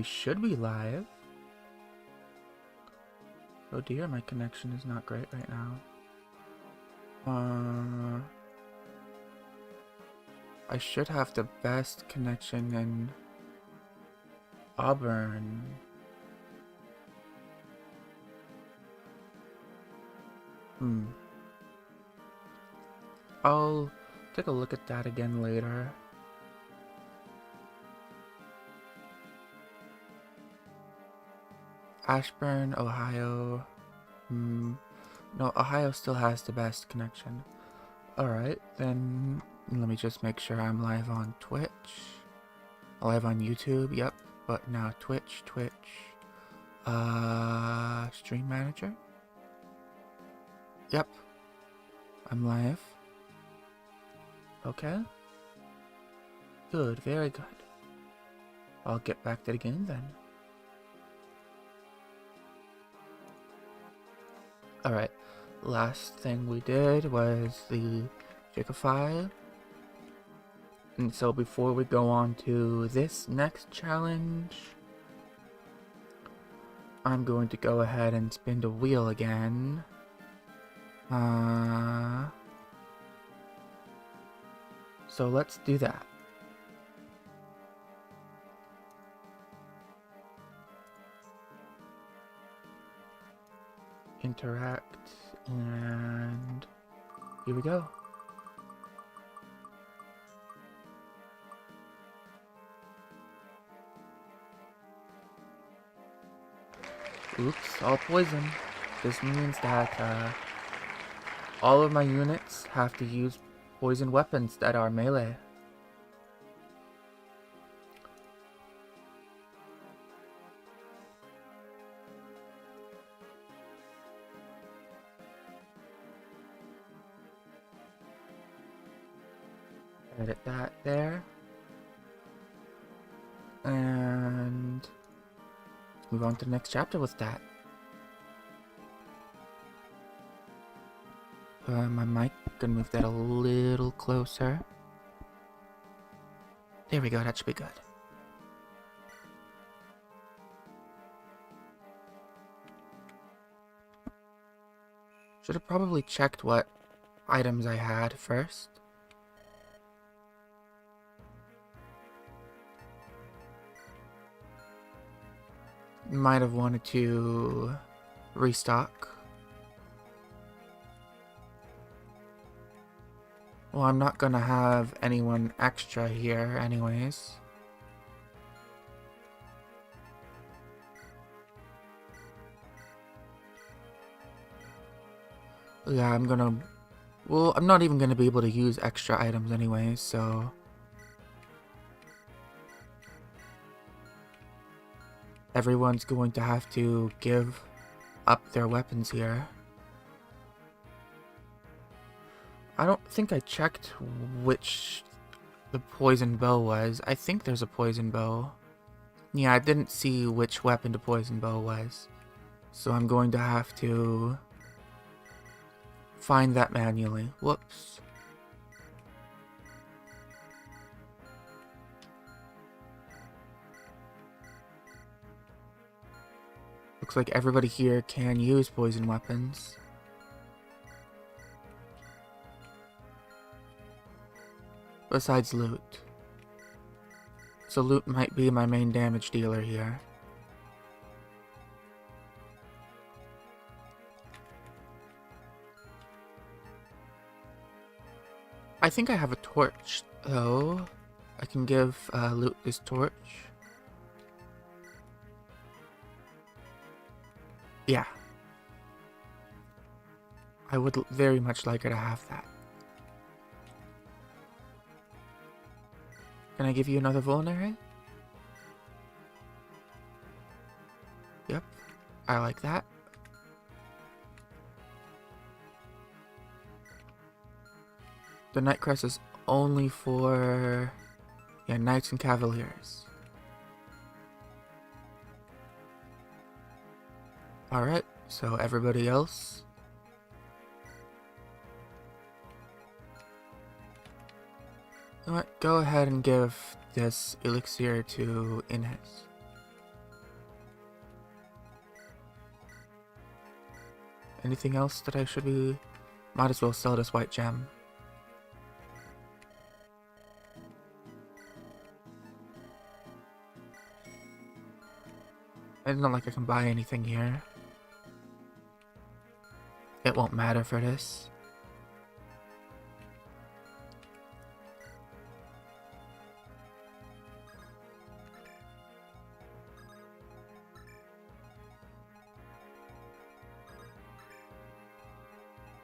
Should we live? Oh dear, my connection is not great right now. I should have the best connection in Auburn. I'll take a look at that again later. Ashburn, Ohio. No, Ohio still has the best connection. Alright, then let me just make sure I'm live on Twitch. Live on YouTube, yep. But now Twitch. Stream Manager? Yep. I'm live. Okay. Good, very good. I'll get back to the game then. Alright, last thing we did was the Jigify. And so before we go on to this next challenge, I'm going to go ahead and spin the wheel again. So let's do that. Interact, and here we go. Oops, all poison. This means that all of my units have to use poison weapons that are melee. Edit that there. And let's move on to the next chapter with that. My mic, gonna move that a little closer. There we go, that should be good. Should have probably checked what items I had first. Might have wanted to restock. Well, I'm not gonna have anyone extra here anyways. Yeah, I'm not even gonna be able to use extra items anyways, so everyone's going to have to give up their weapons here. I don't think I checked which the poison bow was. I think there's a poison bow. Yeah, I didn't see which weapon the poison bow was. So I'm going to have to find that manually. Whoops. Looks like everybody here can use poison weapons. Besides loot. So loot might be my main damage dealer here. I think I have a torch, though. I can give loot this torch. Yeah. I would very much like her to have that. Can I give you another vulnerary? Yep. I like that. The Night Crest is only for Knights and Cavaliers. Alright, so everybody else. You know what? Go ahead and give this elixir to Inez. Anything else that I should be... Might as well sell this white gem. It's not like I can buy anything here. It won't matter for this.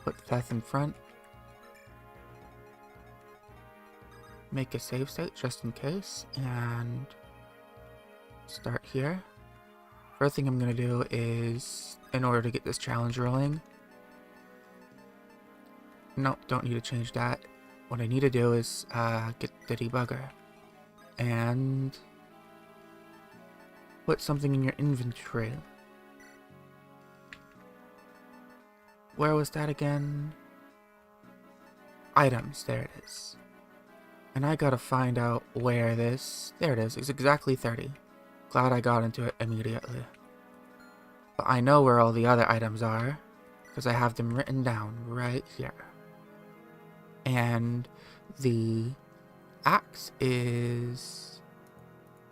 Put Theth in front. Make a save state just in case, and start here. First thing I'm gonna do is, in order to get this challenge rolling, nope, don't need to change that. What I need to do is get the debugger and put something in your inventory. Where was that again? Items, there it is. And I gotta find out where this... There it is, it's exactly 30. Glad I got into it immediately. But I know where all the other items are, because I have them written down right here. And the axe is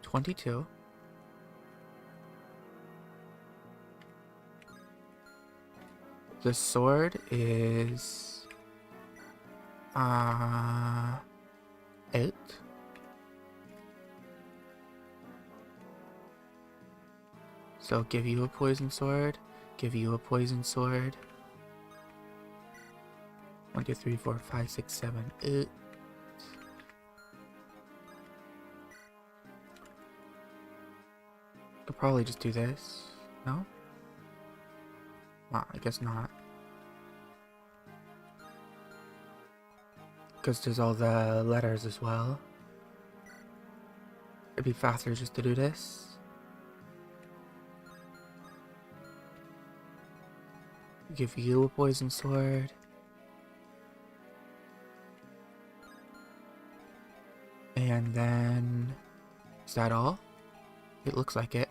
22. The sword is 8. So give you a poison sword, give you a poison sword. 1, 2, 3, 4, 5, 6, 7, 8. Could probably just do this. No? Well, I guess not. Because there's all the letters as well. It'd be faster just to do this. Give you a poison sword. And then... Is that all? It looks like it.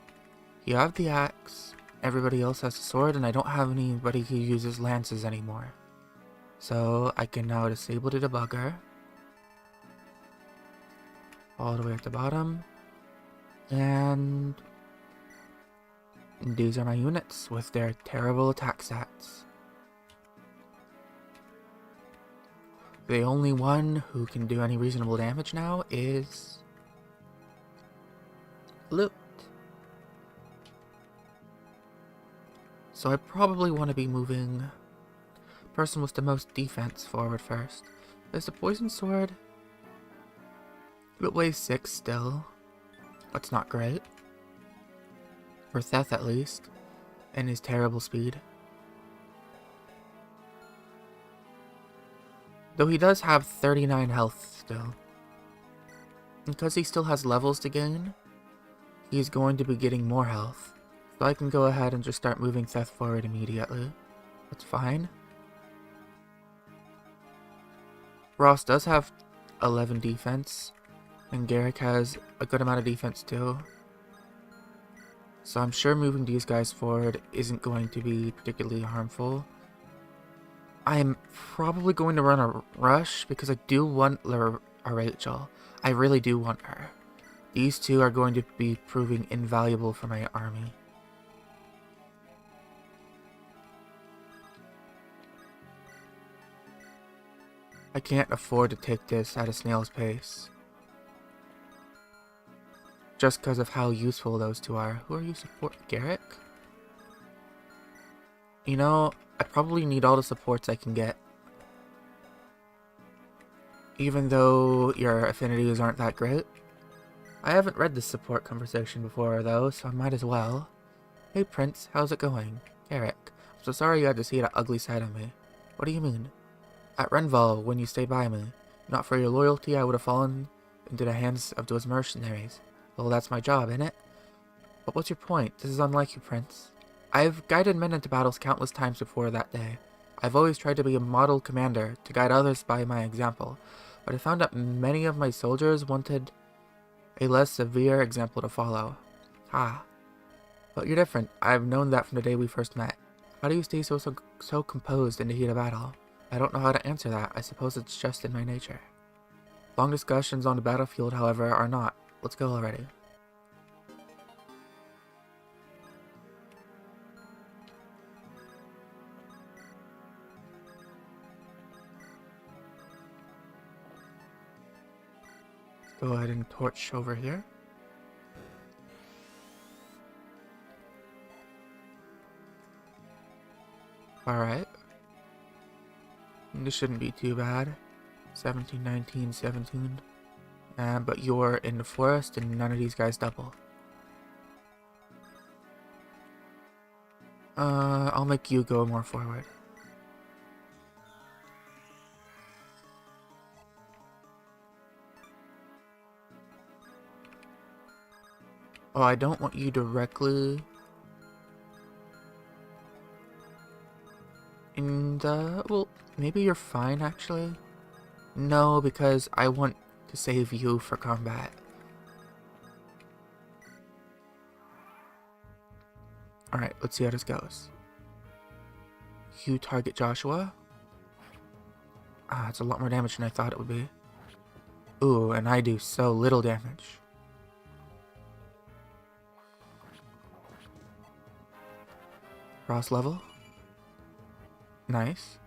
You have the axe. Everybody else has a sword, and I don't have anybody who uses lances anymore. So I can now disable the debugger. All the way at the bottom. And these are my units with their terrible attack stats. The only one who can do any reasonable damage now is Loot. So I probably want to be moving person with the most defense forward first. There's the poison sword. It weighs 6 still. That's not great. For Theth at least. And his terrible speed. Though he does have 39 health still. Because he still has levels to gain, he's going to be getting more health. So I can go ahead and just start moving Theth forward immediately. That's fine. Ross does have 11 defense. And Garrick has a good amount of defense too. So I'm sure moving these guys forward isn't going to be particularly harmful. I'm probably going to run a rush because I do want Rachel. I really do want her. These two are going to be proving invaluable for my army. I can't afford to take this at a snail's pace. Just because of how useful those two are. Who are you supporting? Garrick? You know, I probably need all the supports I can get. Even though your affinities aren't that great. I haven't read this support conversation before though, so I might as well. Hey Prince, how's it going? Garrick, I'm so sorry you had to see that ugly side of me. What do you mean? At Renval, when you stayed by me. Not for your loyalty, I would have fallen into the hands of those mercenaries. Well, that's my job, innit? But what's your point? This is unlike you, Prince. I've guided men into battles countless times before that day. I've always tried to be a model commander, to guide others by my example. But I found that many of my soldiers wanted a less severe example to follow. Ah. But you're different. I've known that from the day we first met. How do you stay so composed in the heat of battle? I don't know how to answer that. I suppose it's just in my nature. Long discussions on the battlefield, however, are not. Let's go already. Let's go ahead and torch over here. Alright. This shouldn't be too bad. 17, 19, 17. But you're in the forest and none of these guys double. I'll make you go more forward. Oh, I don't want you directly in the... Well, maybe you're fine, actually. No, because I want to save you for combat. Alright, let's see how this goes. You target Joshua. Ah, it's a lot more damage than I thought it would be. Ooh, and I do so little damage. Cross level. Nice.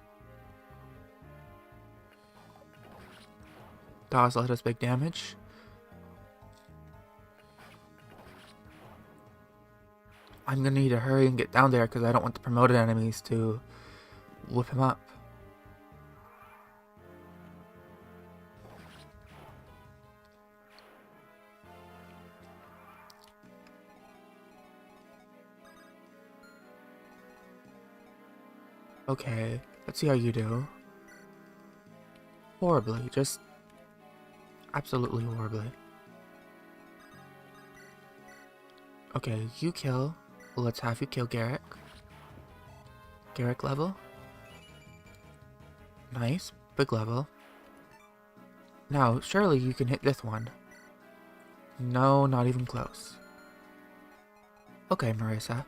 Dawes let us big damage. I'm gonna need to hurry and get down there because I don't want the promoted enemies to whip him up. Okay, let's see how you do. Horribly, just absolutely horribly. Okay, you kill. Let's have you kill Garrick. Garrick level. Nice, big level. Now, surely you can hit this one. No, not even close. Okay, Marissa.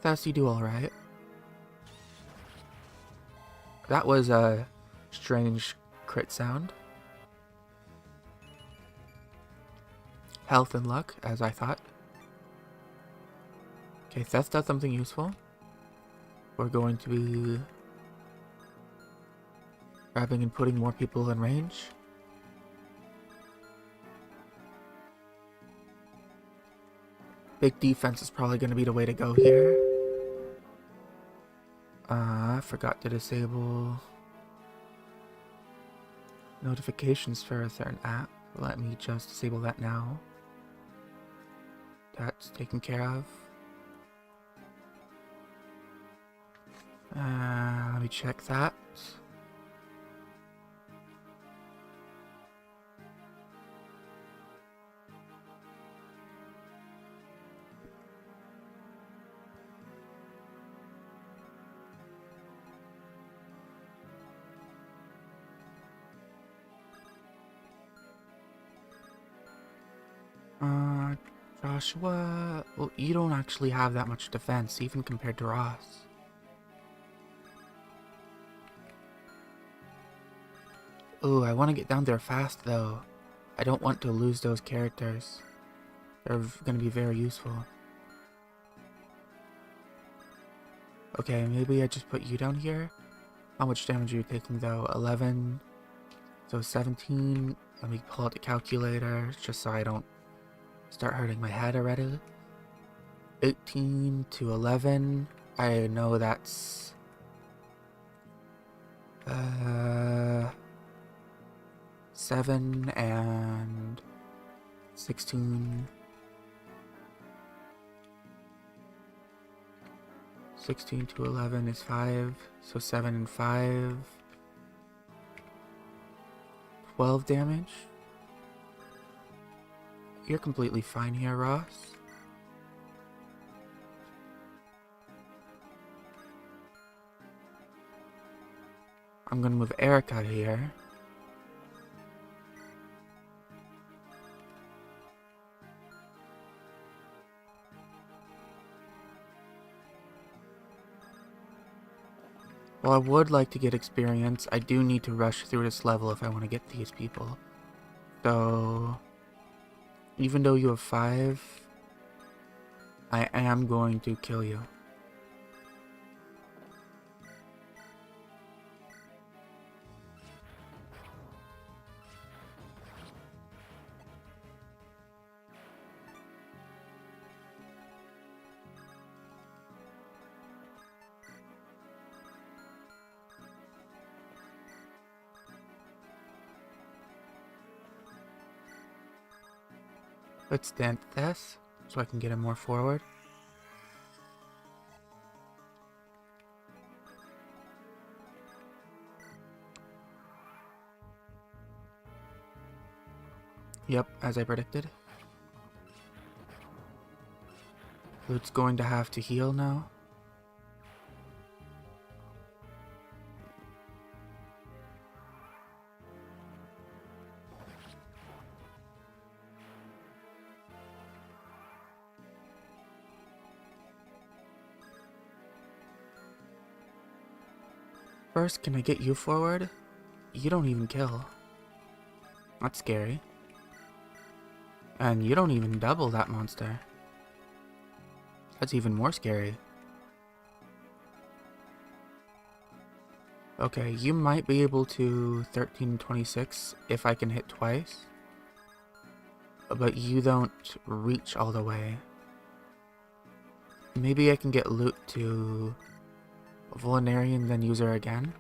Theth, you do alright. That was a strange crit sound. Health and luck, as I thought. Okay, Theth does something useful. We're going to be grabbing and putting more people in range. Big defense is probably going to be the way to go here. I forgot to disable notifications for a certain app. Let me just disable that now. That's taken care of. Let me check that. Joshua, well, you don't actually have that much defense, even compared to Ross. Ooh, I want to get down there fast, though. I don't want to lose those characters. They're going to be very useful. Okay, maybe I just put you down here. How much damage are you taking, though? 11. So 17. Let me pull out the calculator, just so I don't start hurting my head already. 18 to 11. I know that's... 7 and 16. 16 to 11 is 5. So 7 and 5. 12 damage. You're completely fine here, Ross. I'm gonna move Eirika here. While I would like to get experience, I do need to rush through this level if I want to get these people. So, even though you have 5, I am going to kill you. Let's dent this so I can get him more forward. Yep, as I predicted. Lute's going to have to heal now. First, can I get you forward? You don't even kill. That's scary. And you don't even double that monster. That's even more scary. Okay, you might be able to 1326 if I can hit twice. But you don't reach all the way. Maybe I can get Lute to Vulnerarian, then use her again.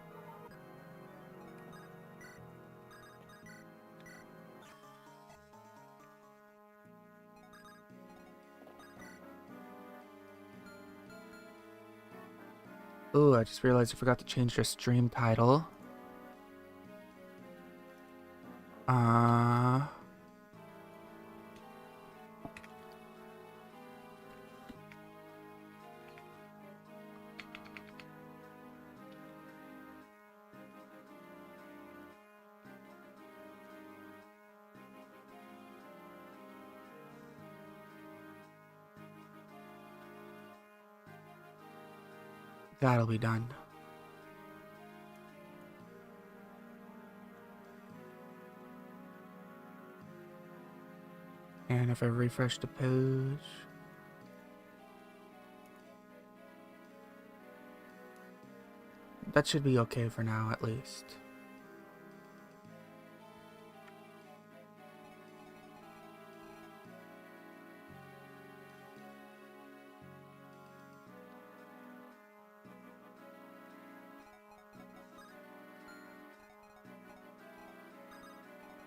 Ooh, I just realized I forgot to change their stream title. That'll be done. And if I refresh the page, that should be okay for now, at least.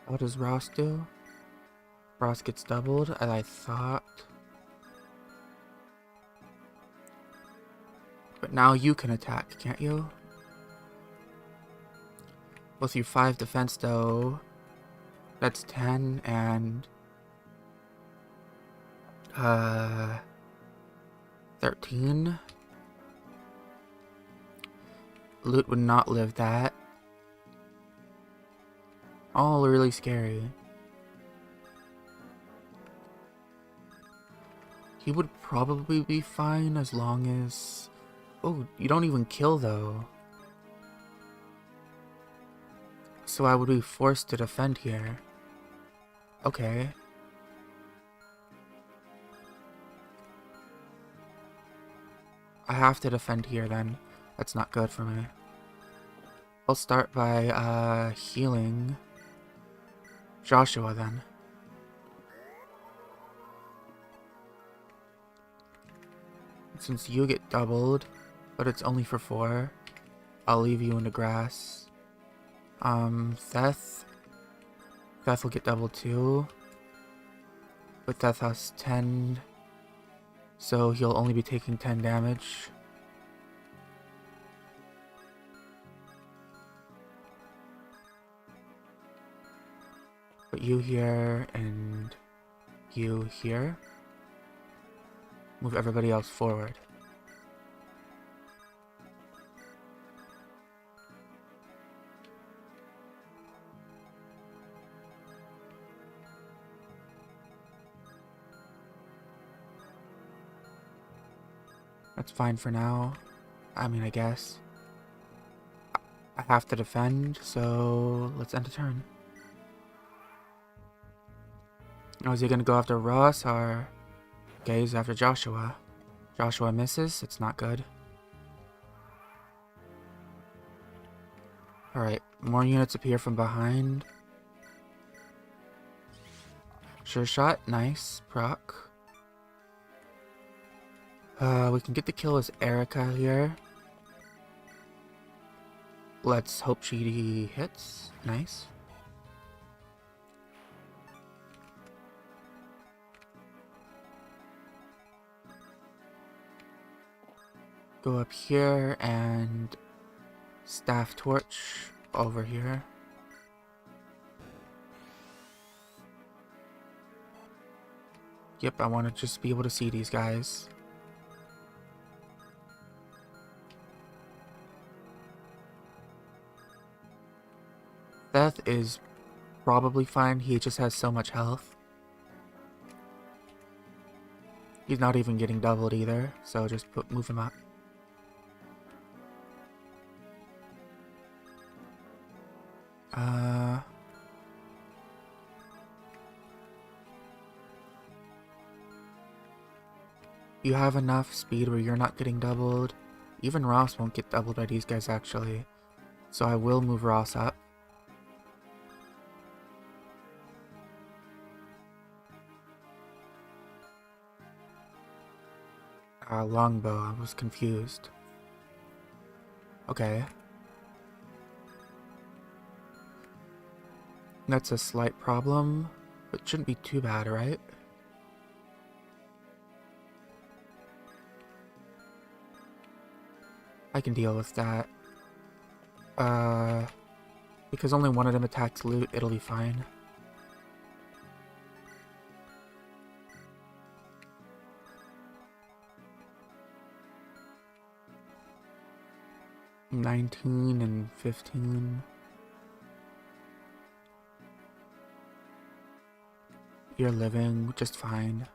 What does Ross do? Ross gets doubled, as I thought. But now you can attack, can't you? With your 5 defense though, that's 10 and 13. Lute would not live that. All really scary. He would probably be fine as long as... Oh, you don't even kill though. So I would be forced to defend here. Okay. I have to defend here then. That's not good for me. I'll start by healing Joshua then. Since you get doubled, but it's only for 4, I'll leave you in the grass. Theth will get doubled too. But Theth has 10, so he'll only be taking 10 damage. Put you here and you here. Move everybody else forward. That's fine for now. I mean, I guess. I have to defend, so let's end a turn. Oh, is he gonna go after Ross or... Okay, he's after Joshua. Joshua misses, it's not good. Alright, more units appear from behind. Sure shot, nice, proc. We can get the kill as Eirika here. Let's hope she hits, nice. Go up here and staff torch over here. Yep, I want to just be able to see these guys. Seth is probably fine, he just has so much health. He's not even getting doubled either, so just move him up. You have enough speed where you're not getting doubled. Even Ross won't get doubled by these guys actually. So I will move Ross up. Longbow, I was confused. Okay. That's a slight problem, but shouldn't be too bad, right? I can deal with that. Because only one of them attacks loot, it'll be fine. $19 and $15. You're living just fine.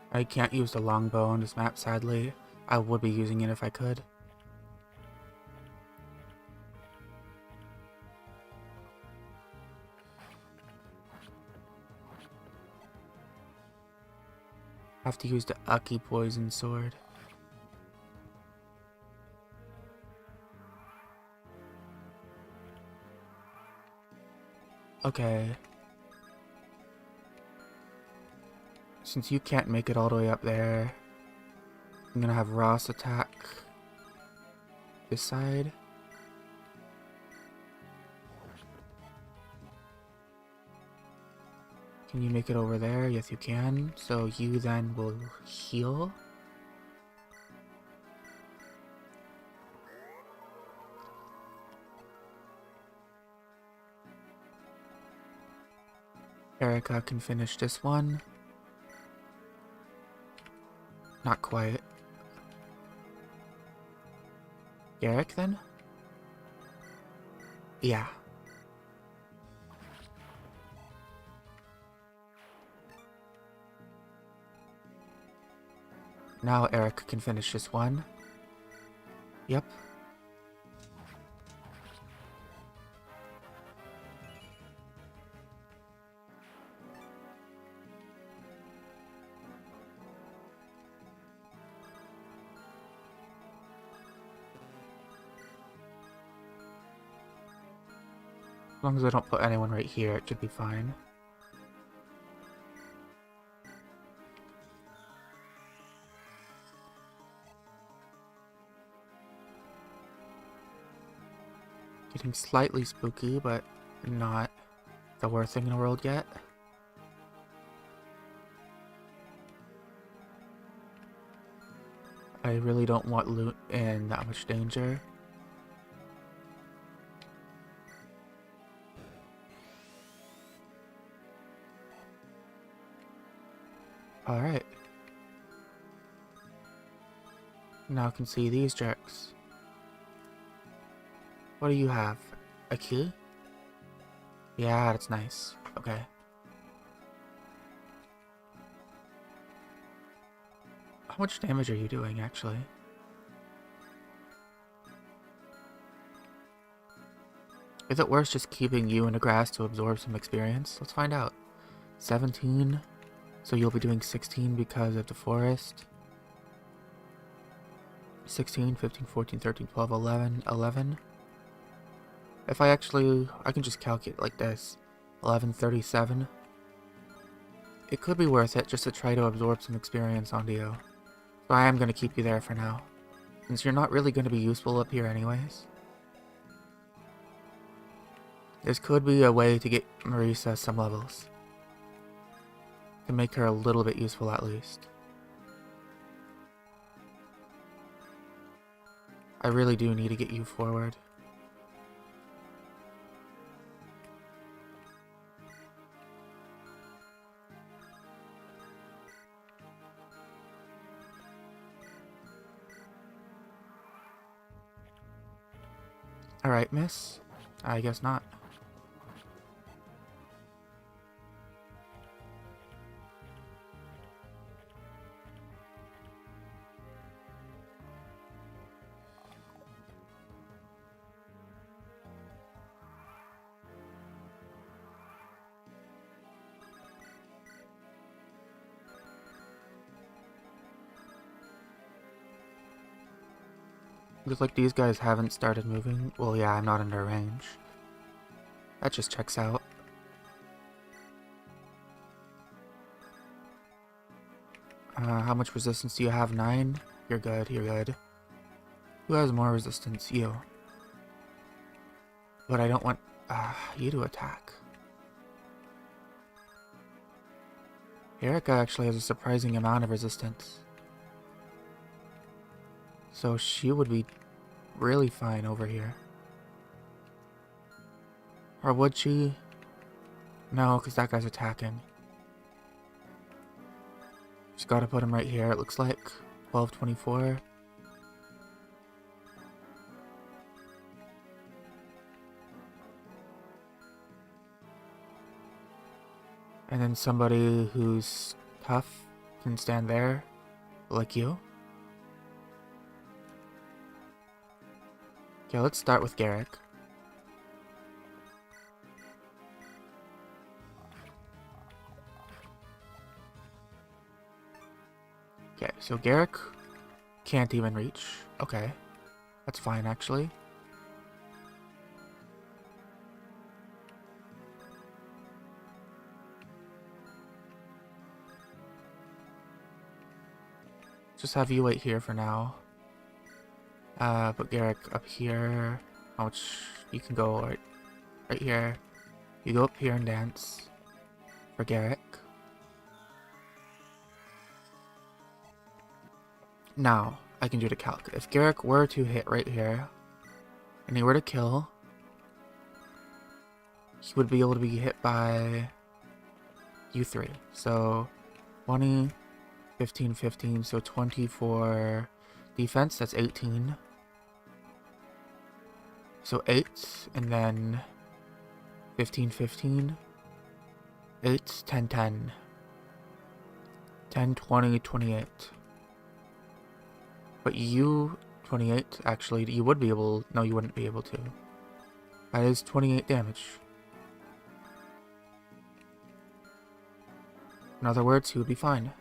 I can't use the longbow on this map, sadly. I would be using it if I could. I have to use the Ucky poison sword. Okay. Since you can't make it all the way up there, I'm gonna have Ross attack this side. Can you make it over there? Yes, you can. So you then will heal. Eirika can finish this one. Not quite. Garrick then? Yeah. Now Eirika can finish this one. Yep. As long as I don't put anyone right here, it should be fine. Getting slightly spooky, but not the worst thing in the world yet. I really don't want Loot in that much danger. Alright. Now I can see these jerks. What do you have? A key? Yeah, that's nice. Okay. How much damage are you doing, actually? Is it worth just keeping you in the grass to absorb some experience? Let's find out. 17. So you'll be doing 16 because of the forest. 16, 15, 14, 13, 12, 11, 11. If I can just calculate like this. 1137. It could be worth it just to try to absorb some experience onto you. So I am going to keep you there for now. Since you're not really going to be useful up here anyways. This could be a way to get Marisa some levels. To make her a little bit useful at least. I really do need to get you forward. Alright, miss. I guess not. Looks like these guys haven't started moving. Well, yeah, I'm not under range. That just checks out. How much resistance do you have? 9? You're good, you're good. Who has more resistance? You. But I don't want you to attack. Eirika actually has a surprising amount of resistance. So she would be really fine over here. Or would she? No, because that guy's attacking. Just gotta put him right here, it looks like. 1224. And then somebody who's tough can stand there, like you. Okay, let's start with Garrick. Okay, so Garrick can't even reach. Okay, that's fine actually. Just have you wait here for now. Put Garrick up here. How much you can go right here. You go up here and dance for Garrick. Now, I can do the calc. If Garrick were to hit right here, and he were to kill, he would be able to be hit by you 3. So, 20, 15, 15, so 20 for defense, that's 18. So 8, and then 15, 15, 8, 10, 10, 10, 20, 28. But you, 28, actually, you would be able, no you wouldn't be able to. That is 28 damage. In other words, he would be fine.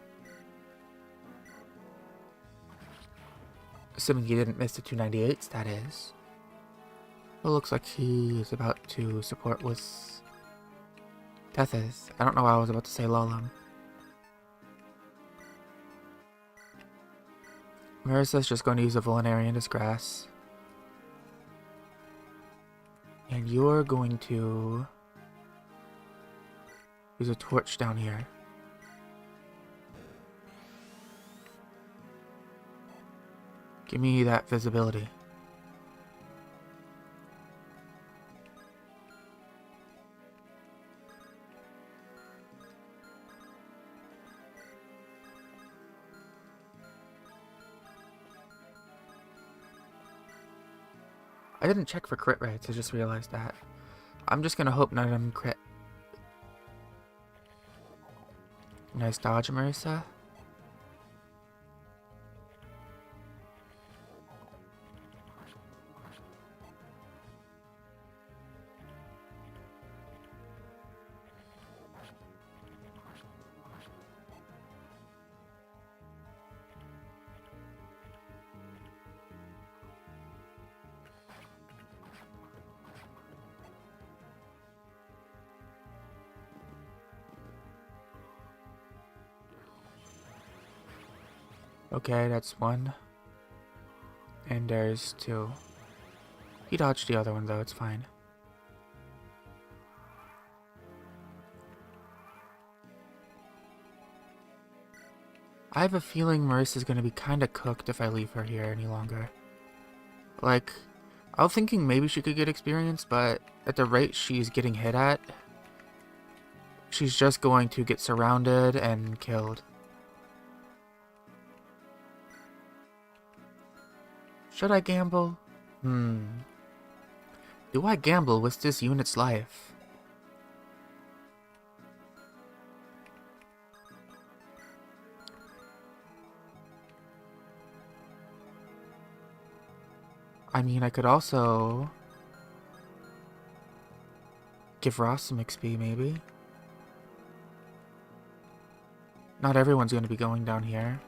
Assuming he didn't miss the 298s, that is. It looks like he is about to support with Tethys. I don't know why I was about to say Lolam. Marisa's just going to use a Vulnerary Disgrace. And you're going to use a torch down here. Give me that visibility. I didn't check for crit rates, I just realized that. I'm just gonna hope none of them crit. Nice dodge, Marissa. Okay, that's one. And there's two. He dodged the other one though, it's fine. I have a feeling Marissa's gonna be kinda cooked if I leave her here any longer. Like, I was thinking maybe she could get experience, but at the rate she's getting hit at, she's just going to get surrounded and killed. Should I gamble? Do I gamble with this unit's life? I mean, I could also give Ross some XP, maybe. Not everyone's going to be going down here.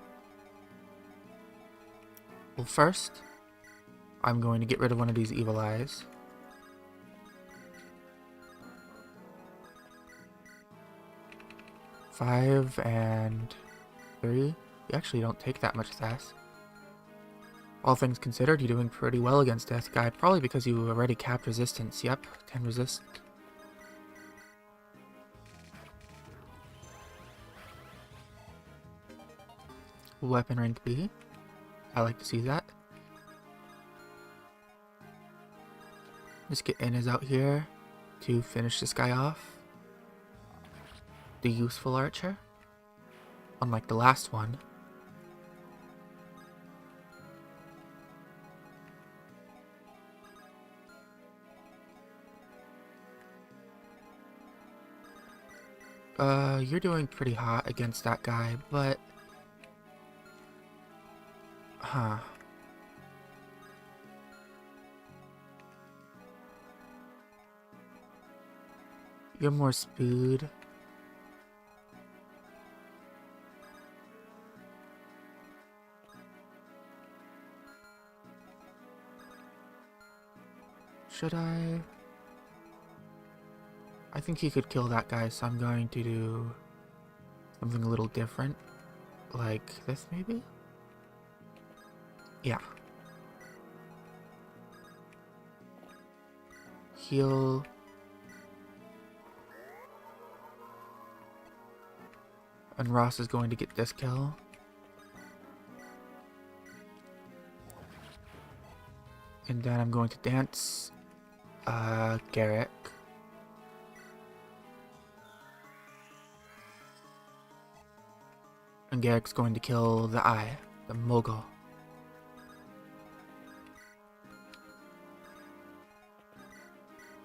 Well, first, I'm going to get rid of one of these evil eyes. Five and 3. You actually don't take that much sass. All things considered, you're doing pretty well against this guy, probably because you already capped resistance. Yep, 10 resist. Weapon rank B. I like to see that. Let's get Inez out here to finish this guy off. The useful archer. Unlike the last one. You're doing pretty hot against that guy, but... Huh. You're more speed. Should I? I think he could kill that guy, so I'm going to do something a little different. Like this, maybe? Yeah. Heal. And Ross is going to get this kill. And then I'm going to dance Garrick. And Garrick's going to kill the eye, the mogul.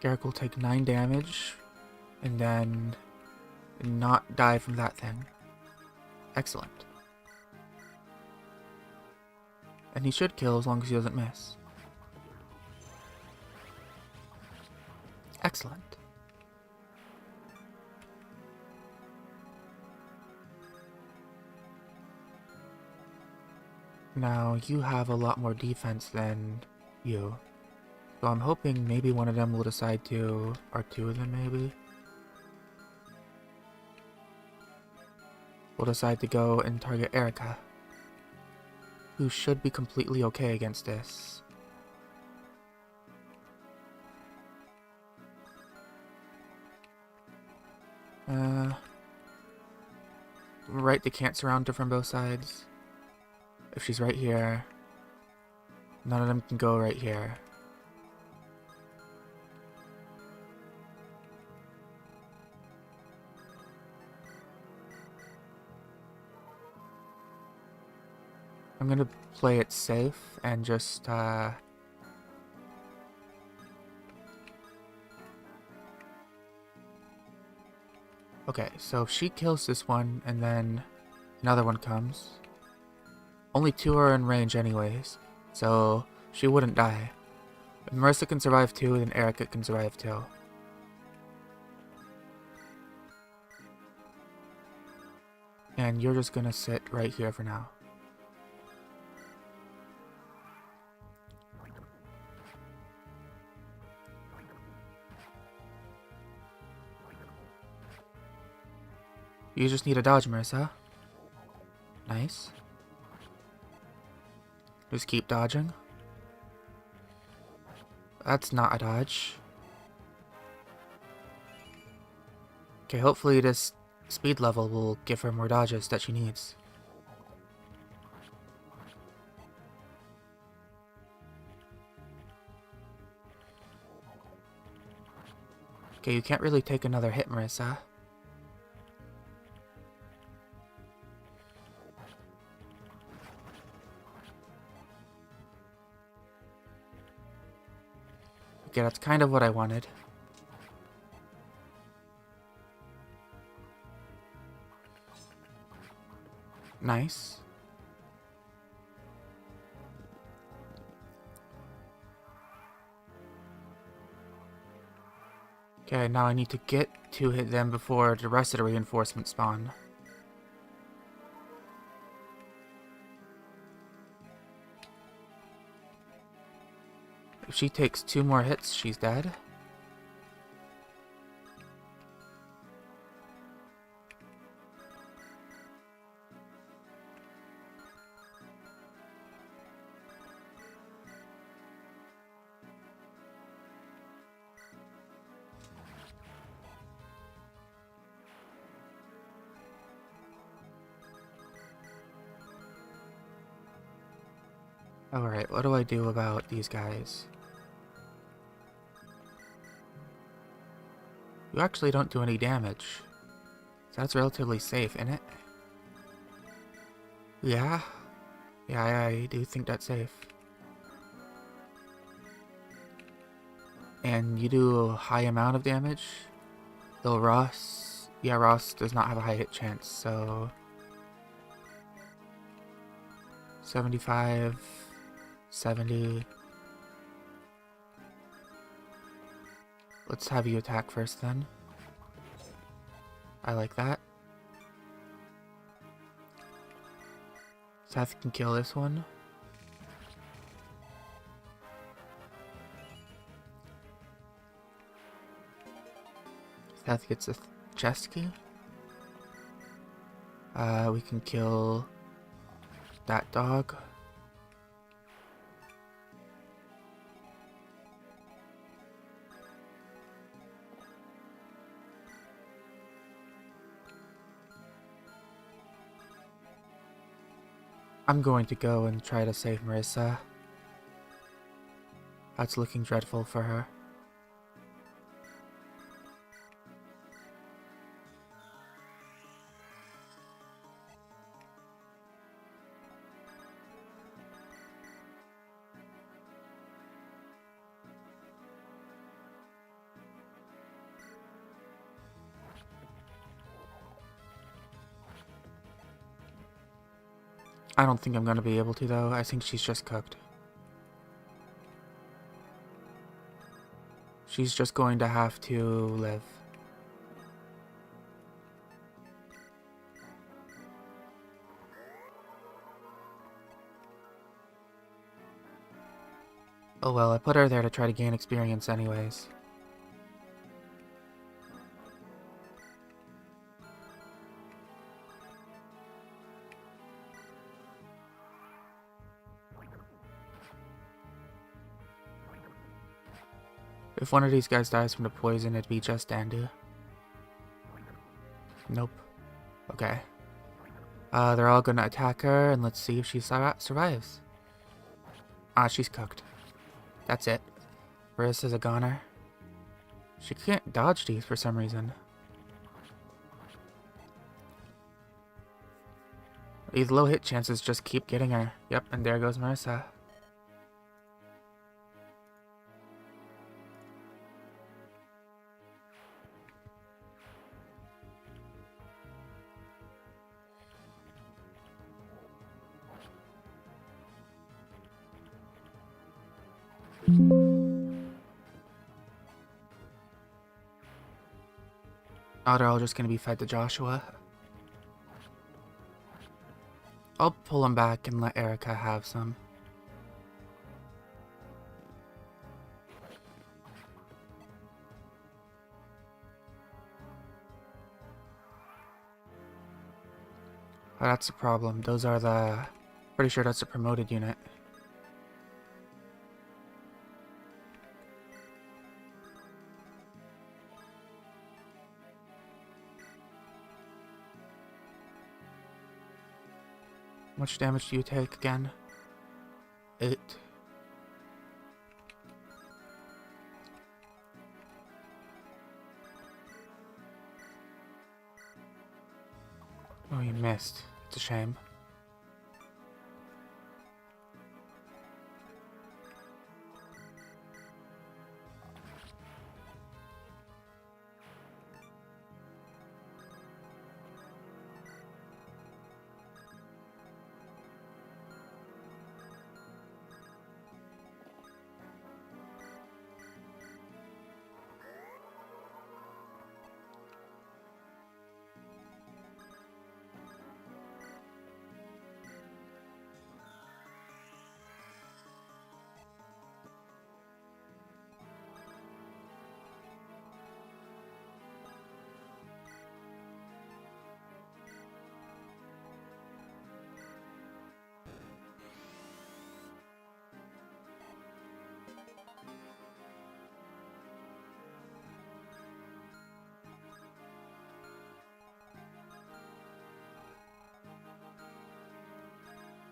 Garrick will take 9 damage and then not die from that thing. Excellent. And he should kill as long as he doesn't miss. Excellent. Now, you have a lot more defense than you. So I'm hoping maybe one of them will decide to, or two of them maybe, will decide to go and target Eirika, who should be completely okay against this. Right, they can't surround her from both sides. If she's right here, None of them can go right here. I'm gonna play it safe and just, okay, so if she kills this one and then another one comes, only 2 are in range anyways, so she wouldn't die. If Marissa can survive 2, then Eirika can survive 2. And you're just gonna sit right here for now. You just need a dodge, Marissa. Nice. Just keep dodging. That's not a dodge. Okay, hopefully this speed level will give her more dodges that she needs. Okay, you can't really take another hit, Marissa. Okay, that's kind of what I wanted. Nice. Okay, now I need to get to hit them before the rest of the reinforcements spawn. If she takes 2 more hits, she's dead. Alright, what do I do about these guys? You actually don't do any damage. So that's relatively safe, isn't it? Yeah? Yeah, I do think that's safe. And you do a high amount of damage? Though Ross... Yeah, Ross does not have a high hit chance, so... 75... 70... Let's have you attack first then. I like that. Seth can kill this one. Seth gets a chest key. We can kill that dog. I'm going to go and try to save Marissa. That's looking dreadful for her. I don't think I'm going to be able to, though. I think she's just cooked. She's just going to have to live. Oh well, I put her there to try to gain experience anyways. If one of these guys dies from the poison, it'd be just Andu. Nope. Okay. They're all gonna attack her, and let's see if she survives. Ah, she's cooked. That's it. Marissa's a goner. She can't dodge these for some reason. These low hit chances just keep getting her. Yep, and there goes Marissa. Now they're all just gonna be fed to Joshua. I'll pull him back and let Eirika have some. Oh, that's the problem. Those are the... Pretty sure that's a promoted unit. How much damage do you take again? 8. Oh, you missed. It's a shame.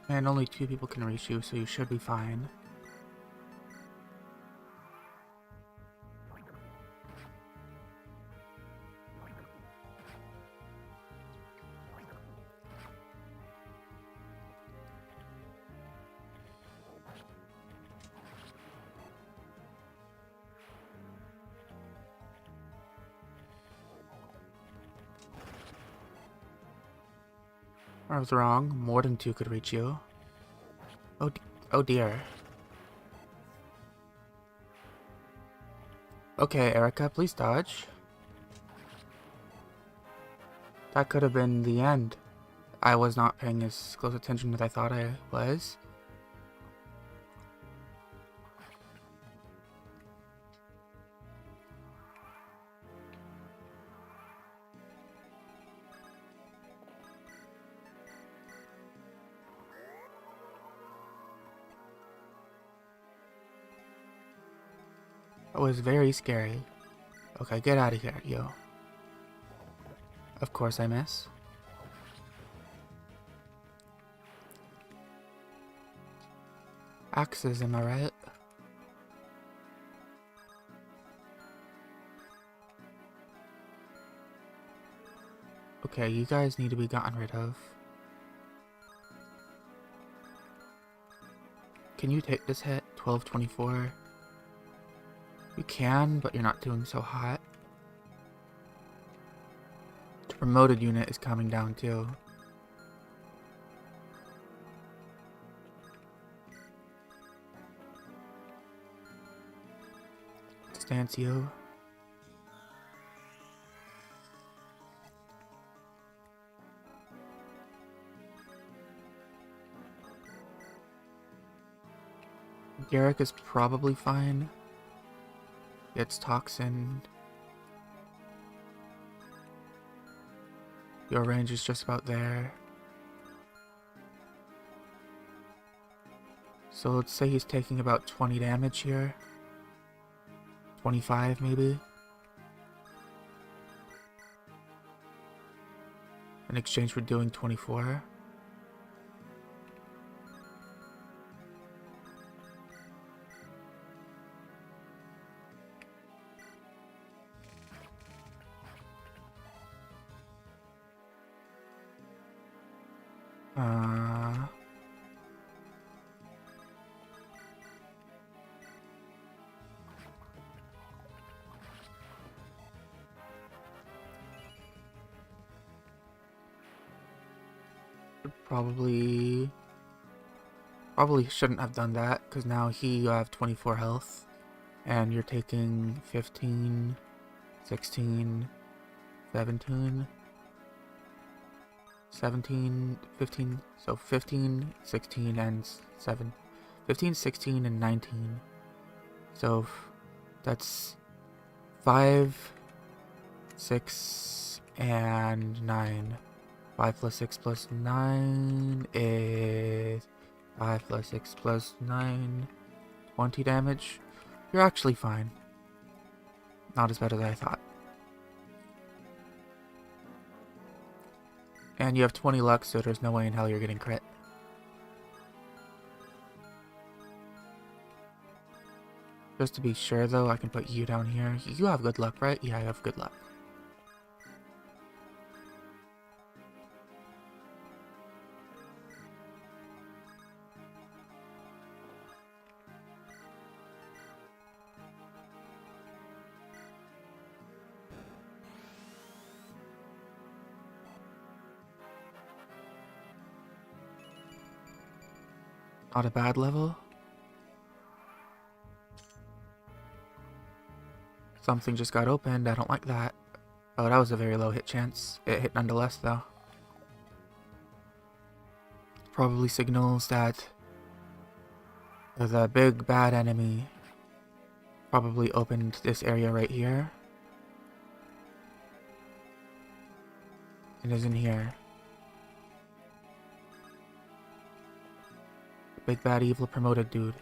And only 2 people can reach you, so you should be fine. I was wrong. More than 2 could reach you. Oh dear. Okay, Eirika, please dodge. That could have been the end. I was not paying as close attention as I thought I was. It was very scary. Okay, get out of here, yo. Of course I miss. Axes, am I right? Okay, you guys need to be gotten rid of. Can you take this hit? 1224. You can, but you're not doing so hot. The promoted unit is coming down too. Stance you. Garrick is probably fine. Gets toxin. Your range is just about there. So let's say he's taking about 20 damage here. 25 maybe. In exchange for doing 24. Probably shouldn't have done that, because now you have 24 health, and you're taking 15, 16, 17, 17, 15, so 15, 16, and 7. 15, 16, and 19. So that's 5, 6, and 9. 5 plus 6 plus 9 is 5 plus 6 plus 9, 20 damage. You're actually fine. Not as bad as I thought. And you have 20 luck, so there's no way in hell you're getting crit. Just to be sure though, I can put you down here. You have good luck, right? Yeah, I have good luck. Not a bad level. Something just got opened, I don't like that. Oh, that was a very low hit chance. It hit nonetheless though. Probably signals that the big bad enemy probably opened this area right here. And is in here. Big bad evil promoted dude.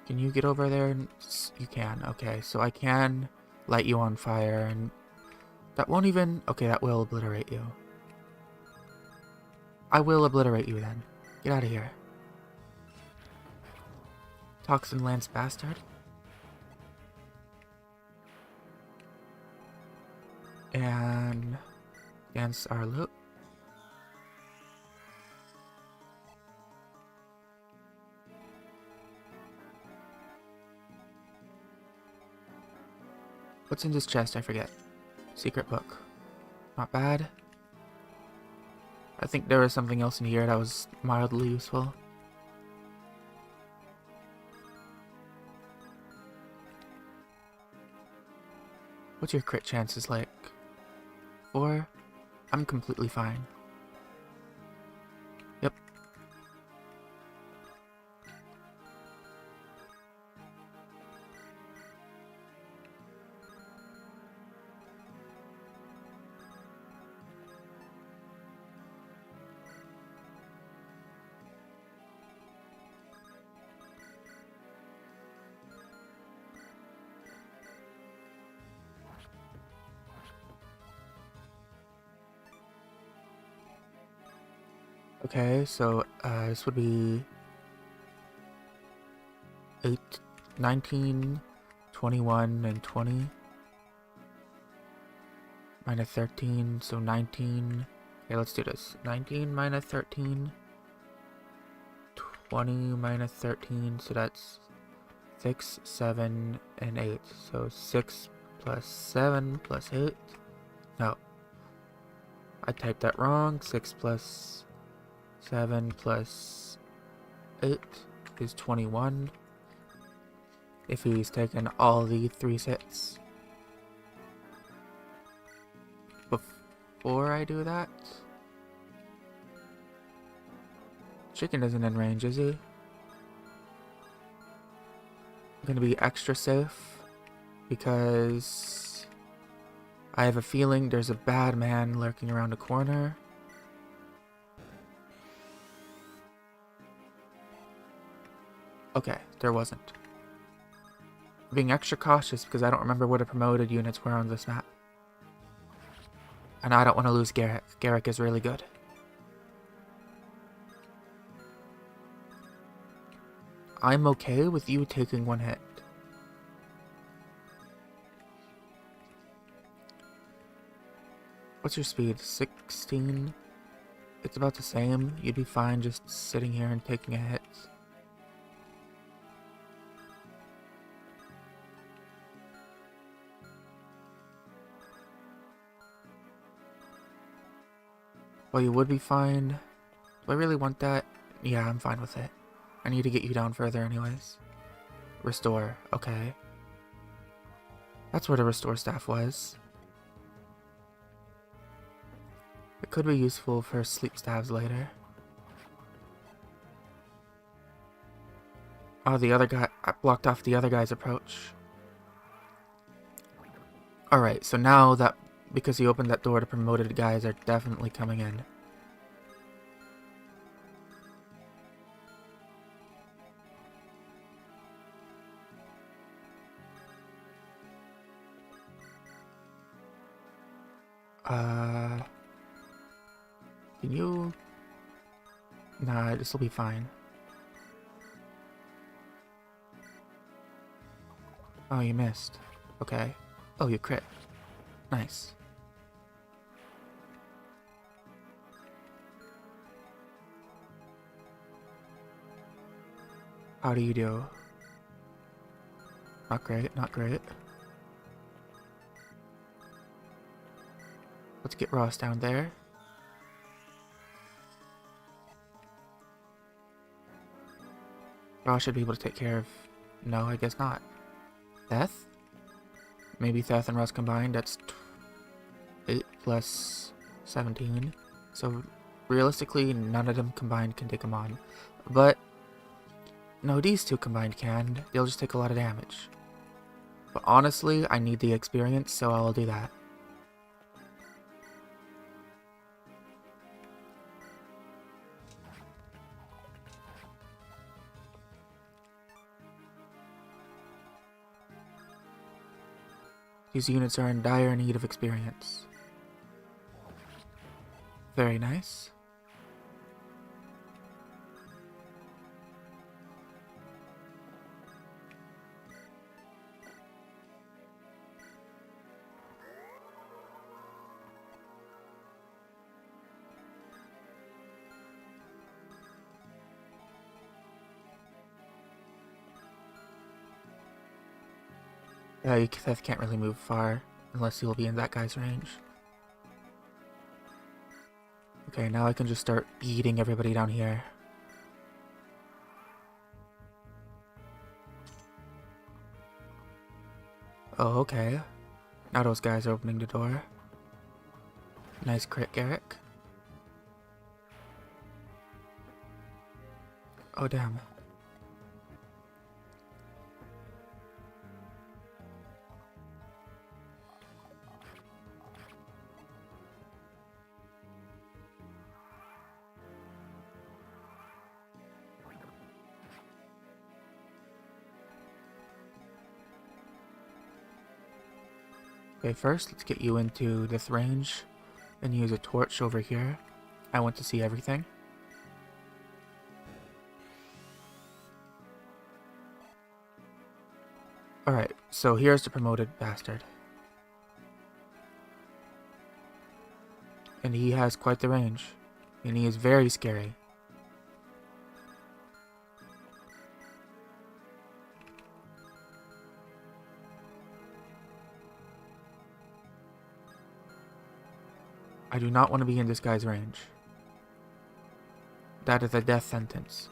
Can you get over there? You can. Okay, so I can light you on fire, and that won't even... Okay, that will obliterate you. I will obliterate you then. Get out of here. Toxin Lance Bastard. And dance our loot. What's in this chest? I forget. Secret book. Not bad. I think there was something else in here that was mildly useful. What's your crit chances like? 4? I'm completely fine. Yep. Okay, so this would be 8, 19, 21, and 20. Minus 13, so 19. Okay, let's do this. 19 minus 13. 20 minus 13, so that's 6, 7, and 8. So 6 plus 7 plus 8. No. I typed that wrong. 6 plus 7 plus 8 is 21. If he's taken all the 3 sets. Before I do that... Chicken isn't in range, is he? I'm gonna be extra safe because I have a feeling there's a bad man lurking around the corner. Okay, there wasn't. I'm being extra cautious because I don't remember what the promoted units were on this map. And I don't want to lose Garrick. Garrick is really good. I'm okay with you taking 1 hit. What's your speed? 16, It's about the same. You'd be fine just sitting here and taking a hit. Well, you would be fine. Do I really want that? Yeah, I'm fine with it. I need to get you down further anyways. Restore. Okay. That's where the restore staff was. It could be useful for sleep staves later. Oh, the other guy... I blocked off the other guy's approach. Alright, so now that... because he opened that door, the promoted guys are definitely coming in. Can you... Nah, this'll be fine. Oh, you missed. Okay. Oh, you crit. Nice. How do you do? Not great, not great. Let's get Ross down there. Ross should be able to take care of... No, I guess not. Theth? Maybe Theth and Ross combined, that's 8 plus 17. So, realistically, none of them combined can take him on. But, no, these two combined can. They'll just take a lot of damage. But honestly, I need the experience, so I'll do that. These units are in dire need of experience. Very nice. Yeah, Seth can't really move far, unless he'll be in that guy's range. Okay, now I can just start beating everybody down here. Oh, okay. Now those guys are opening the door. Nice crit, Garrick. Oh, damn. Okay, first, let's get you into this range and use a torch over here. I want to see everything. Alright, so here's the promoted bastard. And he has quite the range. And he is very scary. I do not want to be in this guy's range. That is a death sentence.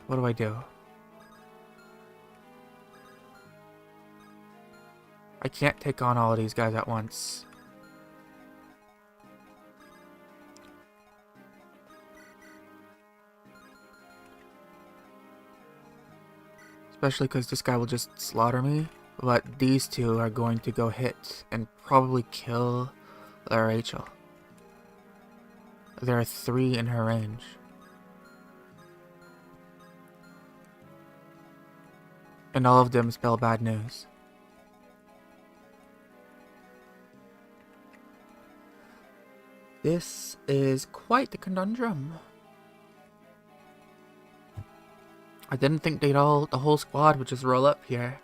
What do I do? I can't take on all of these guys at once. Especially because this guy will just slaughter me. But these two are going to go hit and probably kill Rachel. There are 3 in her range. And all of them spell bad news. This is quite the conundrum. I didn't think the whole squad would just roll up here.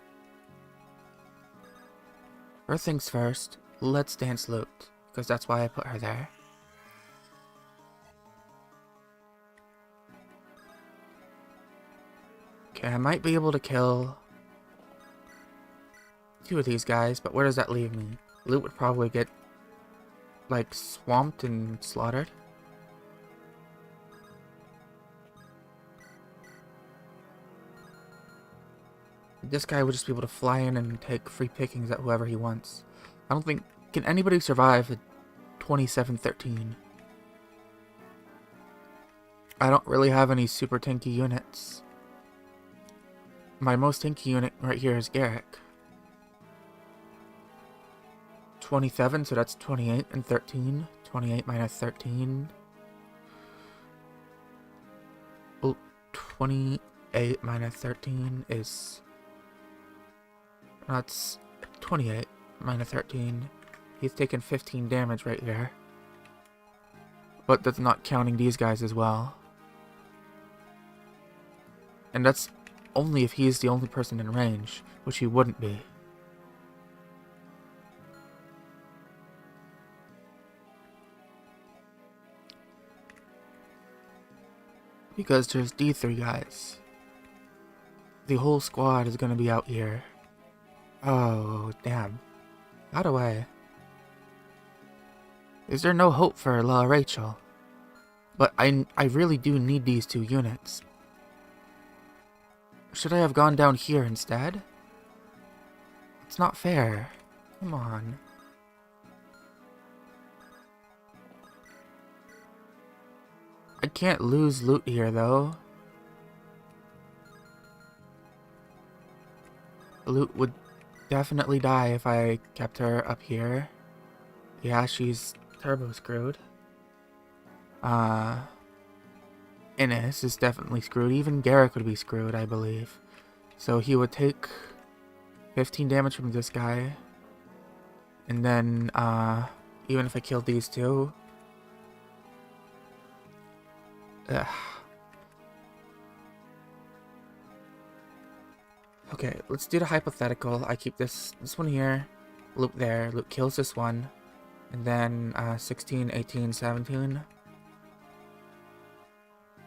First things first, let's dance loot, because that's why I put her there. Okay, I might be able to kill 2 of these guys, but where does that leave me? Loot would probably get, like, swamped and slaughtered. This guy would just be able to fly in and take free pickings at whoever he wants. I don't think... Can anybody survive at 2713? I don't really have any super tanky units. My most tanky unit right here is Garrick. 27, so that's 28 and 13. 28 minus 13. Oh, 28 minus 13 is... That's 28 minus 13. He's taken 15 damage right here. But that's not counting these guys as well. And that's only if he's the only person in range, which he wouldn't be. Because there's D3 guys. The whole squad is gonna be out here. Oh, damn. By the way, is there no hope for La Rachel? But I really do need these 2 units. Should I have gone down here instead? It's not fair. Come on. I can't lose loot here, though. Loot would definitely die if I kept her up here. Yeah, she's turbo screwed. Innes is definitely screwed. Even Garrick would be screwed, I believe. So he would take 15 damage from this guy. And then, even if I killed these 2... Ugh. Okay, let's do the hypothetical. I keep this one here, Luke there, Luke kills this one, and then 16, 18, 17.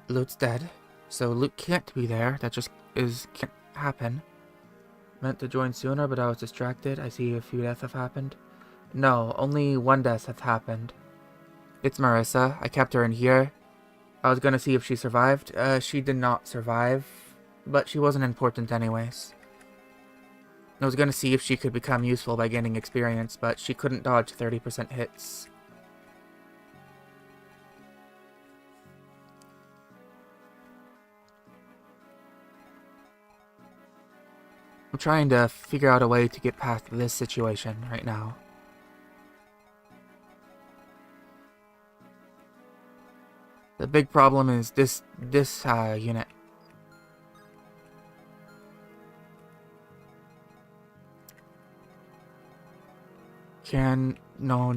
Luke's dead, so Luke can't be there. That just can't happen. Meant to join sooner, but I was distracted. I see a few deaths have happened. No, only 1 death has happened. It's Marissa. I kept her in here. I was gonna see if she survived. She did not survive. But she wasn't important anyways. I was gonna see if she could become useful by gaining experience, but she couldn't dodge 30% hits. I'm trying to figure out a way to get past this situation right now. The big problem is this unit.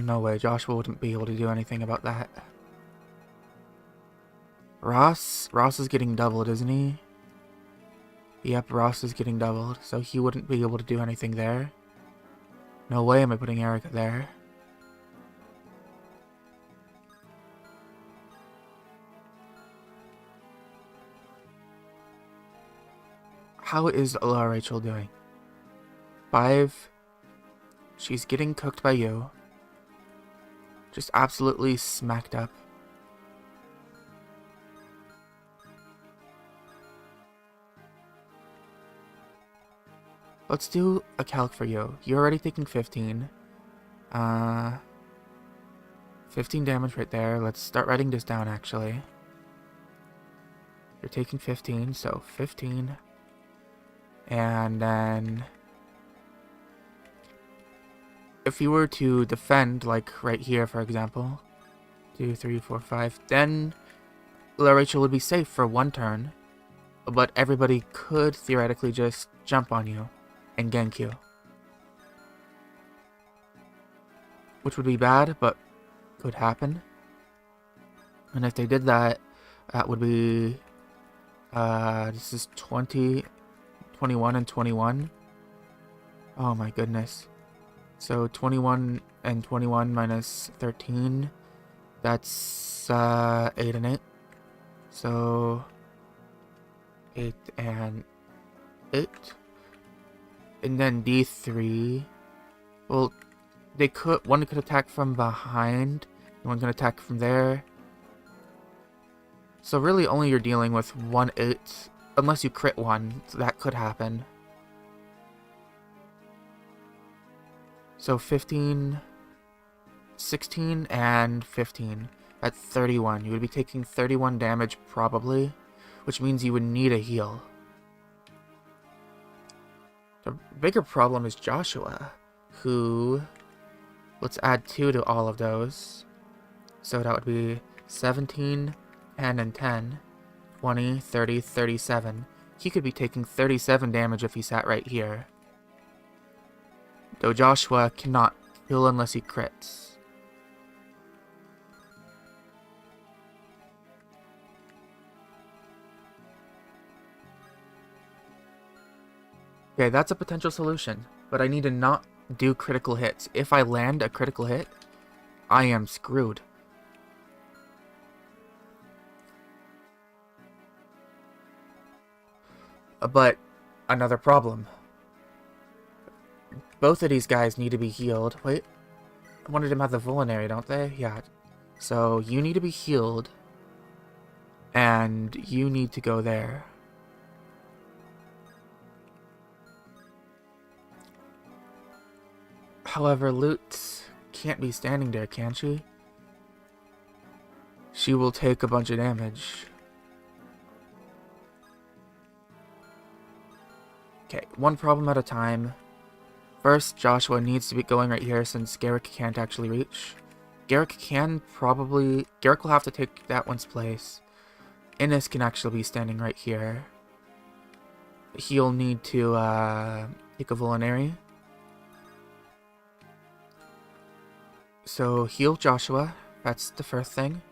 No way. Joshua wouldn't be able to do anything about that. Ross is getting doubled, isn't he? Yep, Ross is getting doubled, so he wouldn't be able to do anything there. No way am I putting Eirika there. How is La Rachel doing? 5. She's getting cooked by you. Just absolutely smacked up. Let's do a calc for you. You're already taking 15. 15 damage right there. Let's start writing this down, actually. You're taking 15, so 15. And then... if you were to defend, like right here, for example, 2, 3, 4, 5, then La Rachel would be safe for 1 turn, but everybody could theoretically just jump on you and gank you. Which would be bad, but could happen. And if they did that, that would be This is 20, 21, and 21. Oh my goodness. So 21 and 21 minus 13. That's 8 and 8. So 8 and 8. And then D3. Well, one could attack from behind, and one can attack from there. So really only you're dealing with 1/8, unless you crit one, so that could happen. So 15, 16, and 15 at 31. You would be taking 31 damage probably, which means you would need a heal. The bigger problem is Joshua, who, let's add 2 to all of those. So that would be 17, and 10, 20, 30, 37. He could be taking 37 damage if he sat right here. Though Joshua cannot kill unless he crits. Okay, that's a potential solution, but I need to not do critical hits. If I land a critical hit, I am screwed. But another problem. Both of these guys need to be healed. Wait, one of them have the vulnerary, don't they? Yeah. So you need to be healed, and you need to go there. However, Lute can't be standing there, can she? She will take a bunch of damage. Okay, one problem at a time. First, Joshua needs to be going right here since Garrick can't actually reach. Garrick will have to take that one's place. Innes can actually be standing right here. He'll need to take a vulnerary. So heal Joshua, that's the first thing.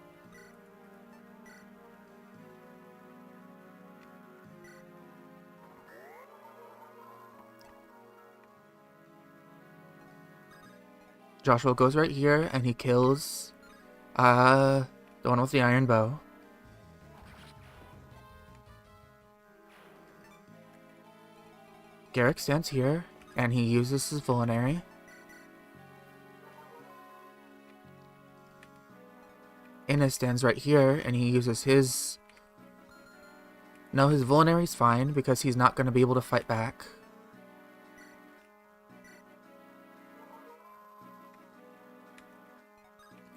Joshua goes right here and he kills the one with the iron bow. Garrick stands here and he uses his vulnerary. Innes stands right here and he uses his... No, his vulnerary's fine because he's not going to be able to fight back.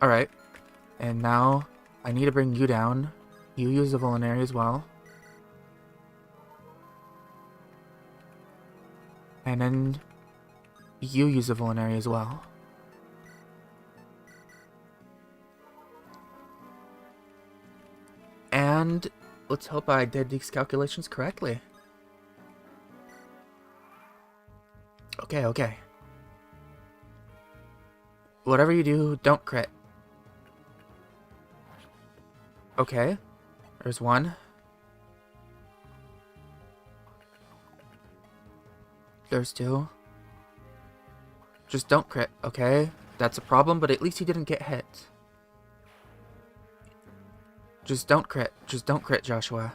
Alright, and now I need to bring you down. You use the vulnerary as well. And then you use the vulnerary as well. And let's hope I did these calculations correctly. Okay. Whatever you do, don't crit. Okay, there's one. There's two. Just don't crit, okay? That's a problem, but at least he didn't get hit. Just don't crit. Just don't crit, Joshua.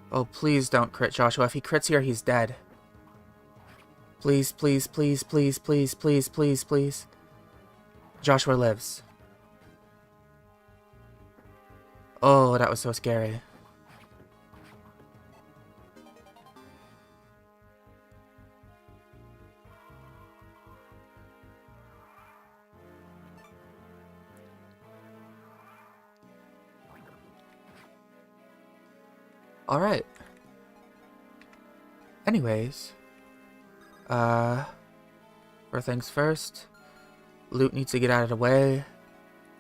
Oh, please don't crit, Joshua. If he crits here, he's dead. Please, please, please, please, please, please, please, please. Joshua lives. Oh, that was so scary. Alright. Anyways. First things first. Lute needs to get out of the way.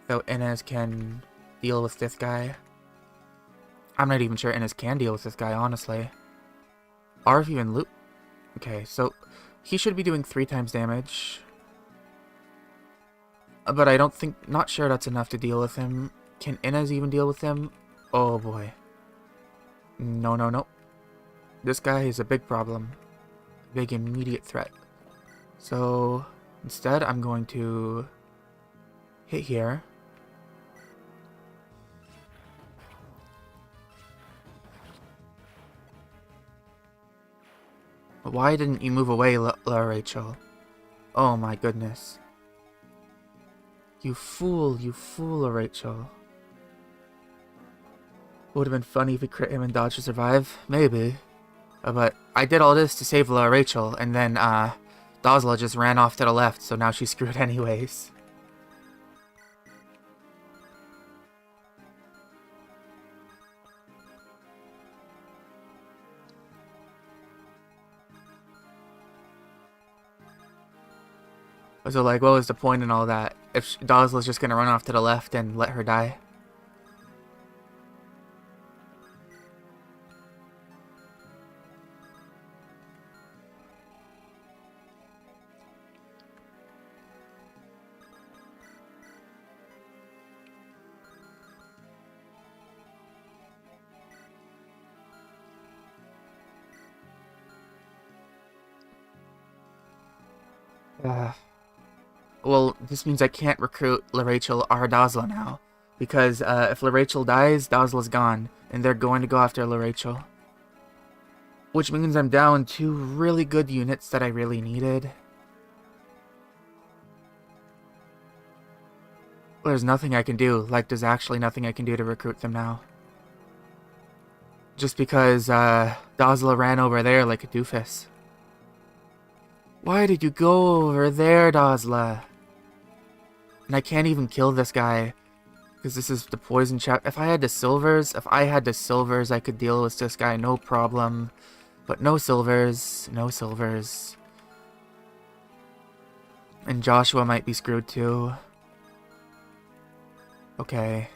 So Innes can deal with this guy. I'm not even sure Innes can deal with this guy, honestly. Or if even Lute... Okay, so he should be doing 3 times damage. But I don't think, not sure that's enough to deal with him. Can Inez even deal with him? Oh boy. No, no, no. This guy is a big problem. Big immediate threat. So, instead I'm going to hit here. Why didn't you move away, La Rachel? Oh my goodness. You fool, Rachel. Would have been funny if we crit him and dodge to survive. Maybe. But I did all this to save La Rachel, and then, Dazla just ran off to the left, so now she's screwed anyways. So, like, what was the point in all that? If Dazla's just gonna run off to the left and let her die? Well, this means I can't recruit La Rachel or Dazla now. Because if La Rachel dies, Dazla's gone. And they're going to go after La Rachel. Which means I'm down 2 really good units that I really needed. There's nothing I can do. Like, there's actually nothing I can do to recruit them now. Just because Dazla ran over there like a doofus. Why did you go over there, Dazla? And I can't even kill this guy. Because this is the poison chap. If I had the silvers, I could deal with this guy, no problem. But no silvers, no silvers. And Joshua might be screwed too. Okay.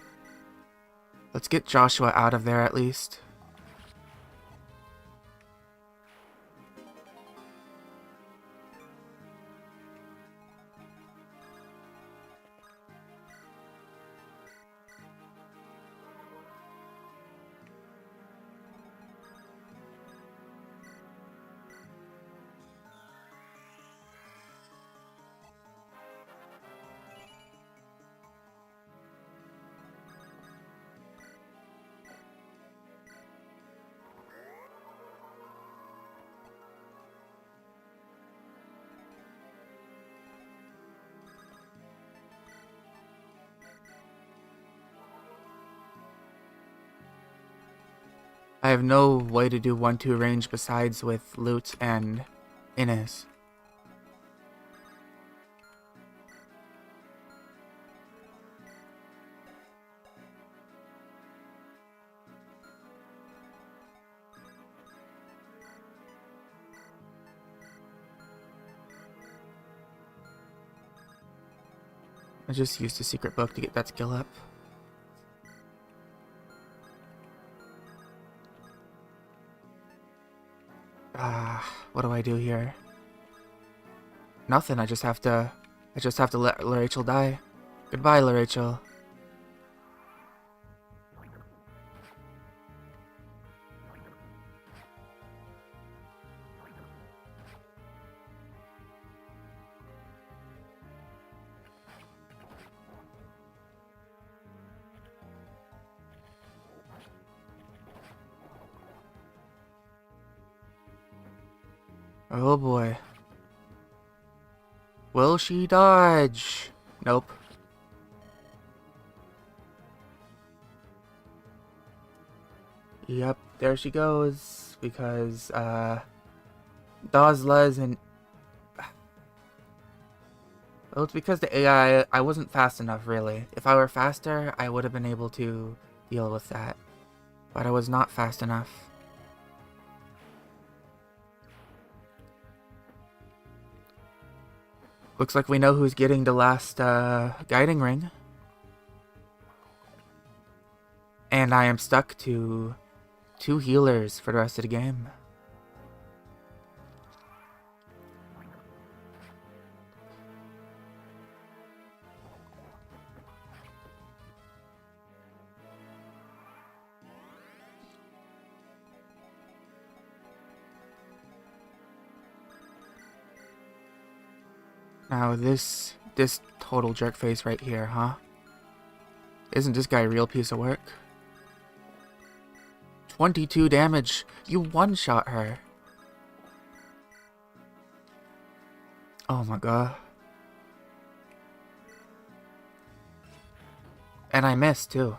Let's get Joshua out of there at least. I have no way to do 1-2 range besides with loot and Inez. I just used a secret book to get that skill up. What do I do here? Nothing, I just have to let La Rachel die. Goodbye, La Rachel. Oh boy. Will she dodge? Nope. Yep, there she goes. Because, Dazla isn't... Well, it's because the AI, I wasn't fast enough, really. If I were faster, I would have been able to deal with that. But I was not fast enough. Looks like we know who's getting the last guiding ring. And I am stuck to 2 healers for the rest of the game. Now this total jerk face right here, huh? Isn't this guy a real piece of work? 22 damage! You one-shot her! Oh my god. And I missed too.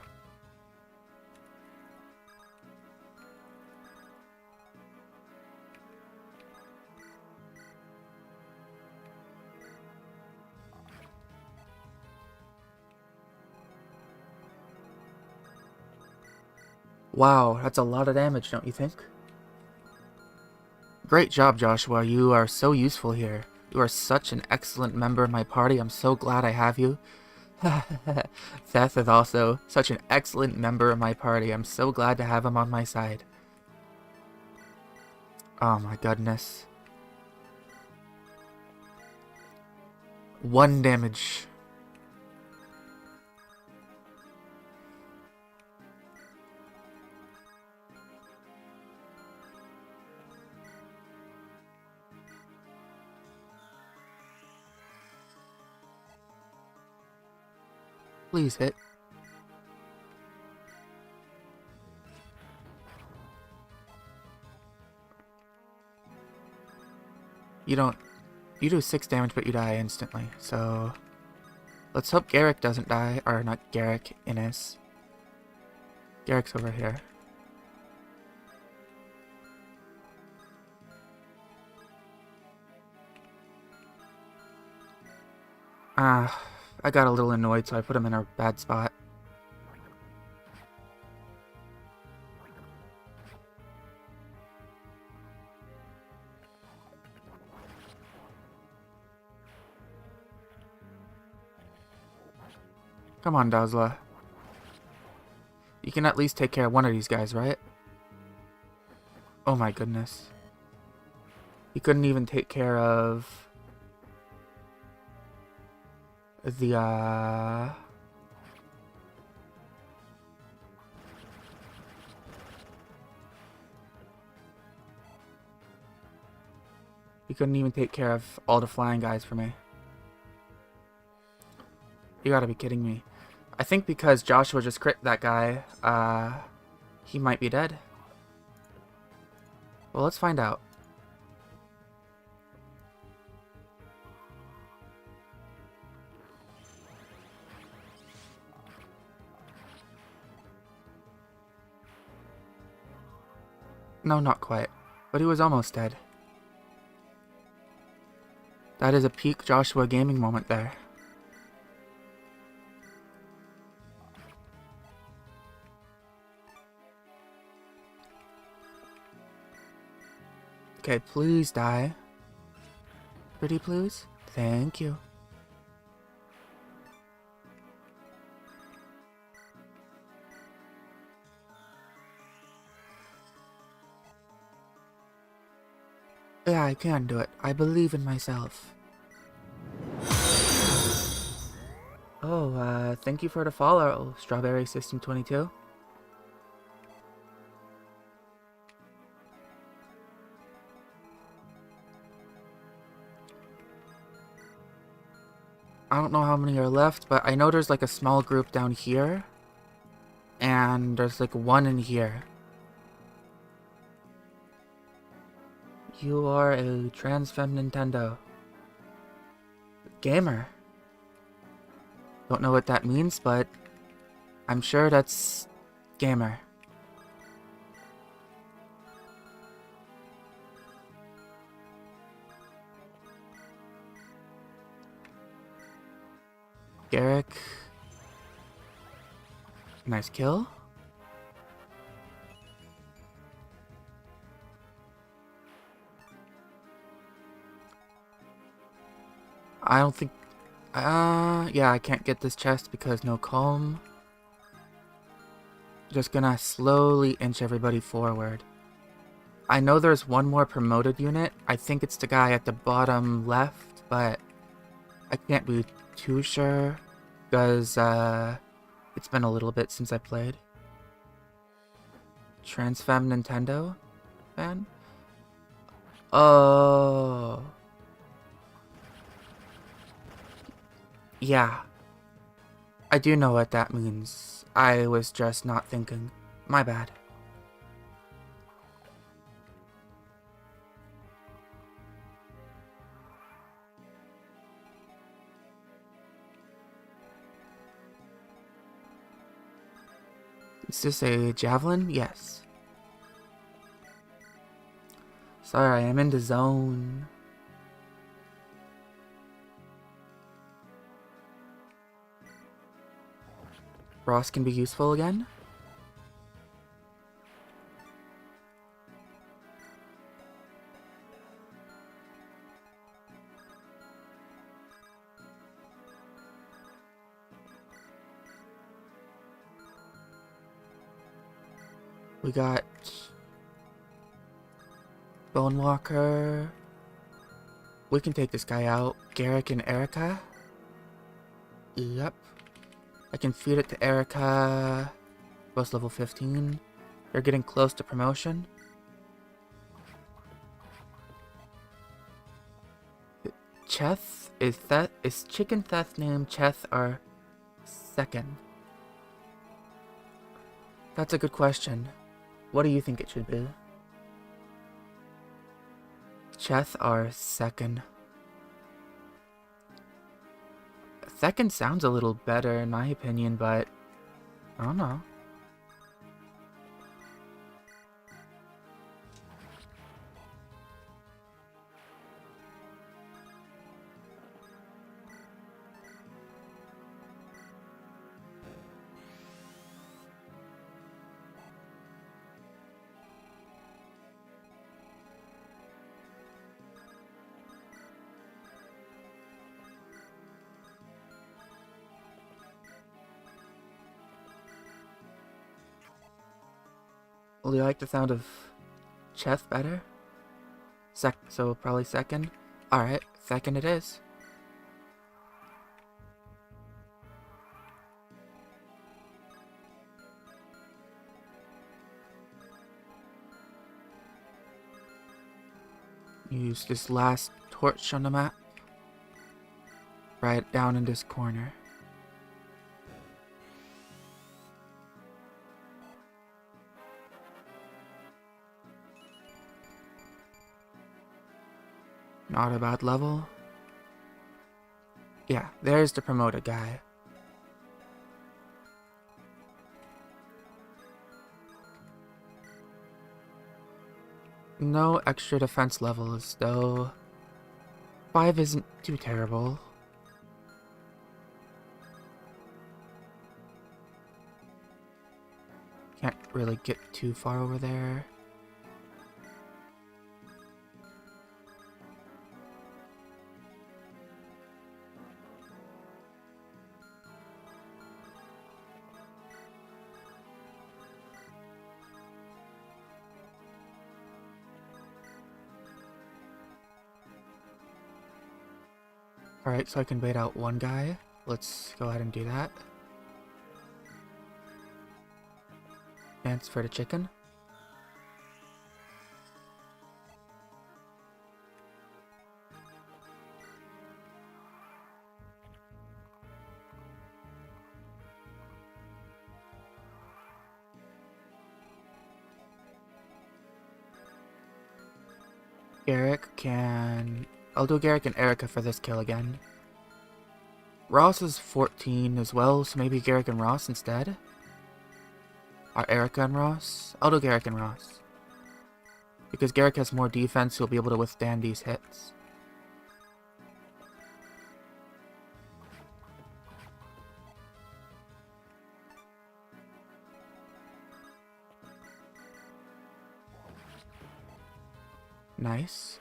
Wow, that's a lot of damage, don't you think? Great job, Joshua. You are so useful here. You are such an excellent member of my party. I'm so glad I have you. Seth is also such an excellent member of my party. I'm so glad to have him on my side. Oh my goodness. 1 damage. Please hit. You do 6 damage, but you die instantly, so... Let's hope Garrick doesn't die, or not Garrick, Innes. Garrick's over here. I got a little annoyed, so I put him in a bad spot. Come on, Dazzler. You can at least take care of one of these guys, right? Oh my goodness. He couldn't even take care of... the, He couldn't even take care of all the flying guys for me. You gotta be kidding me. I think because Joshua just crit that guy, he might be dead. Well, let's find out. No, not quite. But he was almost dead. That is a peak Joshua gaming moment there. Okay, please die. Pretty please? Thank you. Yeah, I can do it. I believe in myself. Oh, thank you for the follow, Strawberry System 22. I don't know how many are left, but I know there's like a small group down here. And there's like one in here. You are a trans femme Nintendo gamer. Don't know what that means, but I'm sure that's gamer. Garrick. Nice kill. I don't think... yeah, I can't get this chest because no calm. Just gonna slowly inch everybody forward. I know there's one more promoted unit. I think it's the guy at the bottom left, but I can't be too sure because it's been a little bit since I played. Transfem Nintendo fan? Oh. Yeah, I do know what that means. I was just not thinking. My bad. Is this a javelin? Yes. Sorry, I'm in the zone. Ross can be useful again? We got Bone Walker. We can take this guy out. Garrick and Eirika. Yep. I can feed it to Eirika. Both level 15. They're getting close to promotion. Cheth? Is Chicken Theth named Cheth or second? That's a good question. What do you think it should be? Cheth or second? Second sounds a little better in my opinion, but I don't know. Well, do you like the sound of Cheth better? So probably second? Alright, second it is. Use this last torch on the map. Right down in this corner. Not a bad level. Yeah, there's the promoted guy. No extra defense levels, though. 5 isn't too terrible. Can't really get too far over there. Alright, so I can bait out one guy. Let's go ahead and do that. Dance for the chicken. Garrick can... I'll do Garrick and Eirika for this kill again. Ross is 14 as well, so maybe Garrick and Ross instead? Or Eirika and Ross? I'll do Garrick and Ross. Because Garrick has more defense, he'll be able to withstand these hits. Nice.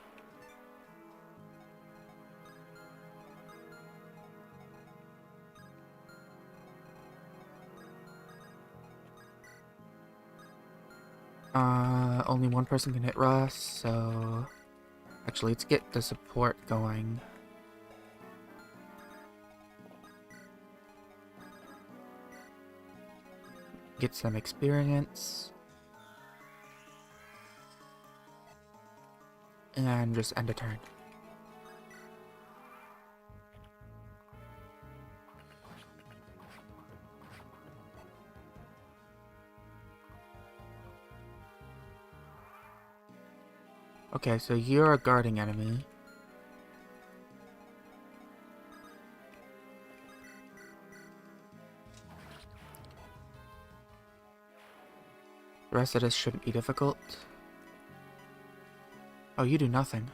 Only one person can hit Ross, so... Actually, let's get the support going. Get some experience. And just end a turn. Okay, so you're a guarding enemy. The rest of this shouldn't be difficult. Oh, you do nothing.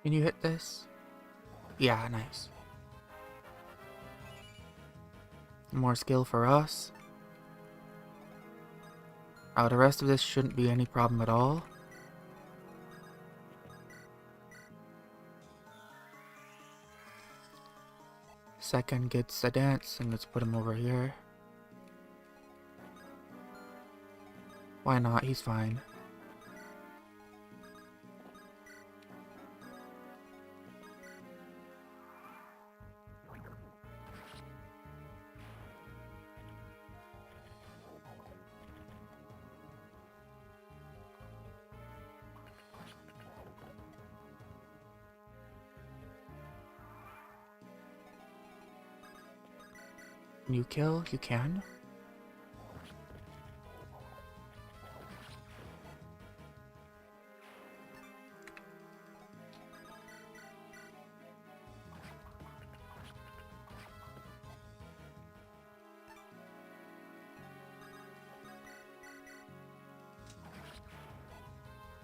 Can you hit this? Yeah, nice. More skill for us. The rest of this shouldn't be any problem at all. Second gets a dance, and let's put him over here. Why not? He's fine. Can you kill? You can?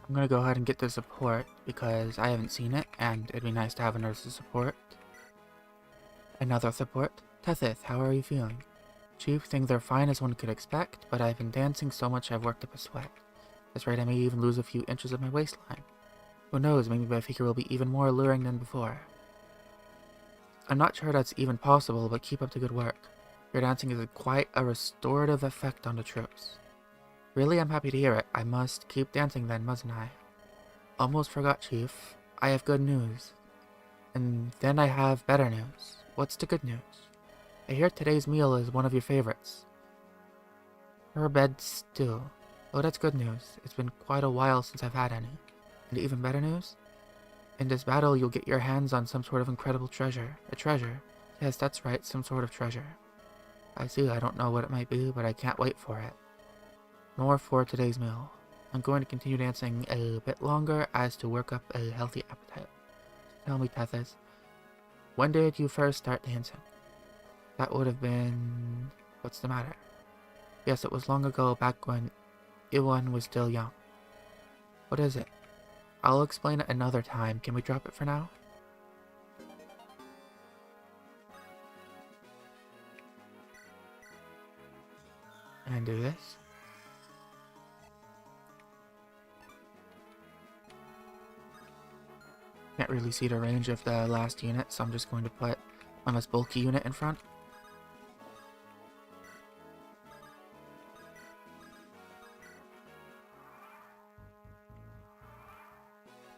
I'm gonna go ahead and get the support because I haven't seen it and it'd be nice to have a nurse's support. Another support. Tethith, how are you feeling? Chief, things are fine as one could expect, but I've been dancing so much I've worked up a sweat. That's right, I may even lose a few inches of my waistline. Who knows, maybe my figure will be even more alluring than before. I'm not sure that's even possible, but keep up the good work. Your dancing is quite a restorative effect on the troops. Really, I'm happy to hear it. I must keep dancing then, mustn't I? Almost forgot, Chief. I have good news. And then I have better news. What's the good news? I hear today's meal is one of your favorites. Herbed stew. Oh, that's good news. It's been quite a while since I've had any. And even better news? In this battle, you'll get your hands on some sort of incredible treasure. A treasure? Yes, that's right, some sort of treasure. I see, I don't know what it might be, but I can't wait for it. More for today's meal. I'm going to continue dancing a bit longer as to work up a healthy appetite. Tell me, Tethys, when did you first start dancing? That would have been... What's the matter? Yes, it was long ago, back when Iwan was still young. What is it? I'll explain it another time. Can we drop it for now? And do this. Can't really see the range of the last unit, so I'm just going to put my most bulky unit in front.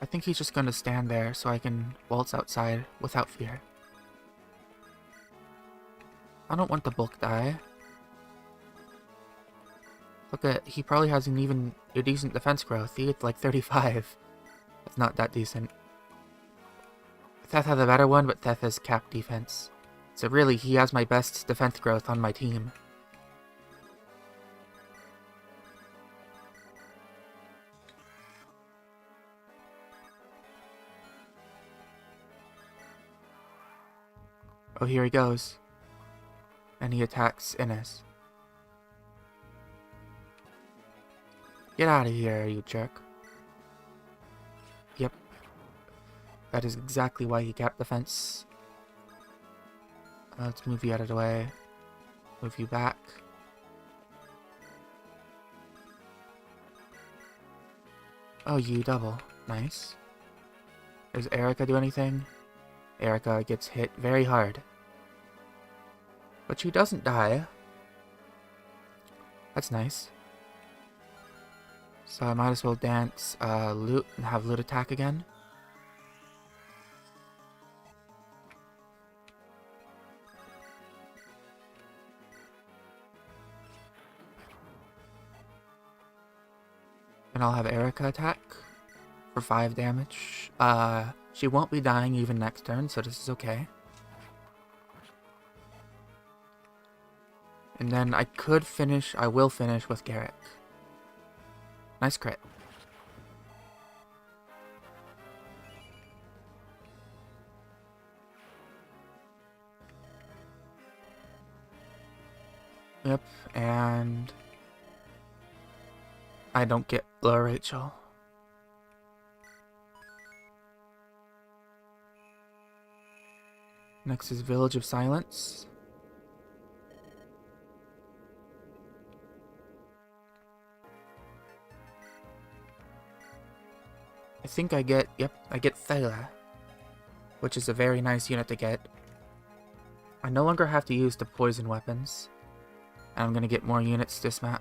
I think he's just going to stand there so I can waltz outside without fear. I don't want the bulk die. Look at, he probably has an even a decent defense growth. He gets like 35. That's not that decent. Theth has a better one, but Theth has capped defense. So really, he has my best defense growth on my team. Oh, here he goes. And he attacks Innes. Get out of here, you jerk. Yep. That is exactly why he capped the fence. Let's move you out of the way. Move you back. Oh, you double. Nice. Does Eirika do anything? Eirika gets hit very hard. But she doesn't die. That's nice. So I might as well dance loot and have loot attack again. And I'll have Eirika attack for 5 damage. She won't be dying even next turn, so this is okay. And then I will finish with Garrick. Nice crit. Yep, and I don't get lower Rachel. Next is Village of Silence. I think I get Thala, which is a very nice unit to get. I no longer have to use the poison weapons. And I'm gonna get more units this map.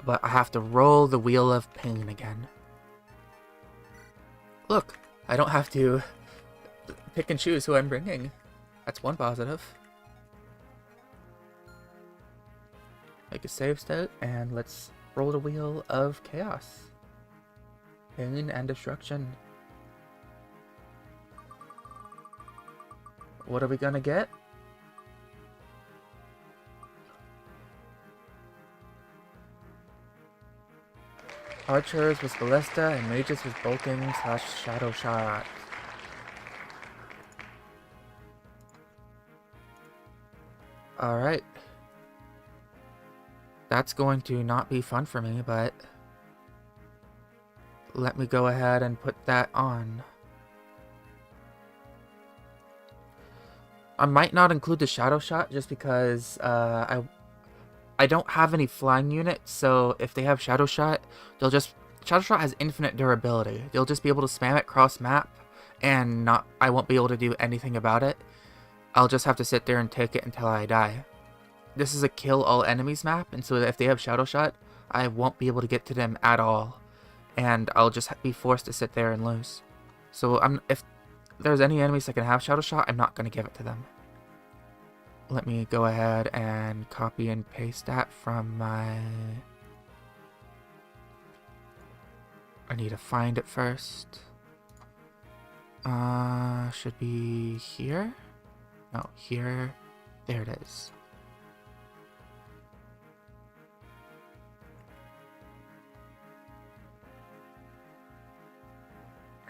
But I have to roll the Wheel of Pain again. Look, I don't have to pick and choose who I'm bringing. That's one positive. Make a save state, and let's roll the Wheel of Chaos. Pain and Destruction. What are we gonna get? Archers with Ballista and Mages with Bolting / Shadow Shot. Alright. That's going to not be fun for me, but let me go ahead and put that on. I might not include the Shadow Shot just because I don't have any flying units, so if they have Shadow Shot, Shadow Shot has infinite durability. They'll just be able to spam it cross map, and I won't be able to do anything about it. I'll just have to sit there and take it until I die. This is a kill all enemies map, and so if they have Shadow Shot, I won't be able to get to them at all, and I'll just be forced to sit there and lose. So if there's any enemies that can have Shadow Shot, I'm not going to give it to them. Let me go ahead and copy and paste that from my... I need to find it first. Should be here? No, here. There it is.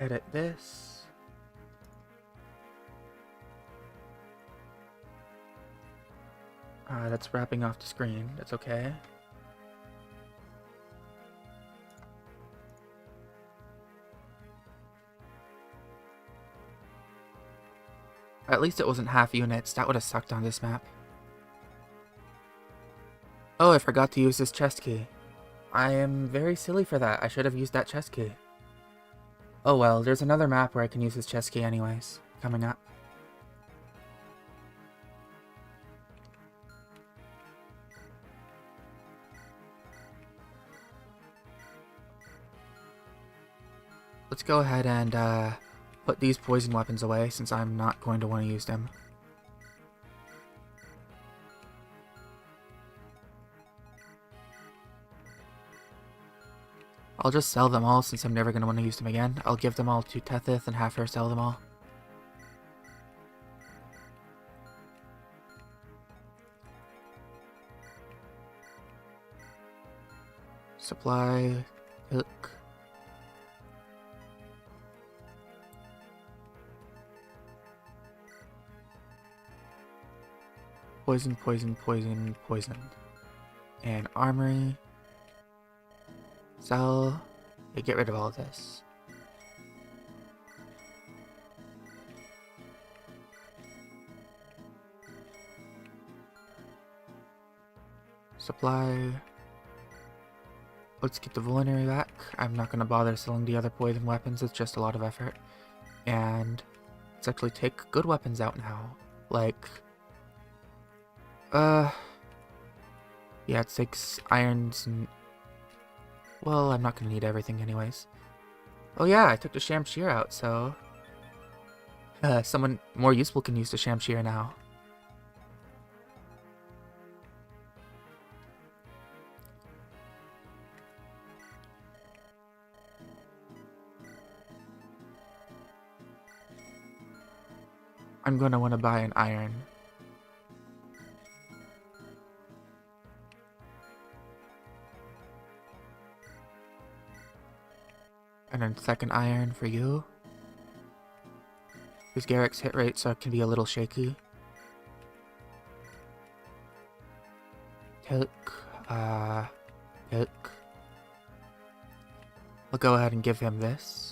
Edit this. That's wrapping off the screen. That's okay. At least it wasn't half units. That would have sucked on this map. Oh, I forgot to use this chest key. I am very silly for that. I should have used that chest key. Oh well, there's another map where I can use this chest key anyways. Coming up. Let's go ahead and put these poison weapons away since I'm not going to want to use them. I'll just sell them all since I'm never going to want to use them again. I'll give them all to Tethith and have her sell them all. Supply, hook. Poison, poison, poison, poison. And armory. Sell. Yeah, get rid of all of this. Supply. Let's get the Vulnerary back. I'm not going to bother selling the other poison weapons. It's just a lot of effort. And let's actually take good weapons out now. Like... yeah, it takes irons and... Well, I'm not gonna need everything anyways. Oh yeah, I took the Shamshir out, so... someone more useful can use the Shamshir now. I'm gonna want to buy an iron. And then second iron for you. Because Garrick's hit rate can be a little shaky. Take, take. I'll go ahead and give him this.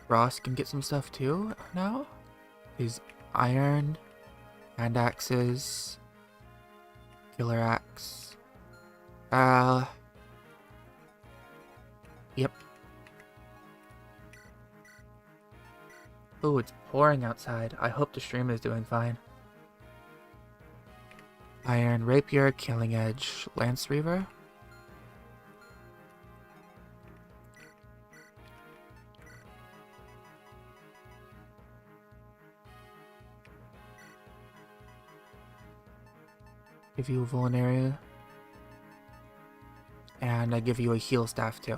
Ross can get some stuff too now. His iron, hand axes, killer axe. Yep. Oh, it's pouring outside. I hope the stream is doing fine. Iron rapier, killing edge, lance reaver. Give you a vulnerary. And I give you a heal staff too.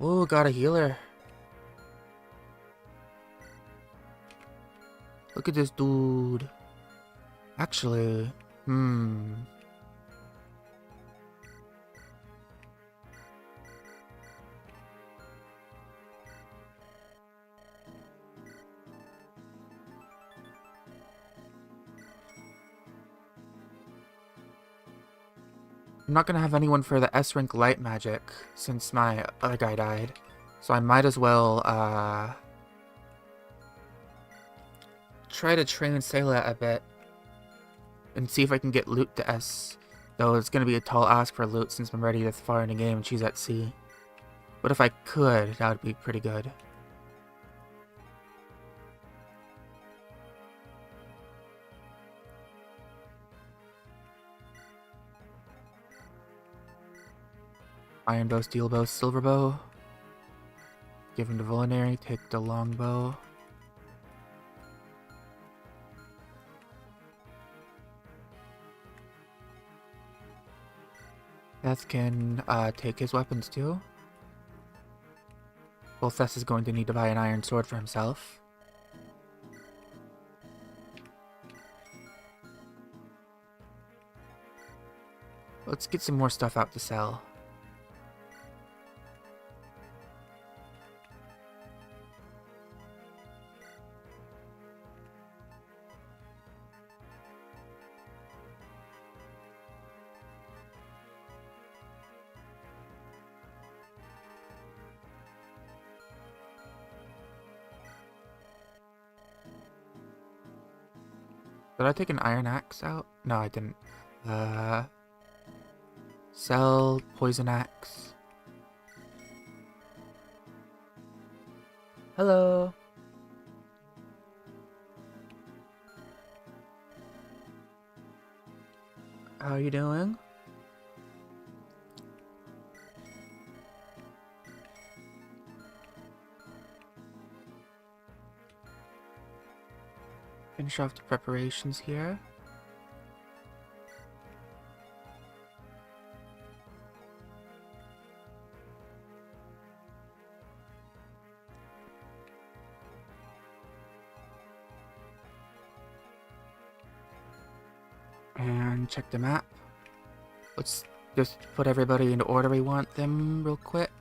Ooh, got a healer. Look at this dude. Actually, I'm not gonna have anyone for the S-rank light magic since my other guy died. So I might as well, try to train Sayla a bit and see if I can get loot to S. Though it's gonna be a tall ask for loot since I'm already this far in the game and she's at C. But if I could, that would be pretty good. Iron bow, steel bow, silver bow. Give him the vulnerary, take the longbow. Seth can take his weapons too. Well, Seth is going to need to buy an iron sword for himself. Let's get some more stuff out to sell. Did I take an iron axe out? No, I didn't. Sell poison axe. Hello. How are you doing? Finish off the preparations here. And check the map. Let's just put everybody in the order we want them real quick.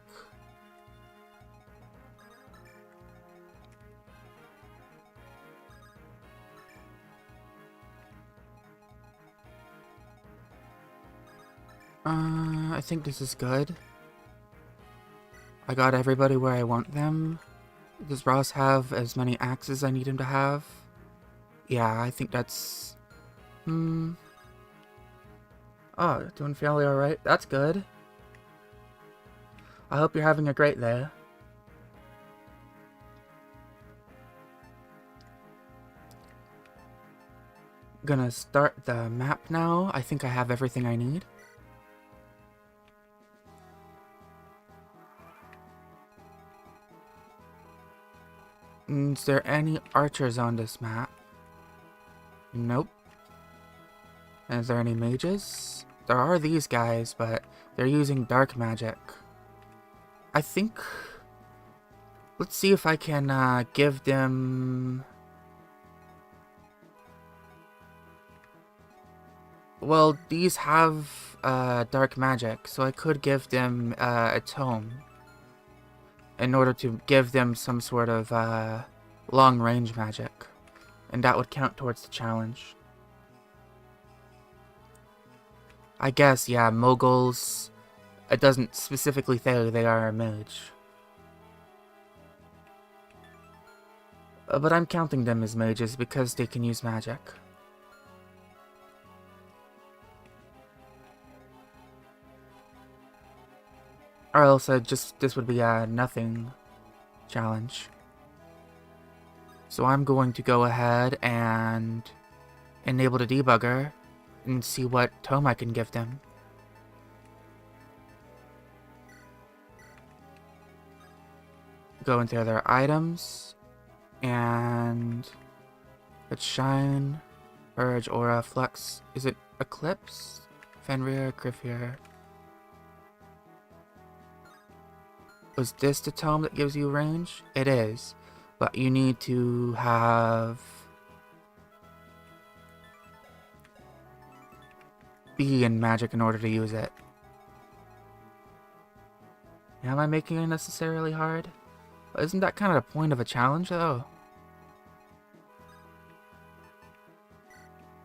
I think this is good. I got everybody where I want them. Does Ross have as many axes I need him to have? Yeah, I think that's... Oh, doing fairly alright. That's good. I hope you're having a great day. Gonna start the map now. I think I have everything I need. Is there any archers on this map? Nope. Is there any mages? There are these guys, but they're using dark magic. I think... Let's see if I can give them... Well, these have dark magic, so I could give them a tome in order to give them some sort of long-range magic, and that would count towards the challenge. I guess, yeah, moguls, it doesn't specifically say they are a mage. But I'm counting them as mages because they can use magic. Or else this would be a nothing challenge. So I'm going to go ahead and enable the debugger and see what tome I can give them. Go into their items, and it's Shine, Urge, Aura, Flux. Is it Eclipse? Fenrir, Griffier. Was this the tome that gives you range? It is, but you need to have be in magic in order to use it. Am I making it unnecessarily hard? Isn't that kind of the point of a challenge, though?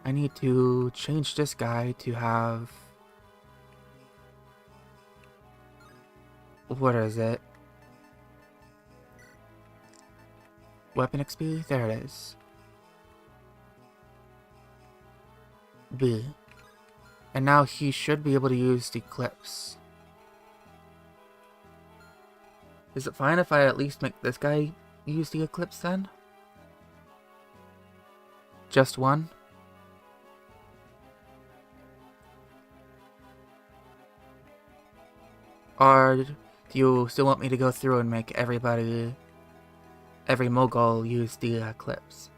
I need to change this guy to have... What is it? Weapon XP? There it is. B. And now he should be able to use the Eclipse. Is it fine if I at least make this guy use the Eclipse then? Just one? Or do you still want me to go through and make every mogul use the Eclipse?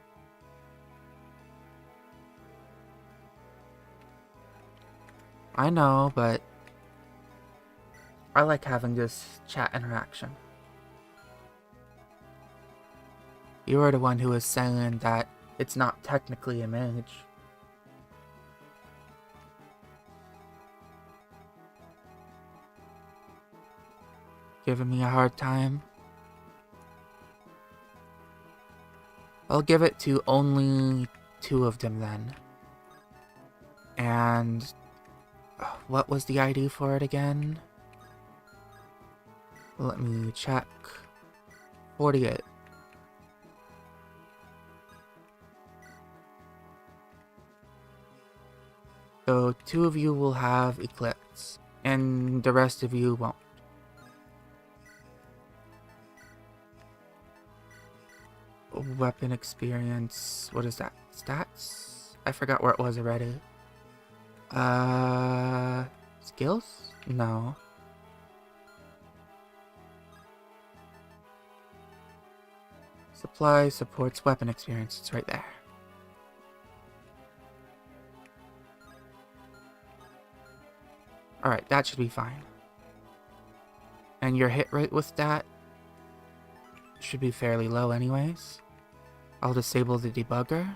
I know, but I like having this chat interaction. You were the one who was saying that it's not technically a mage. Giving me a hard time. I'll give it to only 2 of them then. And what was the ID for it again? Let me check. 48. So 2 of you will have Eclipse, and the rest of you won't. Weapon experience, what is that? Stats? I forgot where it was already. Skills? No. Supply supports weapon experience, it's right there. Alright, that should be fine. And your hit rate with that should be fairly low anyways. I'll disable the debugger.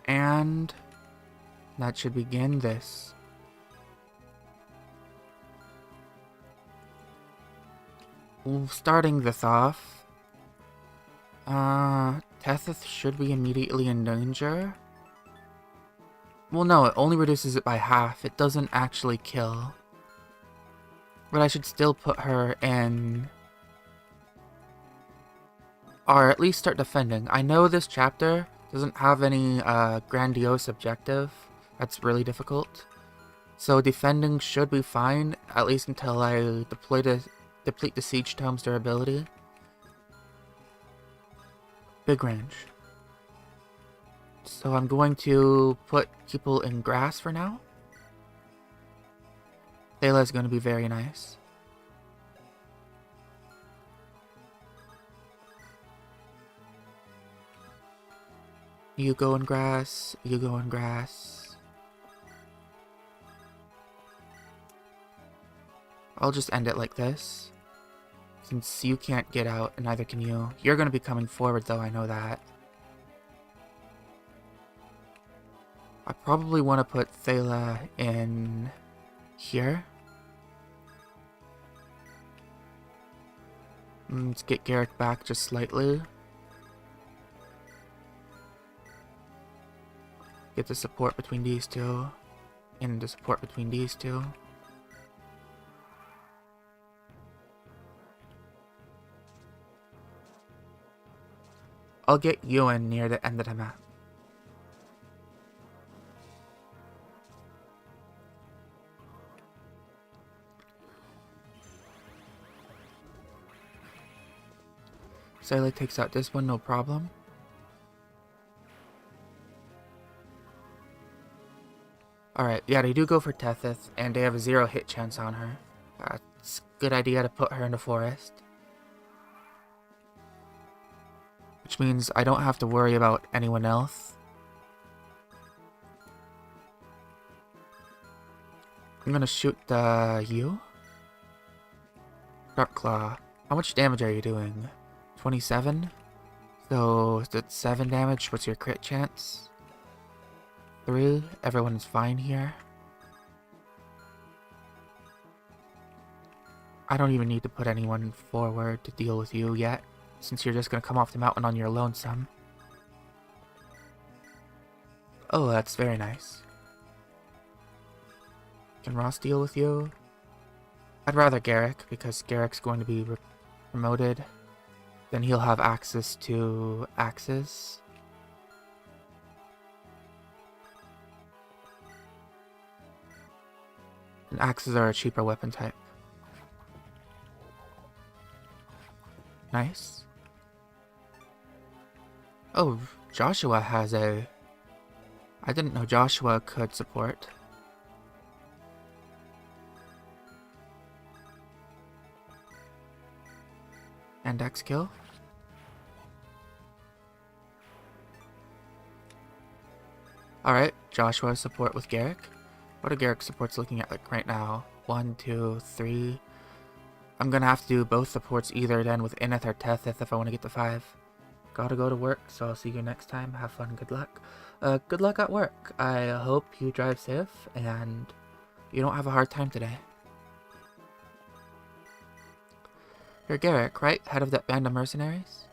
And that should begin this. Starting this off, Tethys should be immediately in danger. Well, no, it only reduces it by half. It doesn't actually kill. But I should still put her in... Or at least start defending. I know this chapter doesn't have any grandiose objective. That's really difficult. So defending should be fine, at least until I deplete the Siege Tome's durability. Big range. So I'm going to put people in grass for now. Thayla's going to be very nice. You go in grass. You go in grass. I'll just end it like this. Since you can't get out, and neither can you. You're going to be coming forward, though, I know that. I probably want to put Thala in here. Let's get Garrick back just slightly. Get the support between these two. And the support between these two. I'll get you in near the end of the map. Sayla takes out this one, no problem. Alright, yeah, they do go for Tethith, and they have a 0 hit chance on her. It's a good idea to put her in the forest. Which means I don't have to worry about anyone else. I'm gonna shoot you. Dark Claw. How much damage are you doing? 27? So, that's 7 damage. What's your crit chance? 3. Everyone is fine here. I don't even need to put anyone forward to deal with you yet, since you're just gonna come off the mountain on your lonesome. Oh, that's very nice. Can Ross deal with you? I'd rather Garrick, because Garrick's going to be promoted. Then he'll have access to axes. And axes are a cheaper weapon type. Nice. Oh, Joshua has a... I didn't know Joshua could support. And X kill. Alright, Joshua support with Garrick. What are Garrick's supports looking at like right now? 1, 2, 3. I'm gonna have to do both supports either then with Ineth or Tethith if I want to get to 5. Gotta go to work, so I'll see you next time. Have fun, good luck. Good luck at work. I hope you drive safe and you don't have a hard time today. You're Garrick, right? Head of that band of mercenaries?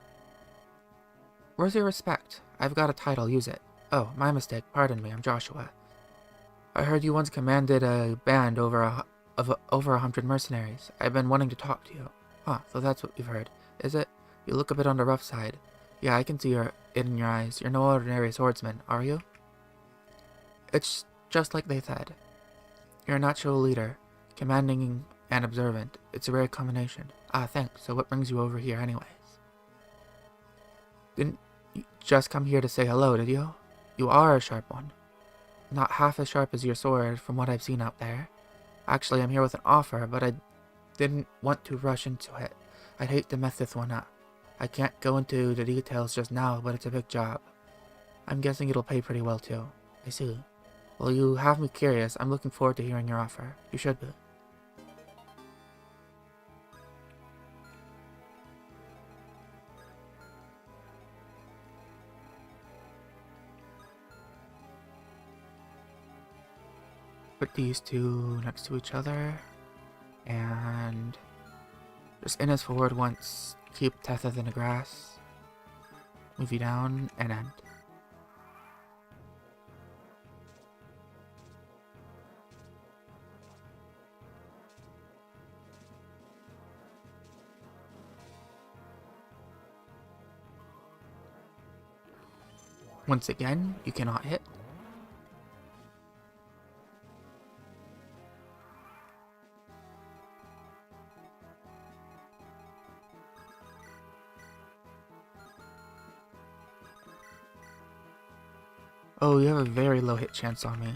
Where's your respect? I've got a title, use it. Oh, my mistake. Pardon me, I'm Joshua. I heard you once commanded a band of over 100 mercenaries. I've been wanting to talk to you. Huh, so that's what you've heard. Is it? You look a bit on the rough side. Yeah, I can see it in your eyes. You're no ordinary swordsman, are you? It's just like they said. You're a natural leader, commanding and observant. It's a rare combination. Ah, thanks. So what brings you over here anyways? Didn't you just come here to say hello, did you? You are a sharp one. Not half as sharp as your sword from what I've seen out there. Actually, I'm here with an offer, but I didn't want to rush into it. I'd hate to mess this one up. I can't go into the details just now, but it's a big job. I'm guessing it'll pay pretty well too. I see. Well, you have me curious. I'm looking forward to hearing your offer. You should be. Put these two next to each other, and just in as forward once. Keep Tethith in the grass. Move you down and end. Once again, you cannot hit. Oh, you have a very low hit chance on me.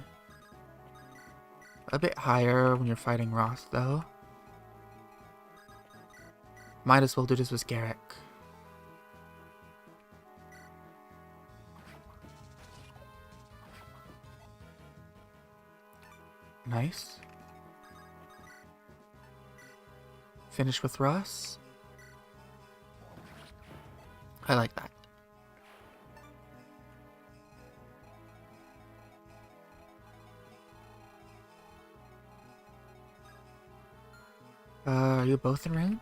A bit higher when you're fighting Ross, though. Might as well do this with Garrick. Nice. Finish with Ross. I like that. Are you both in range?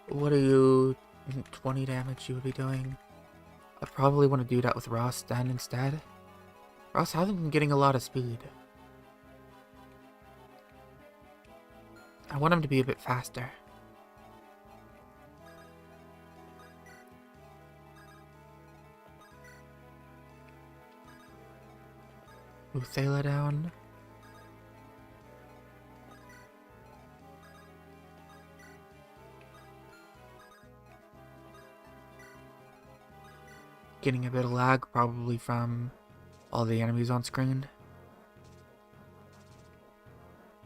What are you... 20 damage you would be doing? I probably want to do that with Ross then instead. Ross hasn't been getting a lot of speed. I want him to be a bit faster. Move Thela down. Getting a bit of lag probably from all the enemies on screen.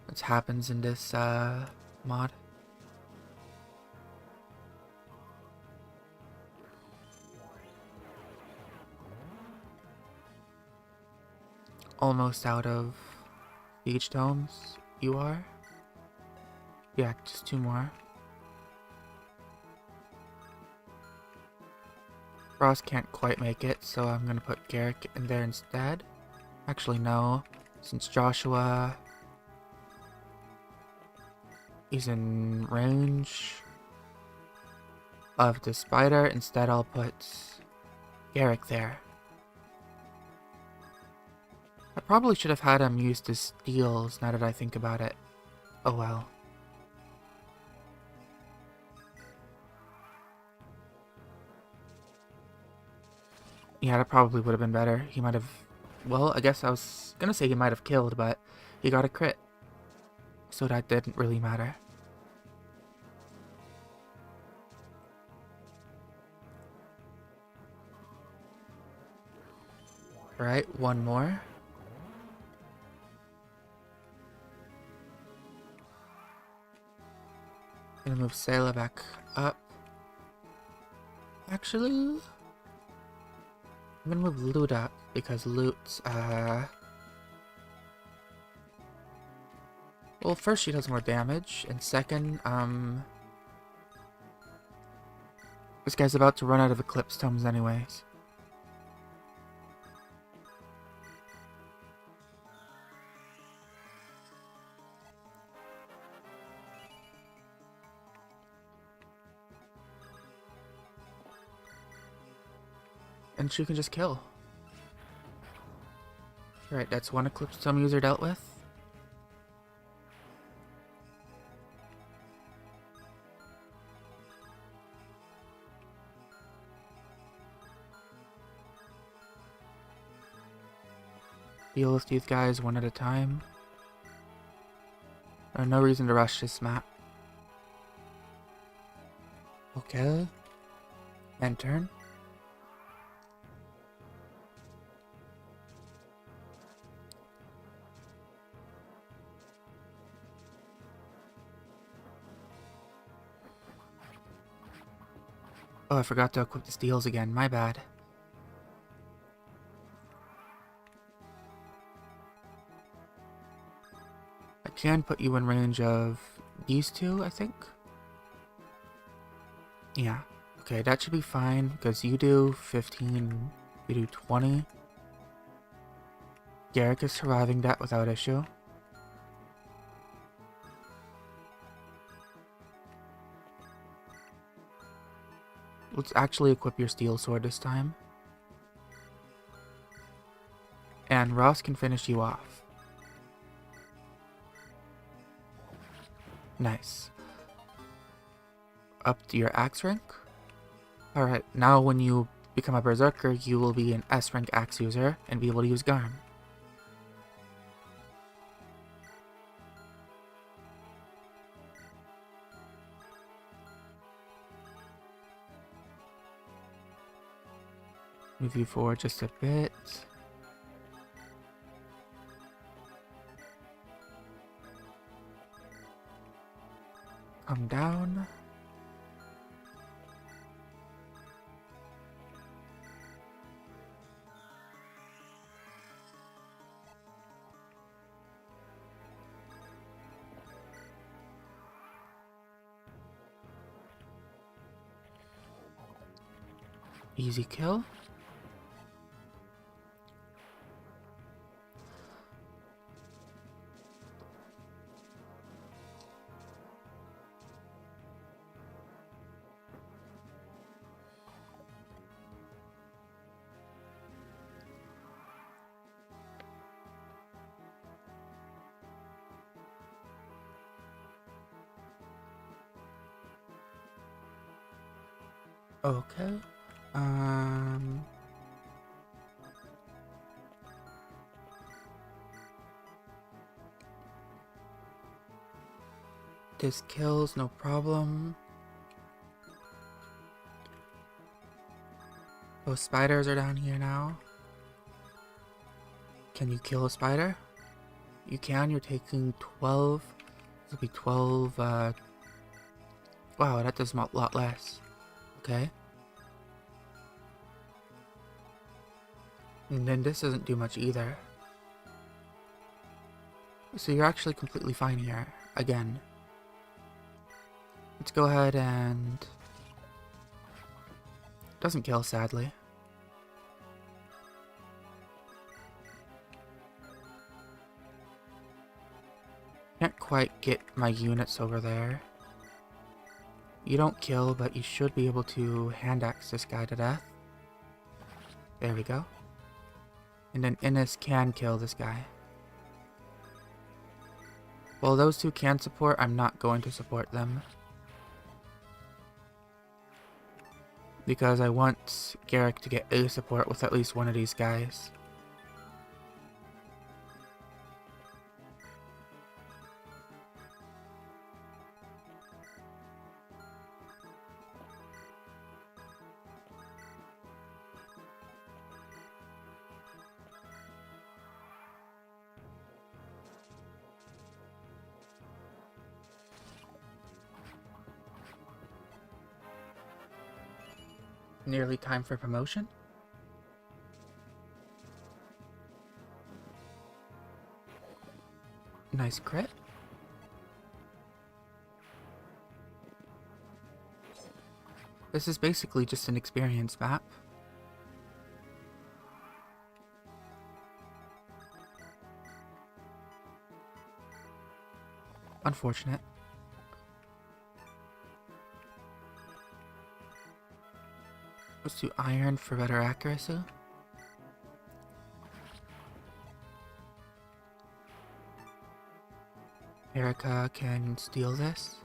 That happens in this mod. Almost out of siege domes. You are? Yeah, just 2 more. Ross can't quite make it, so I'm gonna put Garrick in there instead. Actually, no. Since Joshua is in range of the spider, instead I'll put Garrick there. I probably should have had him use his steals now that I think about it. Oh well. Yeah, that probably would have been better. He might have... Well, I guess I was gonna say he might have killed, but he got a crit. So that didn't really matter. Alright, 1 more. Gonna move Sayla back up. Actually, I'm gonna move Loot up because Loot's well, first she does more damage, and second, this guy's about to run out of Eclipse Tomes anyways. And she can just kill. Right, that's 1 Eclipse Tome user dealt with. Deal with these guys one at a time. There's no reason to rush this map. Okay. End turn. Oh, I forgot to equip the steals again. My bad. I can put you in range of these 2, I think. Yeah. Okay, that should be fine, because you do 15, you do 20. Garrick is surviving that without issue. Let's actually equip your steel sword this time. And Ross can finish you off. Nice. Up to your axe rank. Alright, now when you become a berserker, you will be an S rank axe user and be able to use Garm. Move you forward just a bit. Come down. Easy kill. Okay. This kills, no problem. Those spiders are down here now. Can you kill a spider? You can, you're taking 12. This will be 12, wow, that does a lot less. Okay. And then this doesn't do much either. So you're actually completely fine here, again. Let's go ahead and... Doesn't kill, sadly. Can't quite get my units over there. You don't kill, but you should be able to hand axe this guy to death. There we go. And then Innis can kill this guy. While those two can support, I'm not going to support them. Because I want Garrick to get a support with at least one of these guys. Nearly time for promotion. Nice crit. This is basically just an experience map. Unfortunate. Let's do iron for better accuracy. Eirika can steal this.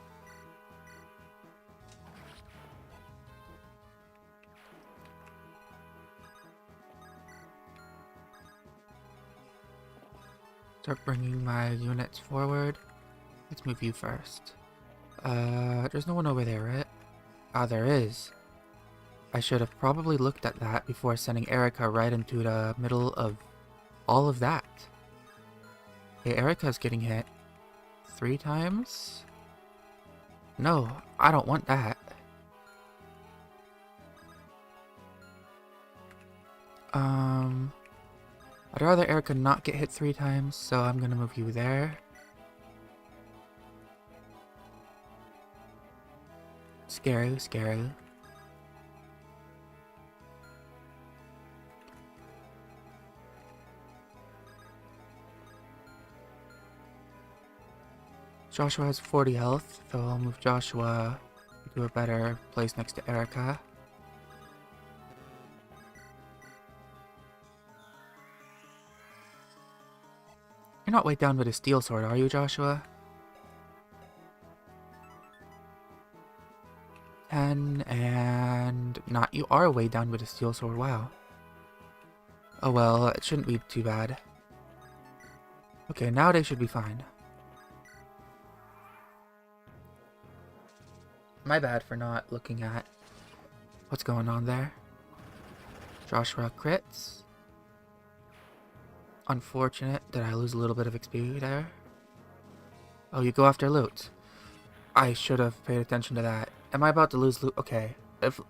Start bringing my units forward. Let's move you first. There's no one over there, right? Ah, there is. I should have probably looked at that before sending Eirika right into the middle of all of that. Okay, Eirika's getting hit 3 times? No, I don't want that. I'd rather Eirika not get hit 3 times, so I'm gonna move you there. Scary, scary. Joshua has 40 health, so I'll move Joshua to a better place next to Eirika. You're not weighed down with a steel sword, are you, Joshua? 10, and not. You are weighed down with a steel sword, wow. Oh well, it shouldn't be too bad. Okay, now they should be fine. My bad for not looking at what's going on there. Joshua crits. Unfortunate that I lose a little bit of XP there. Oh, you go after loot. I should have paid attention to that. Am I about to lose loot? Okay. It's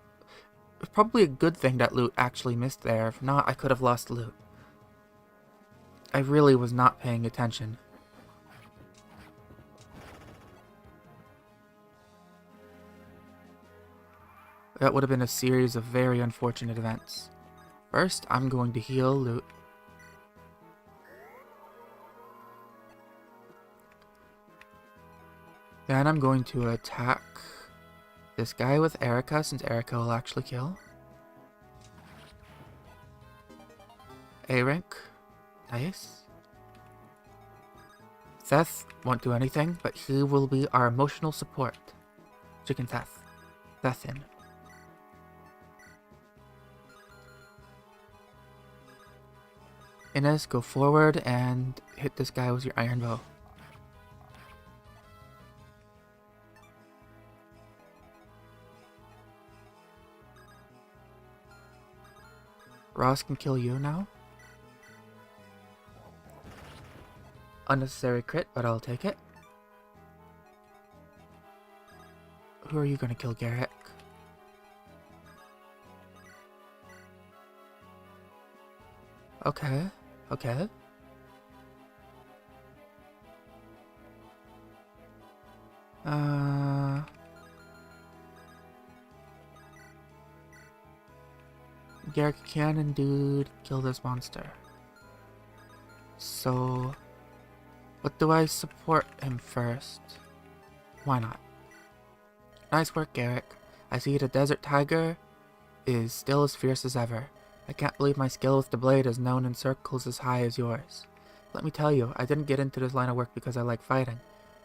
probably a good thing that loot actually missed there. If not, I could have lost loot. I really was not paying attention. That would have been a series of very unfortunate events. First, I'm going to heal Loot. Then I'm going to attack this guy with Eirika, since Eirika will actually kill. A-rank. Nice. Theth won't do anything, but he will be our emotional support. Chicken Theth. Theth in. Innes, go forward and hit this guy with your iron bow. Ross can kill you now. Unnecessary crit, but I'll take it. Who are you gonna kill, Garrick? Okay, okay. Garrick can indeed kill this monster. So, what do I support him first? Why not? Nice work, Garrick. I see the desert tiger is still as fierce as ever. I can't believe my skill with the blade is known in circles as high as yours. Let me tell you, I didn't get into this line of work because I like fighting.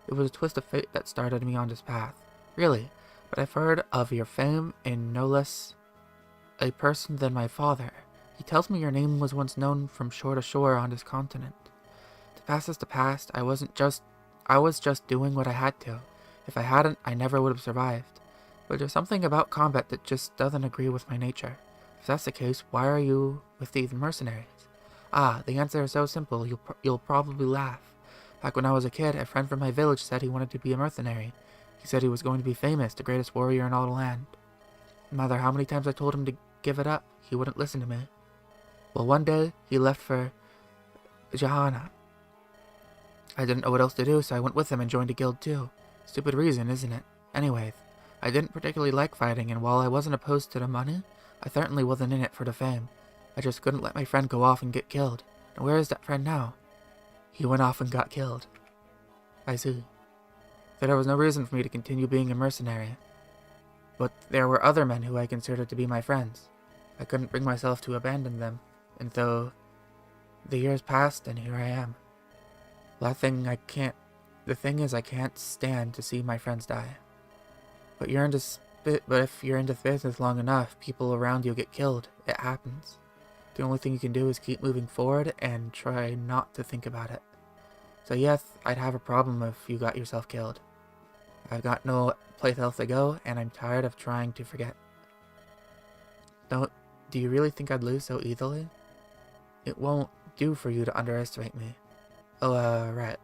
It was a twist of fate that started me on this path. Really, but I've heard of your fame in no less a person than my father. He tells me your name was once known from shore to shore on this continent. The past is the past. I was just doing what I had to. If I hadn't, I never would have survived. But there's something about combat that just doesn't agree with my nature. If that's the case, why are you with these mercenaries? Ah, the answer is so simple, you'll probably laugh. Back when I was a kid, a friend from my village said he wanted to be a mercenary. He said he was going to be famous, the greatest warrior in all the land. No matter how many times I told him to give it up, he wouldn't listen to me. Well, one day, he left for Johanna. I didn't know what else to do, so I went with him and joined a guild too. Stupid reason, isn't it? Anyways, I didn't particularly like fighting, and while I wasn't opposed to the money, I certainly wasn't in it for the fame. I just couldn't let my friend go off and get killed. And where is that friend now? He went off and got killed. I see. So there was no reason for me to continue being a mercenary. But there were other men who I considered to be my friends. I couldn't bring myself to abandon them, and so the years passed and here I am. The thing is I can't stand to see my friends die. But if you're in this business long enough, people around you get killed. It happens. The only thing you can do is keep moving forward and try not to think about it. So yes, I'd have a problem if you got yourself killed. I've got no place else to go, and I'm tired of trying to forget. Do you really think I'd lose so easily? It won't do for you to underestimate me. Oh, right.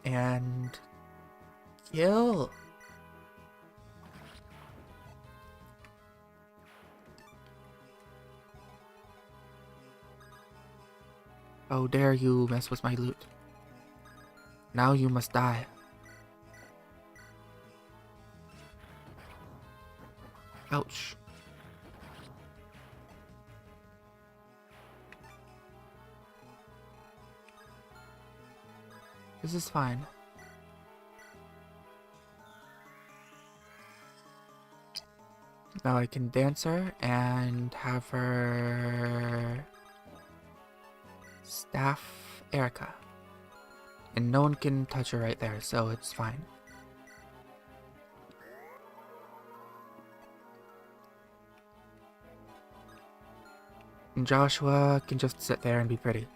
And kill. How dare you mess with my loot. Now you must die. Ouch. This is fine. Now I can dance her and have her staff Eirika. And no one can touch her right there, so it's fine. And Joshua can just sit there and be pretty.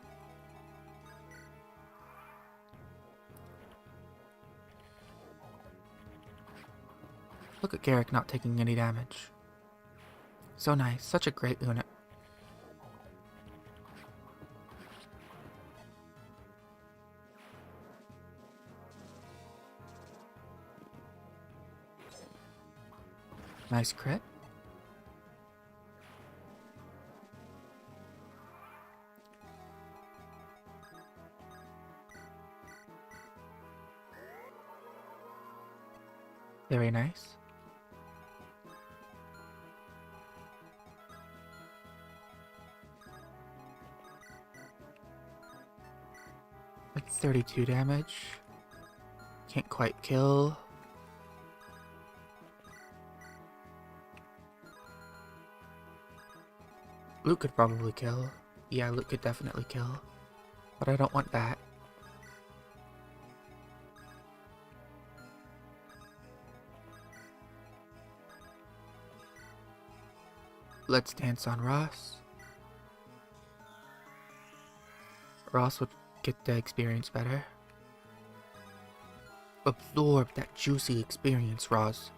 Look at Garrick not taking any damage. So nice, such a great unit. Nice crit. Very nice. That's 32 damage. Can't quite kill. Luke could probably kill. Yeah, Luke could definitely kill. But I don't want that. Let's dance on Ross. Ross would get the experience better. Absorb that juicy experience, Ross.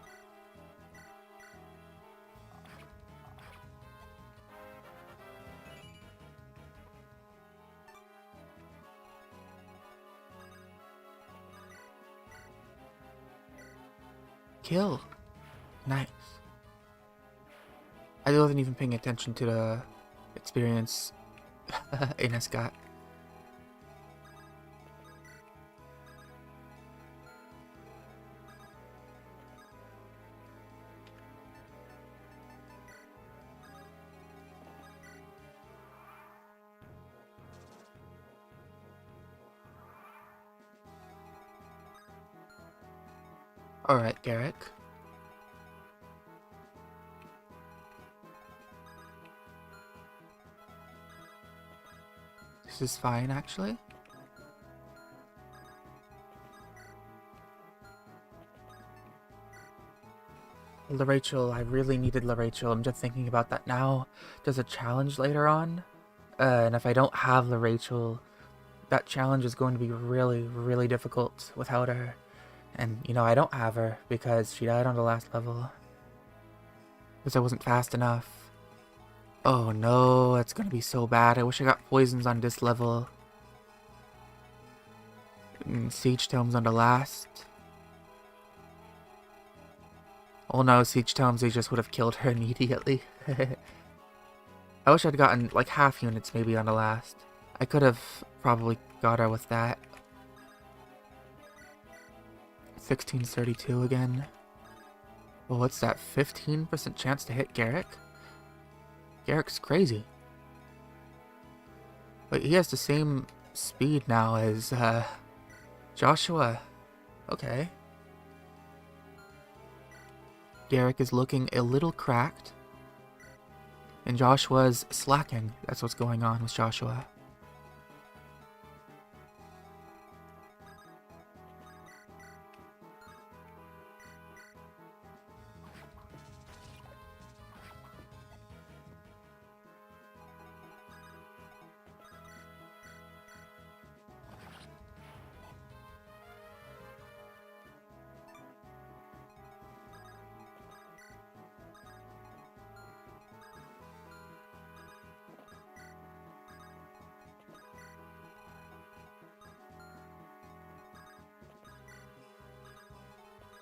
Kill. Nice. I wasn't even paying attention to the experience Ines got. Alright, Garrick. This is fine, actually. LaRachel, I really needed LaRachel. I'm just thinking about that now. There's a challenge later on. And if I don't have LaRachel, that challenge is going to be really, really difficult without her. And, you know, I don't have her because she died on the last level. Because I wasn't fast enough. Oh no, that's gonna be so bad. I wish I got poisons on this level. And Siege Tomes on the last. Oh no, Siege Tomes, they just would have killed her immediately. I wish I'd gotten like half units maybe on the last. I could have probably got her with that. 1632 again. Well, what's that? 15% chance to hit Garrick? Garrick's crazy. But he has the same speed now as Joshua. Okay. Garrick is looking a little cracked. And Joshua's slacking. That's what's going on with Joshua.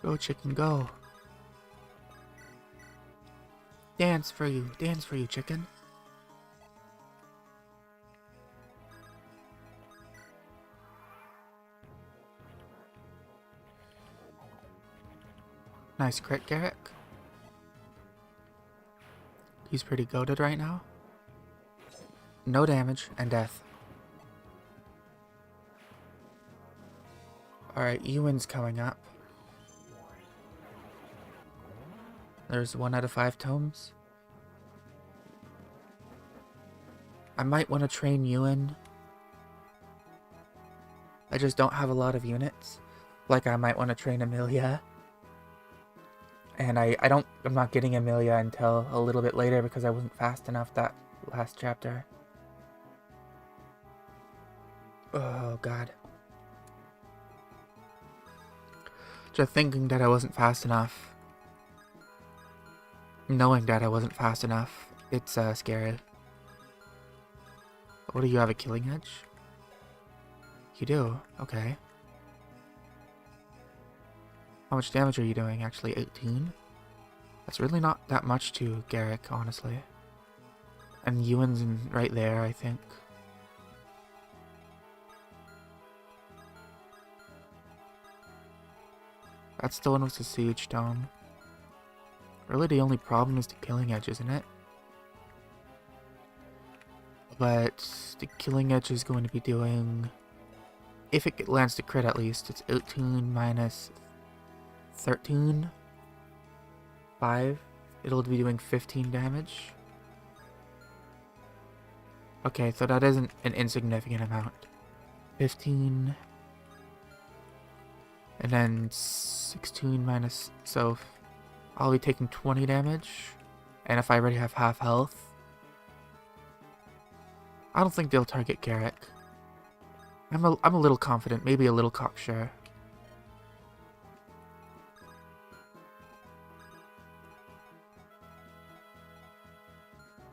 Go, chicken, go. Dance for you, chicken. Nice crit, Garrick. He's pretty goated right now. No damage and death. Alright, Ewan's coming up. There's 1 out of 5 tomes. I might want to train Ewan. I just don't have a lot of units. Like I might want to train Amelia. And I'm not getting Amelia until a little bit later because I wasn't fast enough that last chapter. Oh god. Just thinking that I wasn't fast enough. Knowing that I wasn't fast enough, it's scary. What do you have, a killing edge? You do? Okay. How much damage are you doing? Actually 18? That's really not that much to Garrick, honestly. And Ewan's right there, I think. That's the one with the Siege Dome. Really the only problem is the killing edge, isn't it? But the killing edge is going to be doing if it lands to crit at least, it's 18 minus 13. 5. It'll be doing 15 damage. Okay, so that isn't an insignificant amount. 15. And then 16 minus... So I'll be taking 20 damage. And if I already have half health... I don't think they'll target Garrick. I'm a little confident, maybe a little cocksure.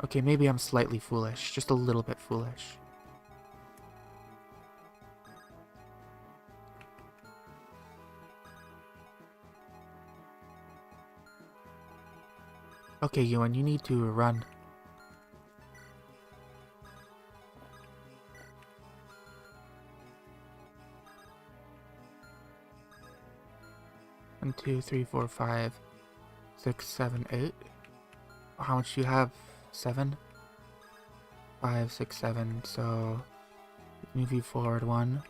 Okay, maybe I'm slightly foolish, just a little bit foolish. Okay, Ewan, you need to run. One, two, three, four, 5, 6, 7, 8. How much do you have? 7? 5, 6, 7, so move you forward 1.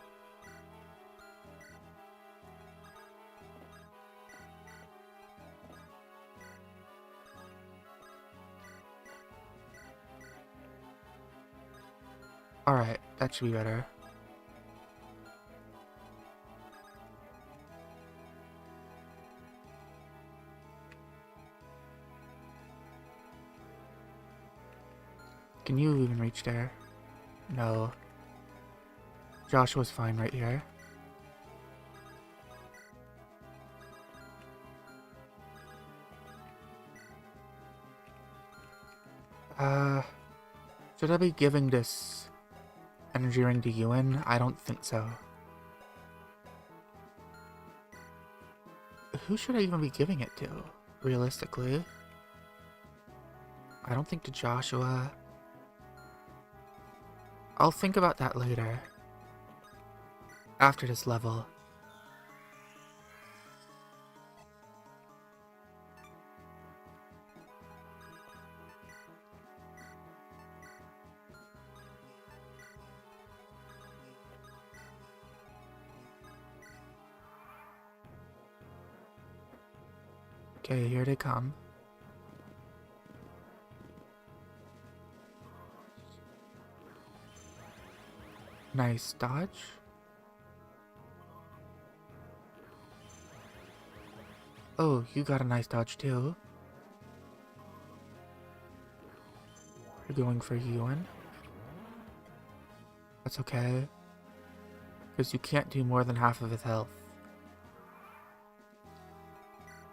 Alright, that should be better. Can you even reach there? No. Joshua's fine right here. Should I be giving this energy ring to Ewan? I don't think so. Who should I even be giving it to, realistically? I don't think to Joshua. I'll think about that later. After this level. Okay, here they come. Nice dodge. Oh, you got a nice dodge too. You're going for Ewan. That's okay. Because you can't do more than half of his health.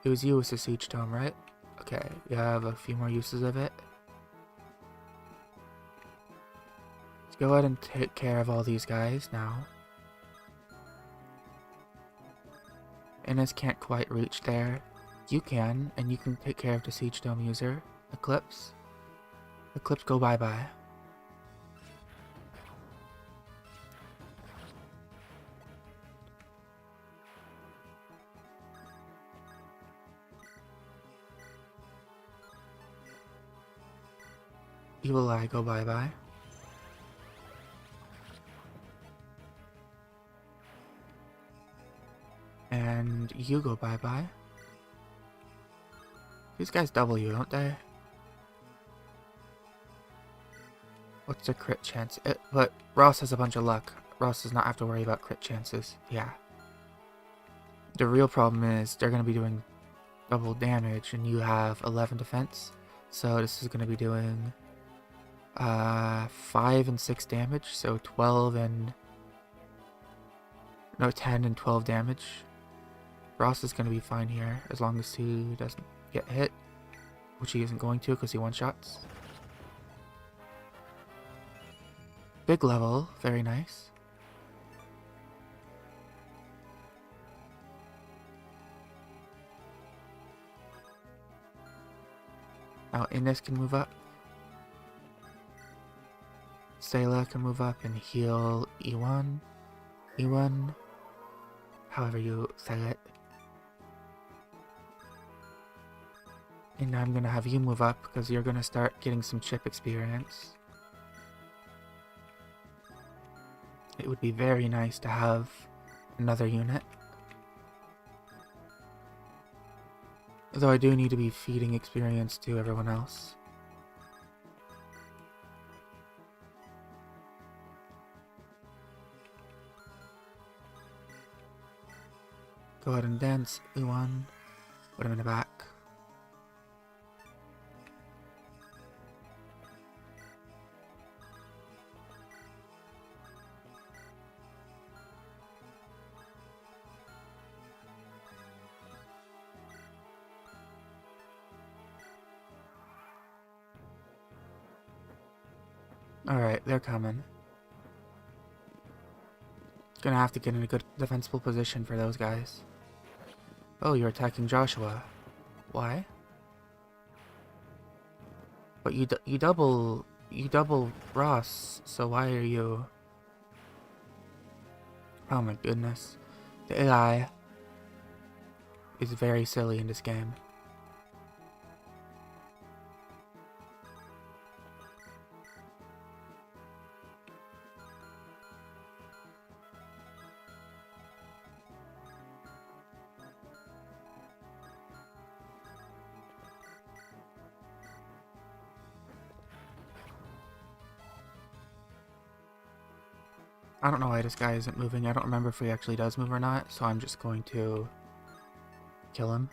It was you with the Siege Tome, right? Okay, you have a few more uses of it. Let's go ahead and take care of all these guys now. Innes can't quite reach there. You can, and you can take care of the Siege Dome user. Eclipse. Eclipse, go bye-bye. Evil Eye, go bye-bye. And you go bye-bye. These guys double you, don't they? What's the crit chance? But Ross has a bunch of luck. Ross does not have to worry about crit chances. Yeah. The real problem is they're going to be doing double damage and you have 11 defense. So this is going to be doing 5 and 6 damage. So 12 and... No, 10 and 12 damage. Ross is going to be fine here as long as he doesn't get hit. Which he isn't going to because he one-shots. Big level, very nice. Now Innes can move up. Sayla can move up and heal Ewan. Ewan, however you say it. And I'm gonna have you move up because you're gonna start getting some chip experience. it would be very nice to have another unit. Though I do need to be feeding experience to everyone else. Go ahead and dance, Uwan. Put him in the back. Alright, they're coming. Gonna have to get in a good defensible position for those guys. Oh, you're attacking Joshua. Why? But you double Ross, so why are you... Oh my goodness. The AI is very silly in this game. I don't know why this guy isn't moving. I don't remember if he actually does move or not, so I'm just going to kill him.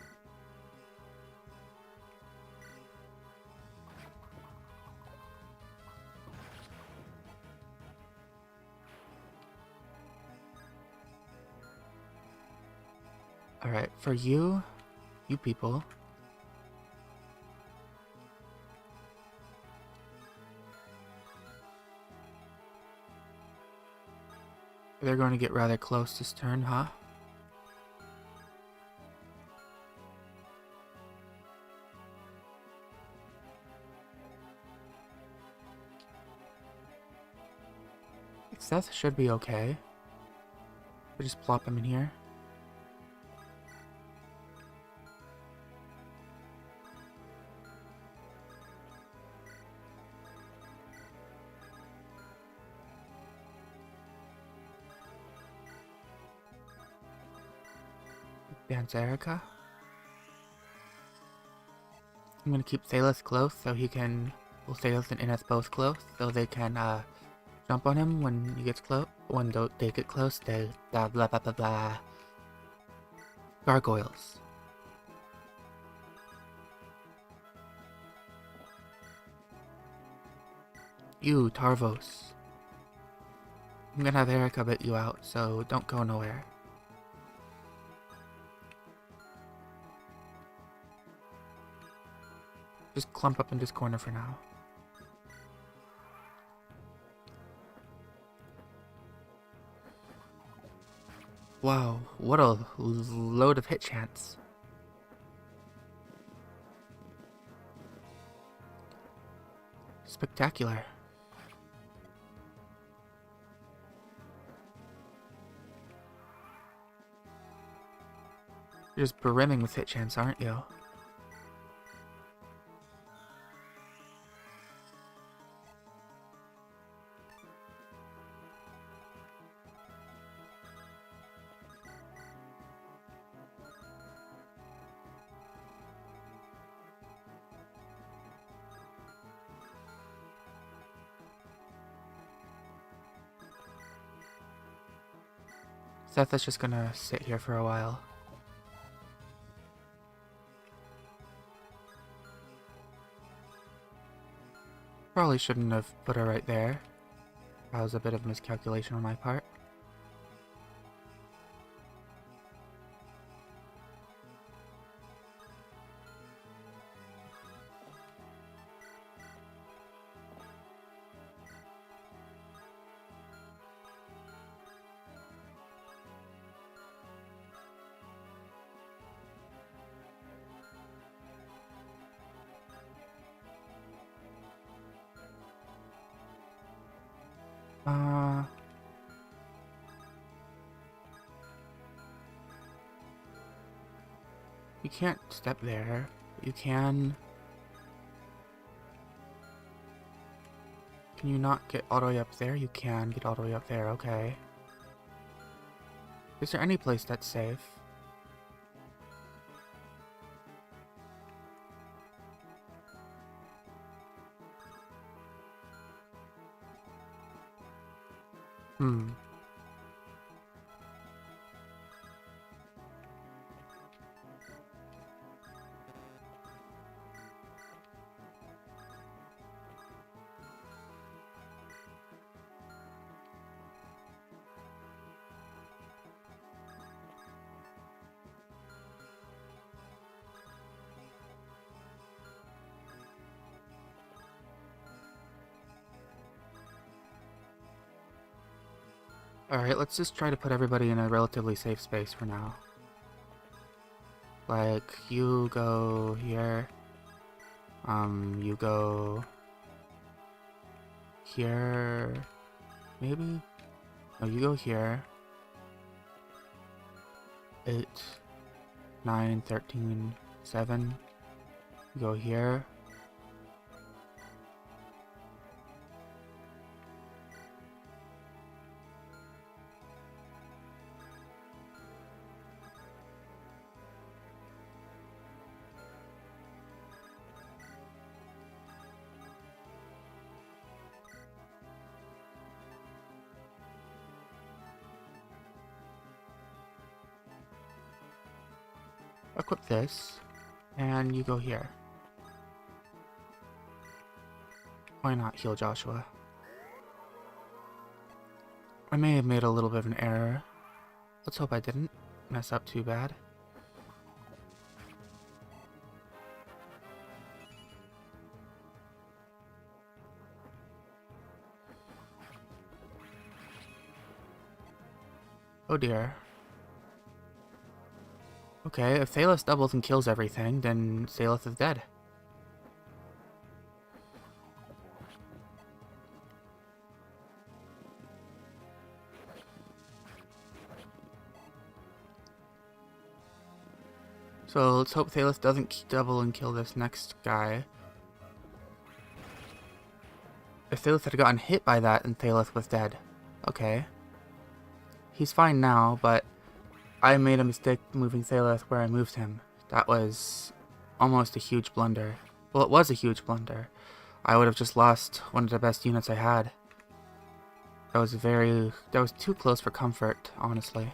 Alright, for you people, they're going to get rather close this turn, huh? Seth should be okay. We just plop him in here. Dance Eirika. I'm gonna keep Thalith close so he can... Well, Thalith and Ineth both close so they can jump on him when he gets close. When they get close, they blah blah blah blah blah. Gargoyles. You, Tarvos. I'm gonna have Eirika bit you out, so don't go nowhere. Just clump up in this corner for now. Wow, what a load of hit chance. Spectacular. You're just brimming with hit chance, aren't you? Seth is just gonna sit here for a while. Probably shouldn't have put her right there. That was a bit of miscalculation on my part. You can't step there. You can Can you not get all the way up there? You can get all the way up there, okay. Is there any place that's safe? Hmm. Alright, let's just try to put everybody in a relatively safe space for now. Like, you go here. You go here. Maybe? No, you go here. 8, 9, 13, 7. You go here. Equip this, and you go here. Why not heal Joshua? I may have made a little bit of an error. Let's hope I didn't mess up too bad. Oh dear. Okay, if Thalos doubles and kills everything, then Thalos is dead. So let's hope Thalos doesn't double and kill this next guy. If Thalos had gotten hit by that, then Thalos was dead. Okay. He's fine now, but I made a mistake moving Thalos where I moved him. That was almost a huge blunder. Well, it was a huge blunder. I would have just lost one of the best units I had. That was too close for comfort, honestly.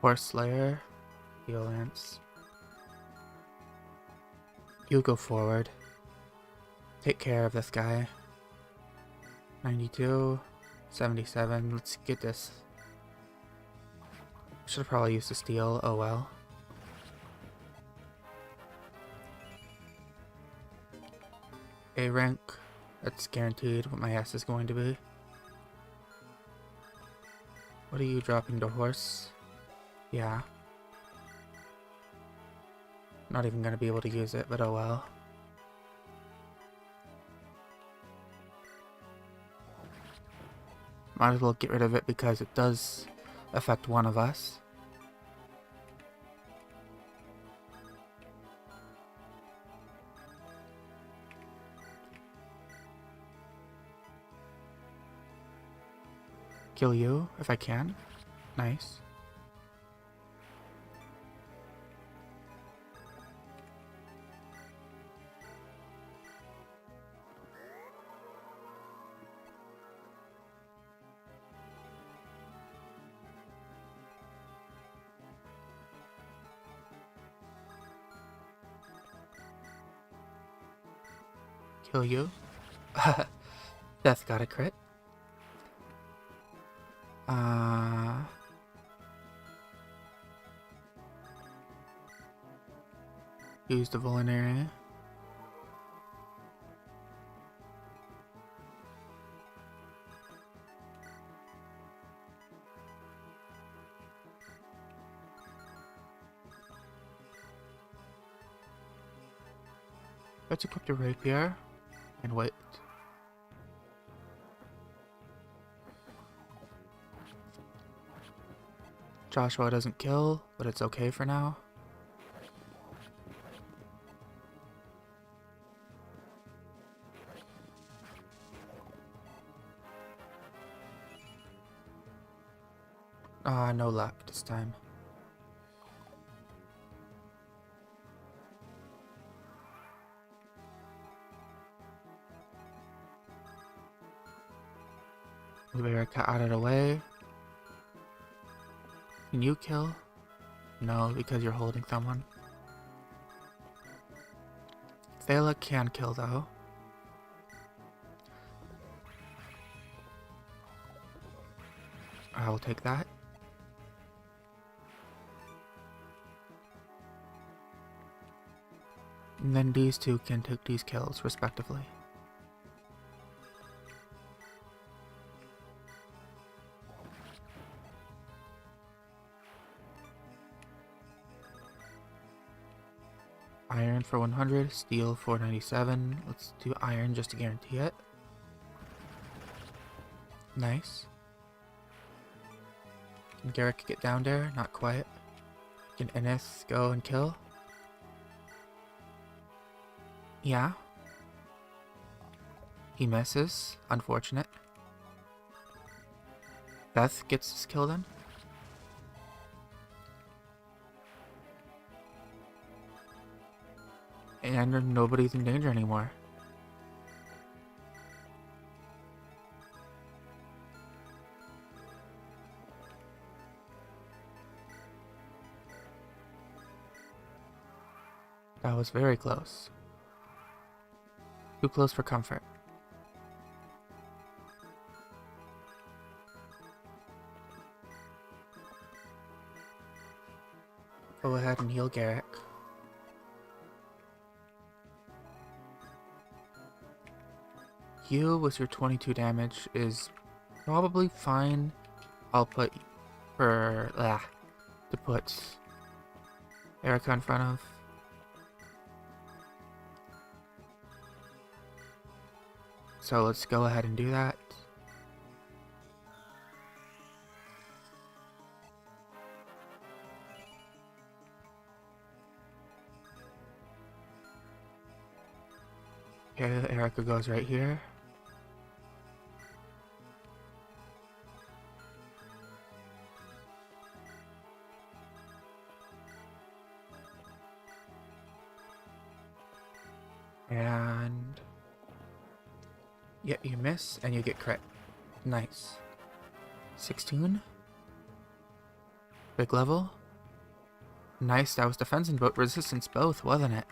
Horse Slayer, Steel Lance. You go forward. Take care of this guy. 92, 77. Let's get this. Should have probably used the steel. Oh well. A rank. That's guaranteed what my S is going to be. What are you dropping to horse? Yeah. Not even gonna be able to use it, but oh well. Might as well get rid of it because it does affect one of us. Kill you if I can. Nice. Kill you. Death got a crit. Use the Vulnerary. Let's equip the rapier and wait. Joshua doesn't kill, but it's okay for now. Ah, no luck this time. Move Eirika out of the way. Can you kill? No, because you're holding someone. Thala can kill though. I will take that. And then these two can take these kills, respectively. Iron for 100, steel for 97. Let's do iron just to guarantee it. Nice. Can Garrick get down there? Not quite. Can Ennis go and kill? Yeah. He misses. Unfortunate. Beth gets his kill then. And nobody's in danger anymore. That was very close. Too close for comfort. Go ahead and heal Garrick. You with your 22 damage is probably fine. I'll put to put Eirika in front of. So let's go ahead and do that. Okay, Eirika goes right here. And yeah, you miss and you get crit. Nice. 16. Big level. Nice, that was defense and resistance both, wasn't it?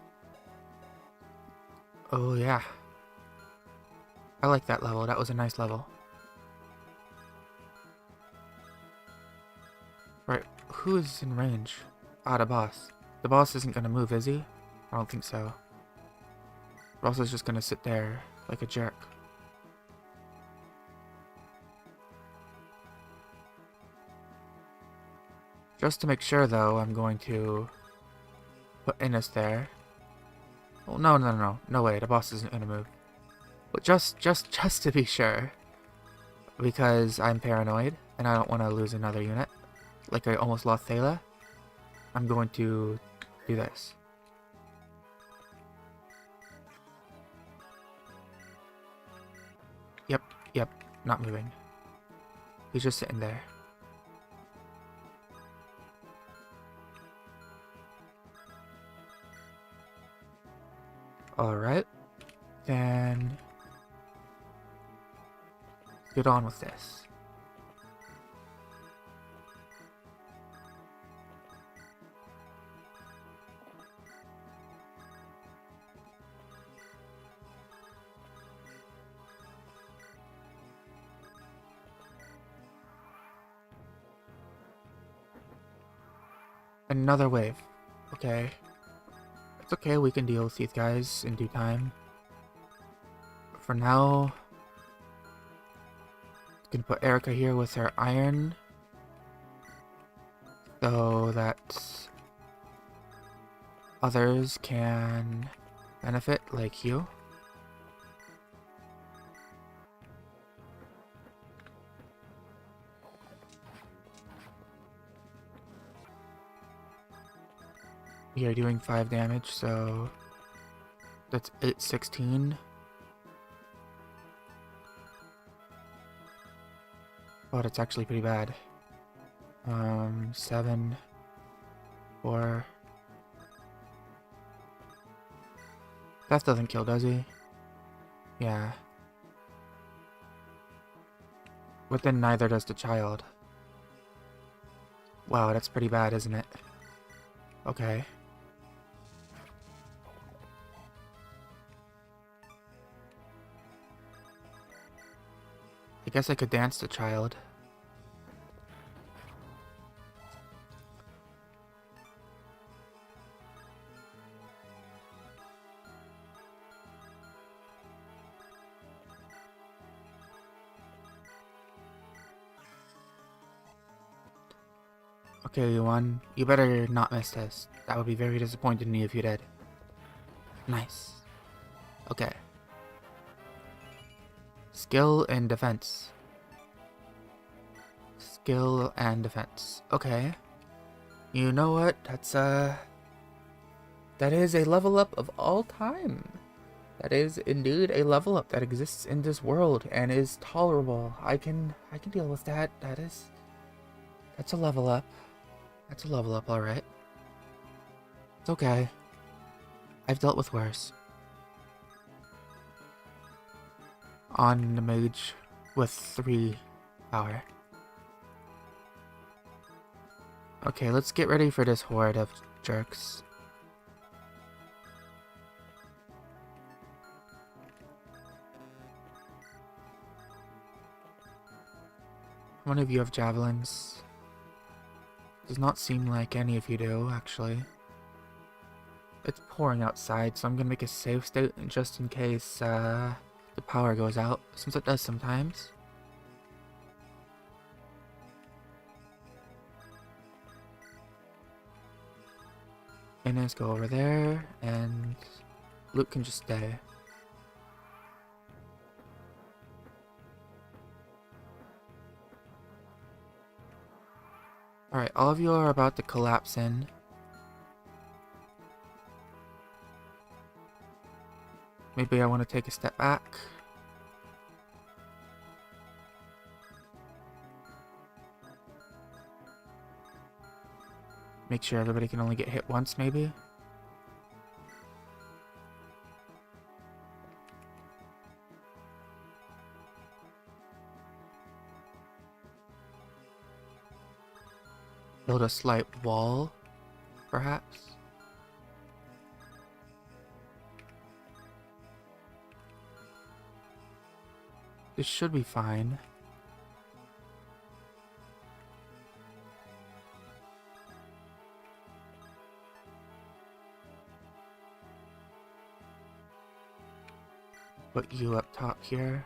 Oh yeah. I like that level, that was a nice level. Right, who is in range? Ah, the boss. The boss isn't gonna move, is he? I don't think so. Ross is just gonna sit there like a jerk. Just to make sure though, I'm going to put Innes there. Oh no way, the boss isn't gonna move. But just to be sure, because I'm paranoid and I don't want to lose another unit, like I almost lost Thala, I'm going to do this. Yep, not moving. He's just sitting there. Alright, then get on with this. Another wave. Okay. It's okay, we can deal with these guys in due time. For now, gonna put Eirika here with her iron, so that others can benefit like you. You're doing 5 damage, so that's 816. Oh, that's actually pretty bad. 7, 4. That doesn't kill, does he? Yeah. But then neither does the child. Wow, that's pretty bad, isn't it? Okay. I guess I could dance the child. Okay, Yuan, you better not miss this. That would be very disappointing to me if you did. Nice. Okay. Skill and defense. Skill and defense. Okay. You know what? That is a level up of all time. That is indeed a level up that exists in this world and is tolerable. I can deal with that. That's a level up. That's a level up, alright. It's okay. I've dealt with worse. On the mage with 3 power. Okay, let's get ready for this horde of jerks. One of you have javelins. Does not seem like any of you do, actually. It's pouring outside, so I'm gonna make a save state just in case the power goes out, since it does sometimes. Inez, go over there, and Luke can just stay. Alright, all of you are about to collapse in. Maybe I want to take a step back. Make sure everybody can only get hit once, maybe. Build a slight wall, perhaps. This should be fine. Put you up top here.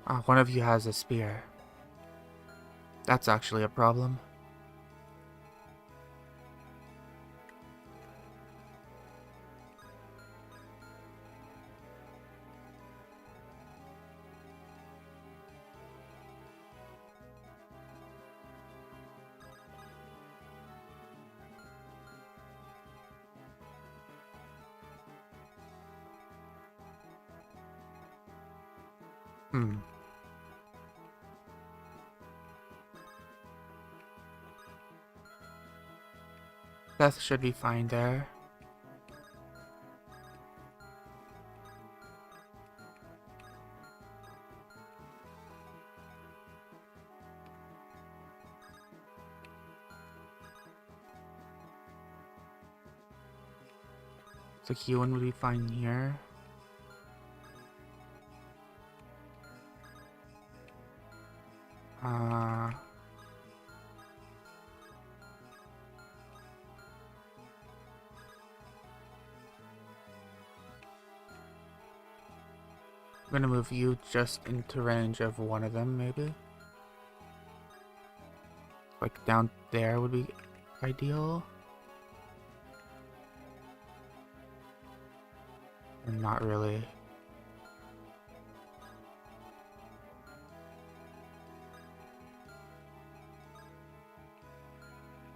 Ah, one of you has a spear. That's actually a problem. Beth should be fine there. So Kewan would be fine here. I'm gonna move you just into range of one of them, maybe. Like down there would be ideal. And not really.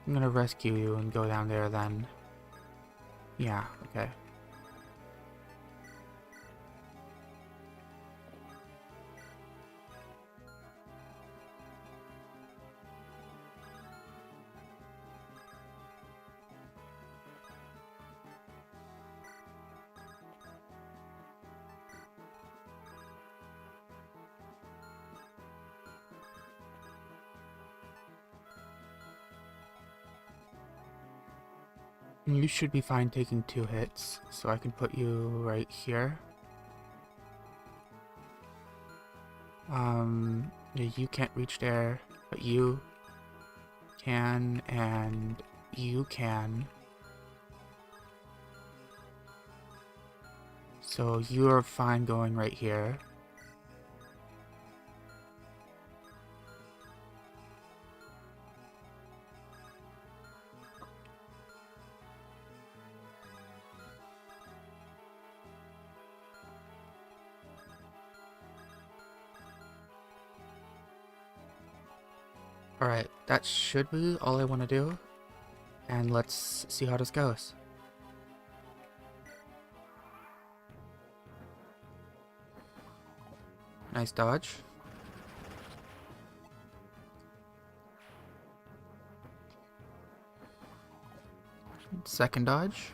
I'm gonna rescue you and go down there then. Yeah, okay. You should be fine taking 2 hits, so I can put you right here. Yeah, you can't reach there, but you can, and you can. So you're fine going right here. Alright, that should be all I want to do. And let's see how this goes. Nice dodge. Second dodge.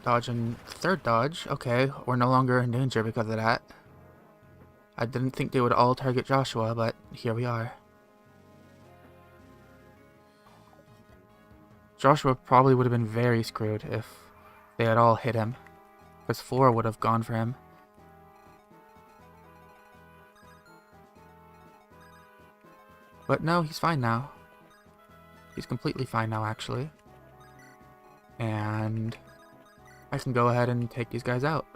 Dodge and third dodge. Okay, we're no longer in danger because of that. I didn't think they would all target Joshua, but here we are. Joshua probably would have been very screwed if they had all hit him, because 4 would have gone for him. But no, he's fine now. He's completely fine now, actually. And I can go ahead and take these guys out.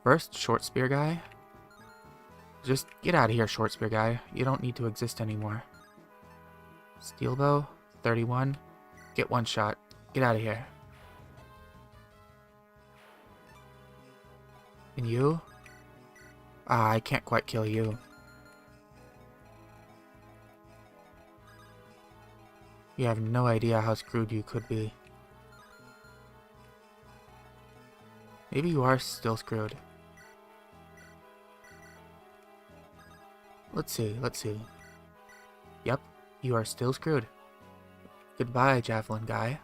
First, short spear guy. Just get out of here, short spear guy. You don't need to exist anymore. Steel bow, 31. Get 1 shot. Get out of here. And you? Ah, I can't quite kill you. You have no idea how screwed you could be. Maybe you are still screwed. Let's see, let's see. Yep, you are still screwed. Goodbye, javelin guy.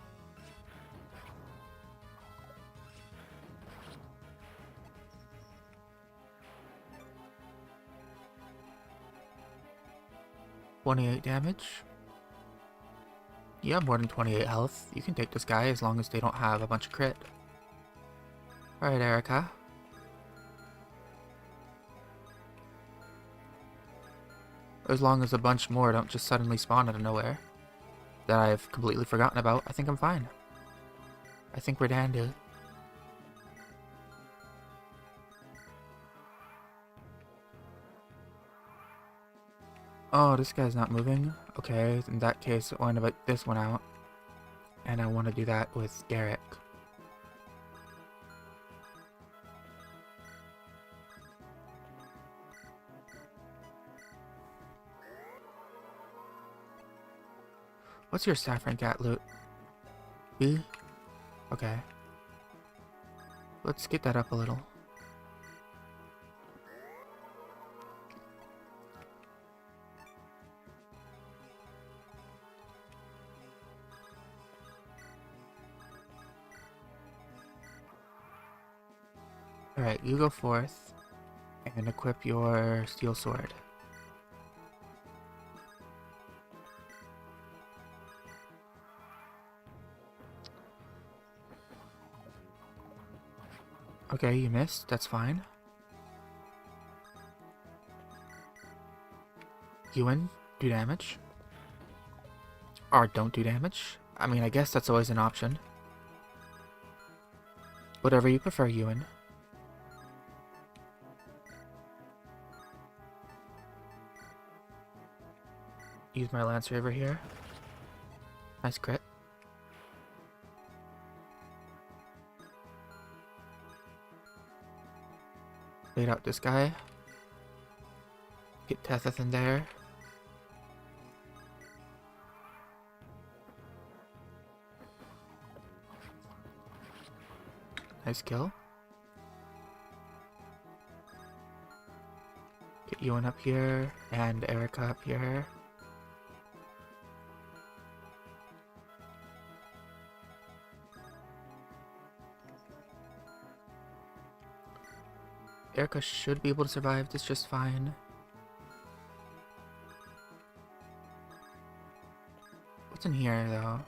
$28 damage. You have more than 28 health. You can take this guy as long as they don't have a bunch of crit. Alright, Eirika. As long as a bunch more don't just suddenly spawn out of nowhere that I've completely forgotten about, I think I'm fine. I think we're dandy. Oh, this guy's not moving. Okay, in that case, I want to put this one out. And I want to do that with Garrick. What's your saffron cat loot? B? Okay. Let's get that up a little. Alright, you go forth and equip your steel sword. Okay, you missed. That's fine. Ewan, do damage. Or don't do damage. I mean, I guess that's always an option. Whatever you prefer, Ewan. use my Lance Raver here. Nice crit. Bait out this guy. Get Tetheth in there. Nice kill. Get Ewan up here, and Eirika up here. Eirika should be able to survive this just fine. What's in here, though?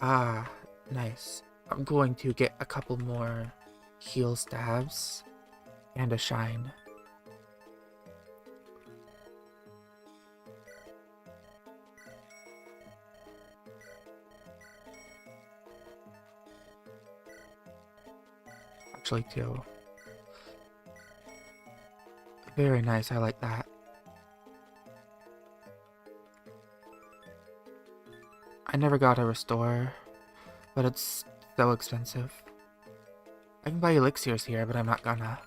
Ah, nice. I'm going to get a couple more heal stabs and a shine. Actually, two. Very nice, I like that. I never got a restore, but it's so expensive. I can buy elixirs here, but I'm not gonna.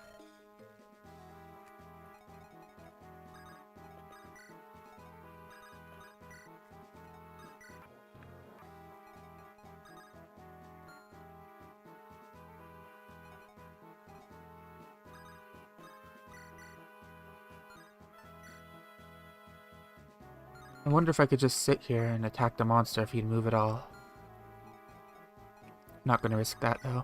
I wonder if I could just sit here and attack the monster if he'd move at all. Not gonna risk that, though.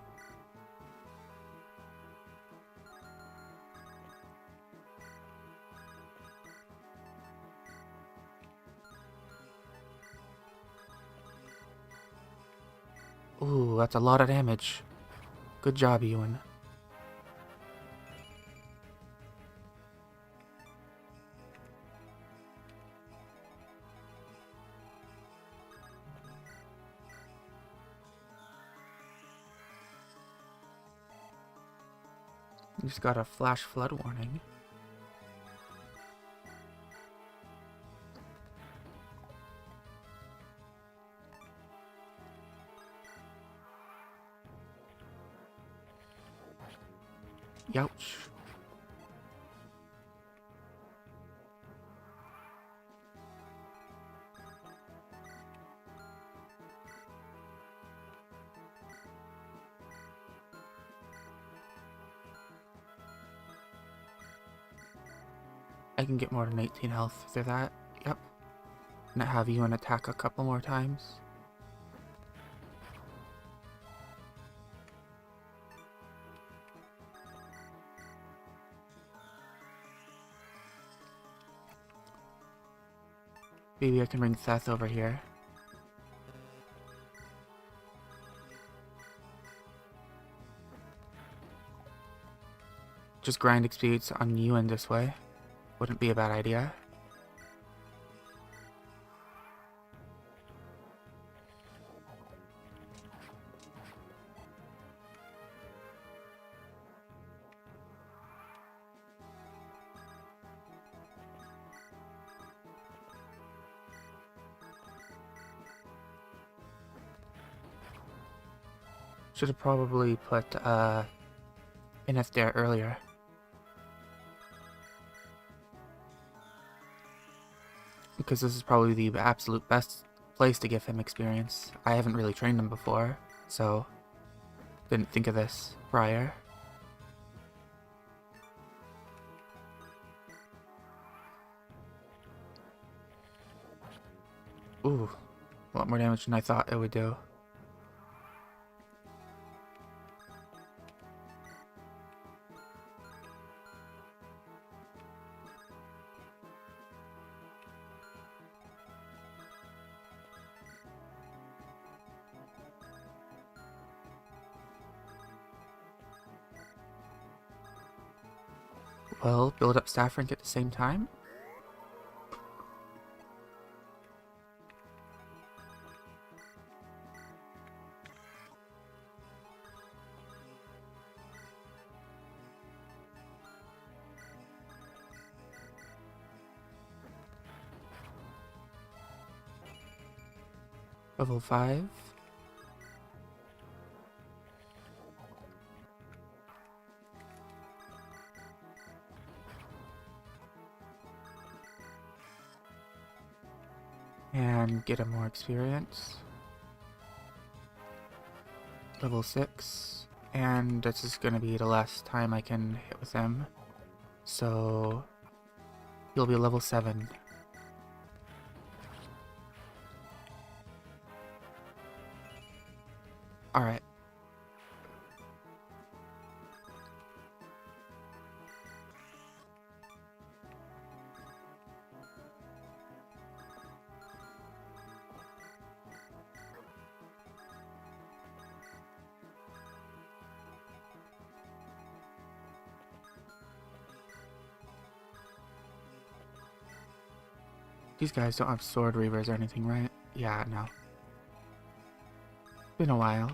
Ooh, that's a lot of damage. Good job, Ewan. You just got a flash flood warning. Youch. I can get more than 18 health through that. Yep. And have you an attack a couple more times. Maybe I can bring Seth over here. Just grind experience on you in this way. Wouldn't be a bad idea. Should have probably put Ineth there earlier. Because this is probably the absolute best place to give him experience. I haven't really trained him before, so didn't think of this prior. Ooh, a lot more damage than I thought it would do. Well, build up staff rank at the same time. Level 5. And get him more experience. Level 6. And this is gonna be the last time I can hit with him. So he'll be level 7. Alright. These guys don't have sword reavers or anything, right? Yeah, no. Been a while.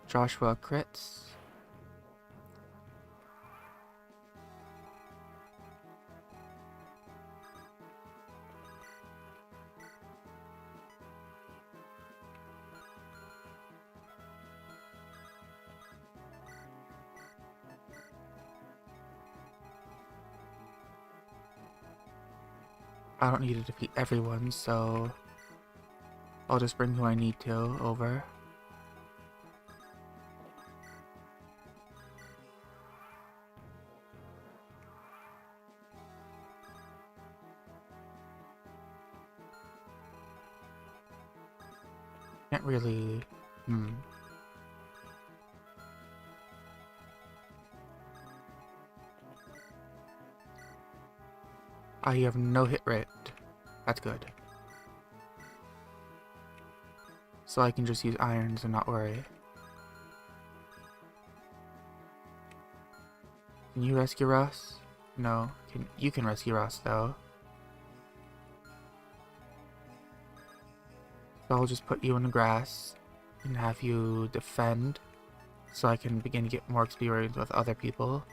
Joshua crits. I don't need to defeat everyone, so I'll just bring who I need to over. Can't really... You have no hit rate. That's good. So I can just use irons and not worry. Can you rescue Ross? No. You can rescue Ross though. So I'll just put you in the grass and have you defend so I can begin to get more experience with other people.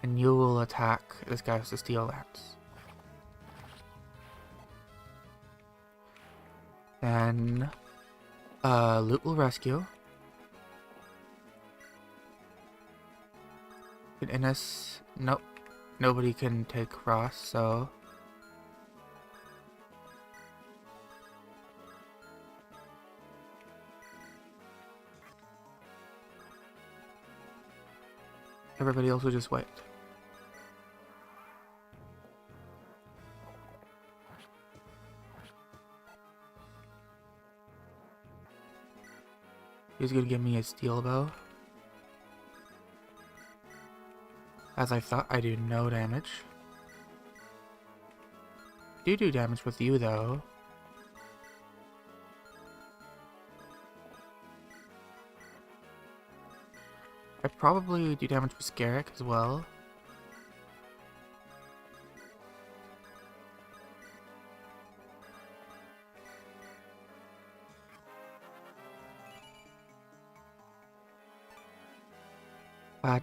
And you will attack this guy with the steel lance. Then Loot will rescue. Can Innes? Nope. Nobody can take Ross, so... Everybody else will just wait. He's gonna give me a steel bow. As I thought, I do no damage. Do damage with you though. I probably do damage with Scarrick as well.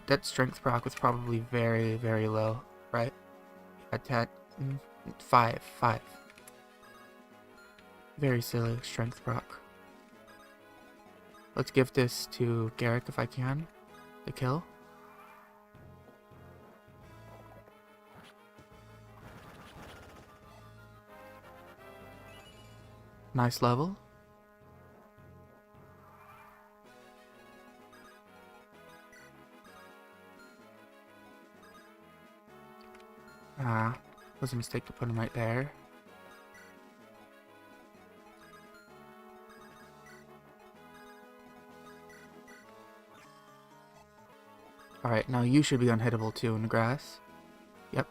That strength proc was probably very, very low, right? At 10, 5. Very silly strength proc. Let's give this to Garrick if I can. The kill. Nice level. Was a mistake to put him right there. Alright, now you should be unhittable too in the grass. Yep.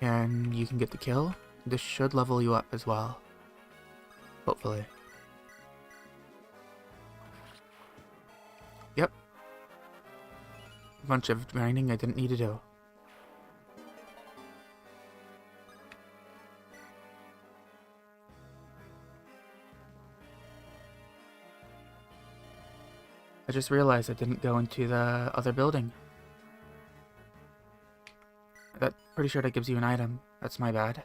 And you can get the kill. This should level you up as well. Hopefully. Yep. A bunch of grinding I didn't need to do. I just realized I didn't go into the other building. Pretty sure that gives you an item. That's my bad.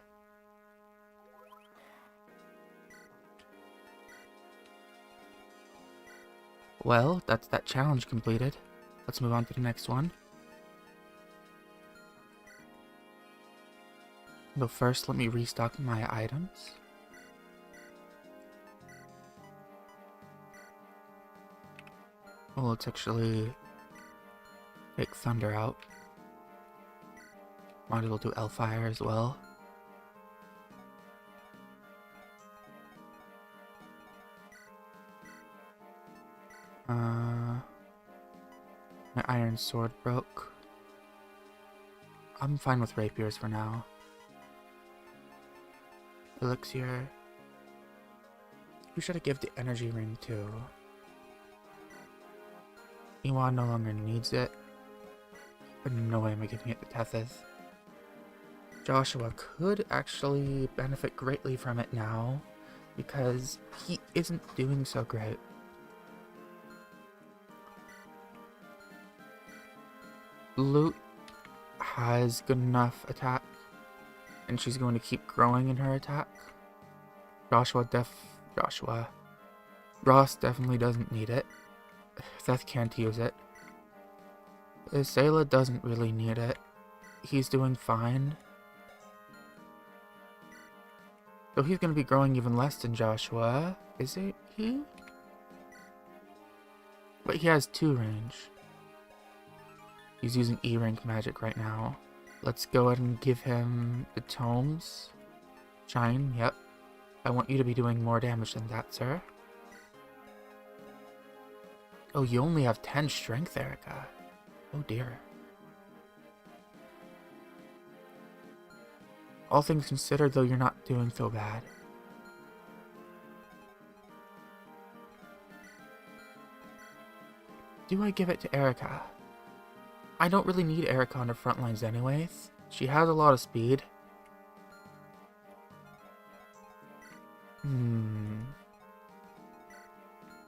Well, that's that challenge completed. Let's move on to the next one. But first, let me restock my items. Well, let's actually take Thunder out. Might as well do Hellfire as well. My Iron Sword broke. I'm fine with Rapiers for now. Elixir. Who should I give the Energy Ring to? Iwan no longer needs it. But no way am I giving it to Tethys. Joshua could actually benefit greatly from it now, because he isn't doing so great. Loot has good enough attack, and she's going to keep growing in her attack. Ross definitely doesn't need it. Seth can't use it. Sayla doesn't really need it. He's doing fine. So he's going to be growing even less than Joshua. Is it he? But he has 2 range. He's using E-rank magic right now. Let's go ahead and give him the tomes. Shine, yep. I want you to be doing more damage than that, sir. Oh, you only have 10 strength, Eirika. Oh dear. All things considered, though, you're not doing so bad. Do I give it to Eirika? I don't really need Eirika on her front lines anyways. She has a lot of speed.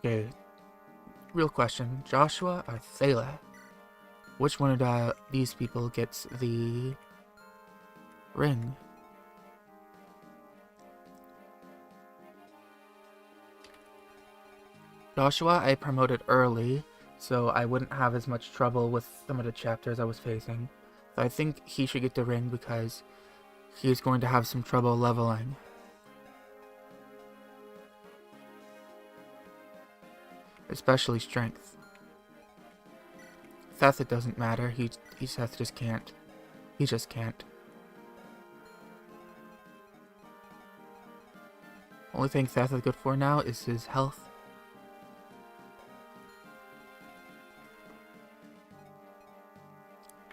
Okay. Real question. Joshua or Sayla? Which one of these people gets the ring? Joshua I promoted early, so I wouldn't have as much trouble with some of the chapters I was facing. So I think he should get the ring because he's going to have some trouble leveling. Especially strength. Seth, it doesn't matter. Seth just can't. He just can't. Only thing Seth is good for now is his health.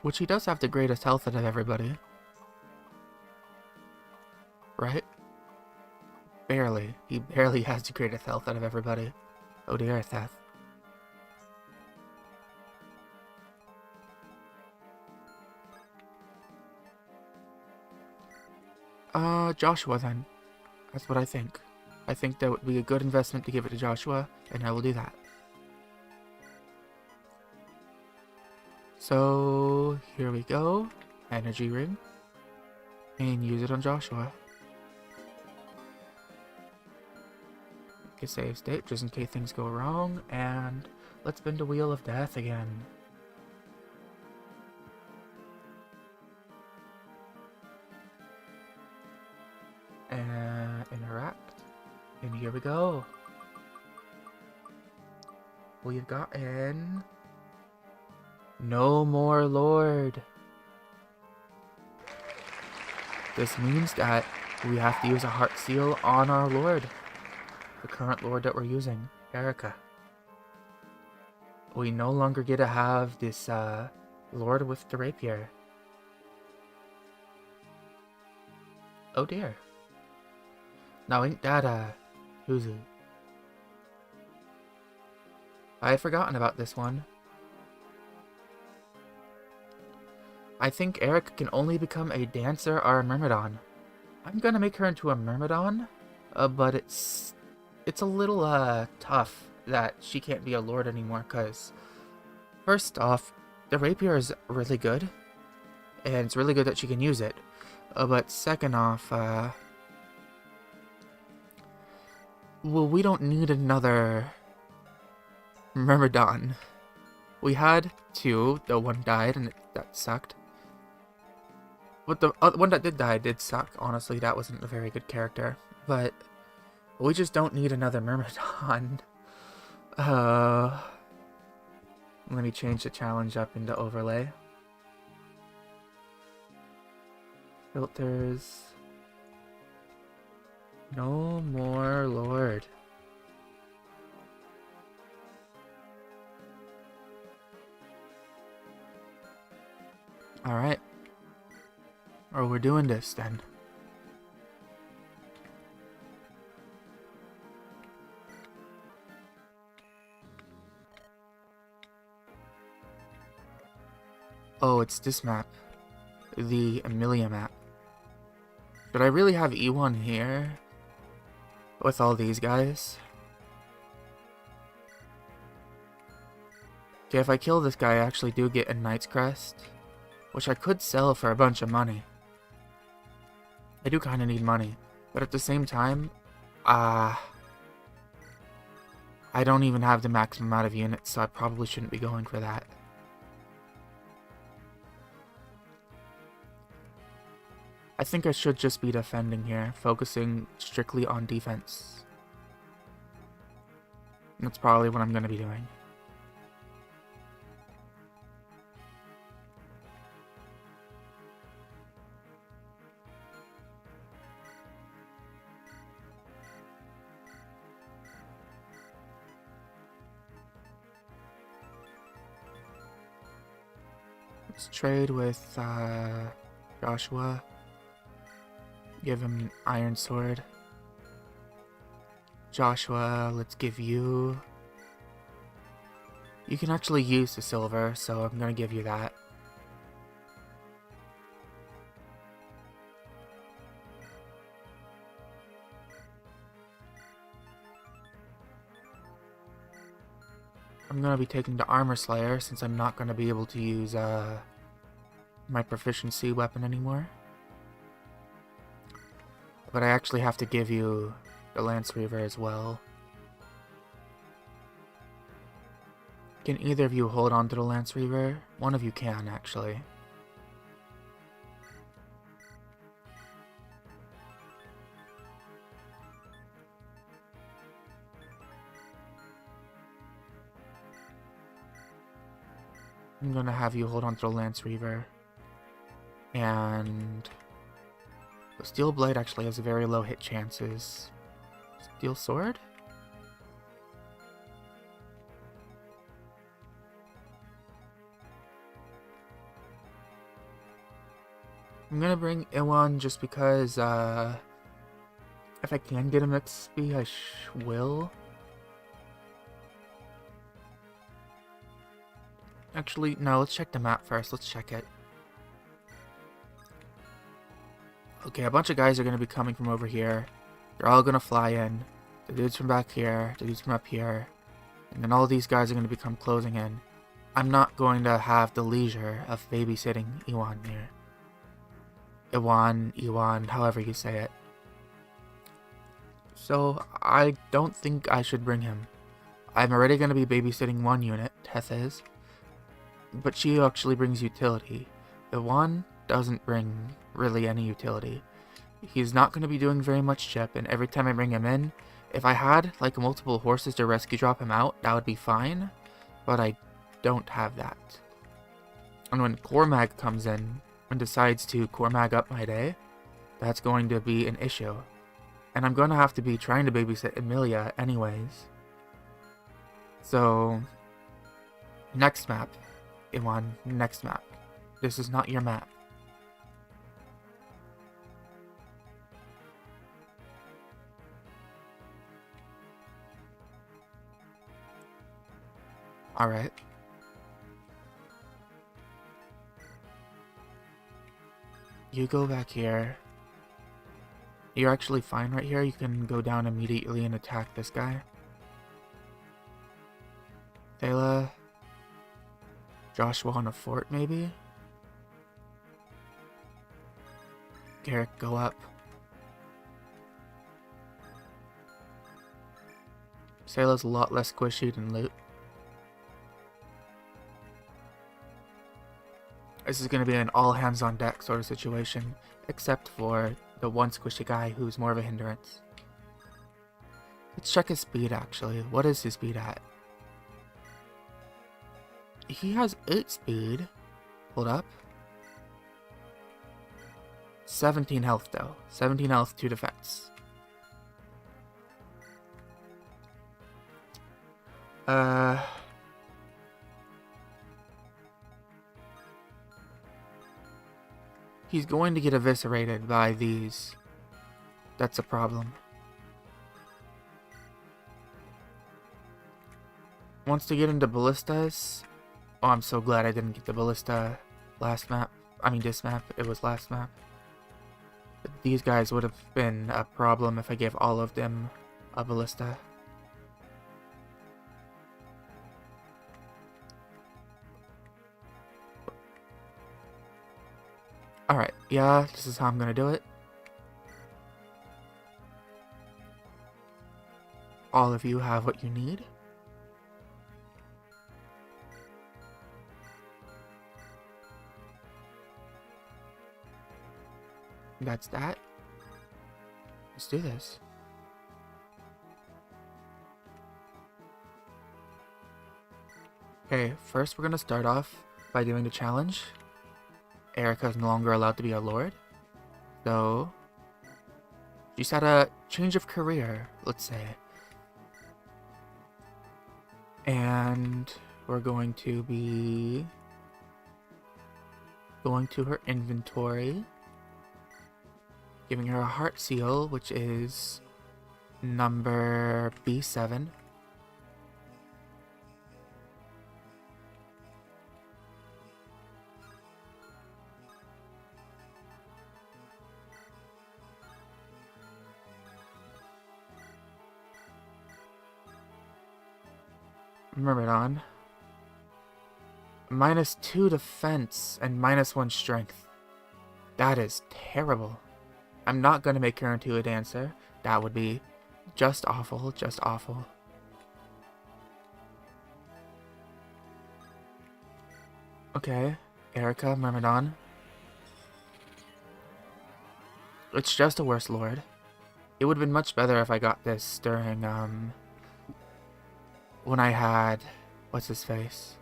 Which he does have the greatest health out of everybody. Right? Barely. He barely has the greatest health out of everybody. Oh dear, Seth. Joshua then. That's what I think. I think that would be a good investment to give it to Joshua, and I will do that. So, here we go. Energy ring. And use it on Joshua. Okay, save state, just in case things go wrong. And let's spin the Wheel of Death again. And interact. And here we go. We've gotten... No more Lord. This means that we have to use a Heart Seal on our Lord. The current Lord that we're using, Eirika. We no longer get to have this Lord with the Rapier. Oh dear. Now ain't that who's it? I had forgotten about this one. I think Eirika can only become a dancer or a myrmidon. I'm gonna make her into a myrmidon, but it's a little tough that she can't be a lord anymore, because first off, the rapier is really good, and it's really good that she can use it. But second off, well, we don't need another Myrmidon. We had two, the one died and that sucked. But the one that did die did suck, honestly, that wasn't a very good character. But we just don't need another Myrmidon. Let me change the challenge up into overlay. Filters. No more Lord. Alright. Or we're doing this then. Oh, it's this map. The Amelia map. Should I really have E1 here? With all these guys? Okay, if I kill this guy, I actually do get a Knight's Crest, which I could sell for a bunch of money. I do kind of need money, but at the same time, I don't even have the maximum amount of units, so I probably shouldn't be going for that. I think I should just be defending here, focusing strictly on defense. That's probably what I'm going to be doing. Let's trade with Joshua. Give him an iron sword. Joshua, let's give you... You can actually use the silver, so I'm gonna give you that. I'm gonna be taking the armor slayer since I'm not gonna be able to use my proficiency weapon anymore. But I actually have to give you the Lance Reaver as well. Can either of you hold on to the Lance Reaver? One of you can, actually. I'm gonna have you hold on to the Lance Reaver. And... the Steel Blade actually has very low hit chances. Steel Sword? I'm gonna bring Iwan just because, if I can get him XP, I will. Actually, no, let's check the map first. Let's check it. Okay, a bunch of guys are going to be coming from over here. They're all going to fly in. The dudes from back here, the dudes from up here. And then all these guys are going to become closing in. I'm not going to have the leisure of babysitting Iwan here. Iwan, however you say it. So, I don't think I should bring him. I'm already going to be babysitting one unit, Teth is. But she actually brings utility. Iwan doesn't bring really any utility. He's not going to be doing very much chip, and every time I bring him in, if I had like multiple horses to rescue drop him out, that would be fine, but I don't have that. And when Cormag comes in and decides to Cormag up my day, that's going to be an issue. And I'm going to have to be trying to babysit Amelia anyways. So, next map. Iwan, next map. This is not your map. Alright. You go back here. You're actually fine right here. You can go down immediately and attack this guy. Thela. Joshua on a fort, maybe? Garrick, go up. Sayla's a lot less squishy than loot. This is going to be an all hands on deck sort of situation, except for the one squishy guy who's more of a hindrance. Let's check his speed actually. What is his speed at? He has 8 speed. Hold up. 17 health though. 17 health, 2 defense. He's going to get eviscerated by these. That's a problem. Wants to get into ballistas. Oh, I'm so glad I didn't get the ballista last map. I mean this map, it was last map. But these guys would have been a problem if I gave all of them a ballista. Alright, yeah, this is how I'm gonna do it. All of you have what you need. That's that. Let's do this. Okay, first we're gonna start off by doing the challenge. Eirika is no longer allowed to be a lord. So she's had a change of career, let's say. And we're going to be going to her inventory, giving her a heart seal, which is number B7. Myrmidon. -2 defense and -1 strength. That is terrible. I'm not going to make her into a dancer. That would be just awful, just awful. Okay, Eirika, Myrmidon. It's just a worse lord. It would have been much better if I got this during, when I had, what's his face?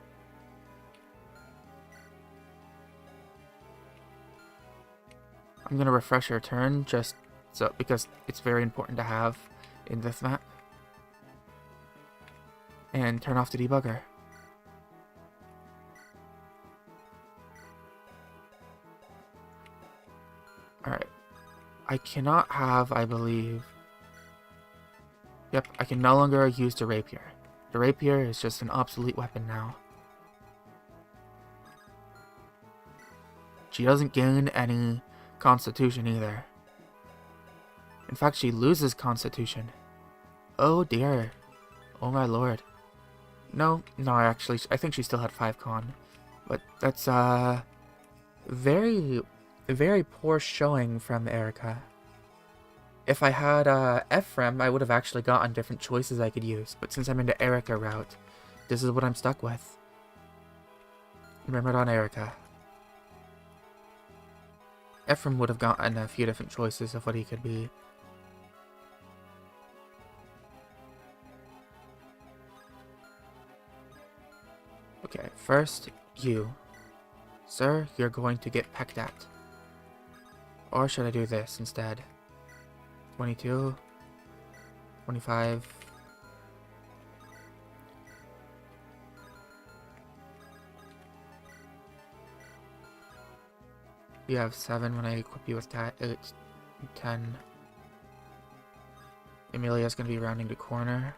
I'm gonna refresh her turn just so because it's very important to have in this map. And turn off the debugger. Alright. I cannot have, I believe. Yep, I can no longer use the rapier. The rapier is just an obsolete weapon now. She doesn't gain any constitution either. In fact, she loses constitution. Oh dear. Oh my lord. No, actually, I think she still had 5 con. But that's very, very poor showing from Eirika. If I had Ephraim, I would have actually gotten different choices I could use. But since I'm in the Eirika route, this is what I'm stuck with. Remember on Eirika. Ephraim would have gotten a few different choices of what he could be. Okay, first, you. Sir, you're going to get pecked at. Or should I do this instead? 22, 25. You have 7 when I equip you with that. 8, 10. Amelia's going to be rounding the corner.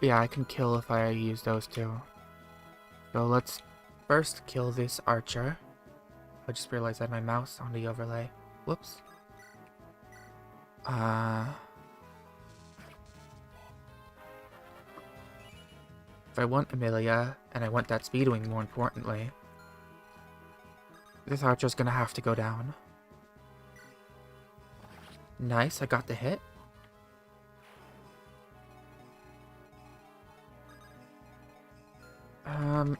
Yeah, I can kill if I use those two. So let's first kill this archer. I just realized I had my mouse on the overlay. Whoops. If I want Amelia, and I want that speed wing more importantly, this archer's gonna have to go down. Nice, I got the hit.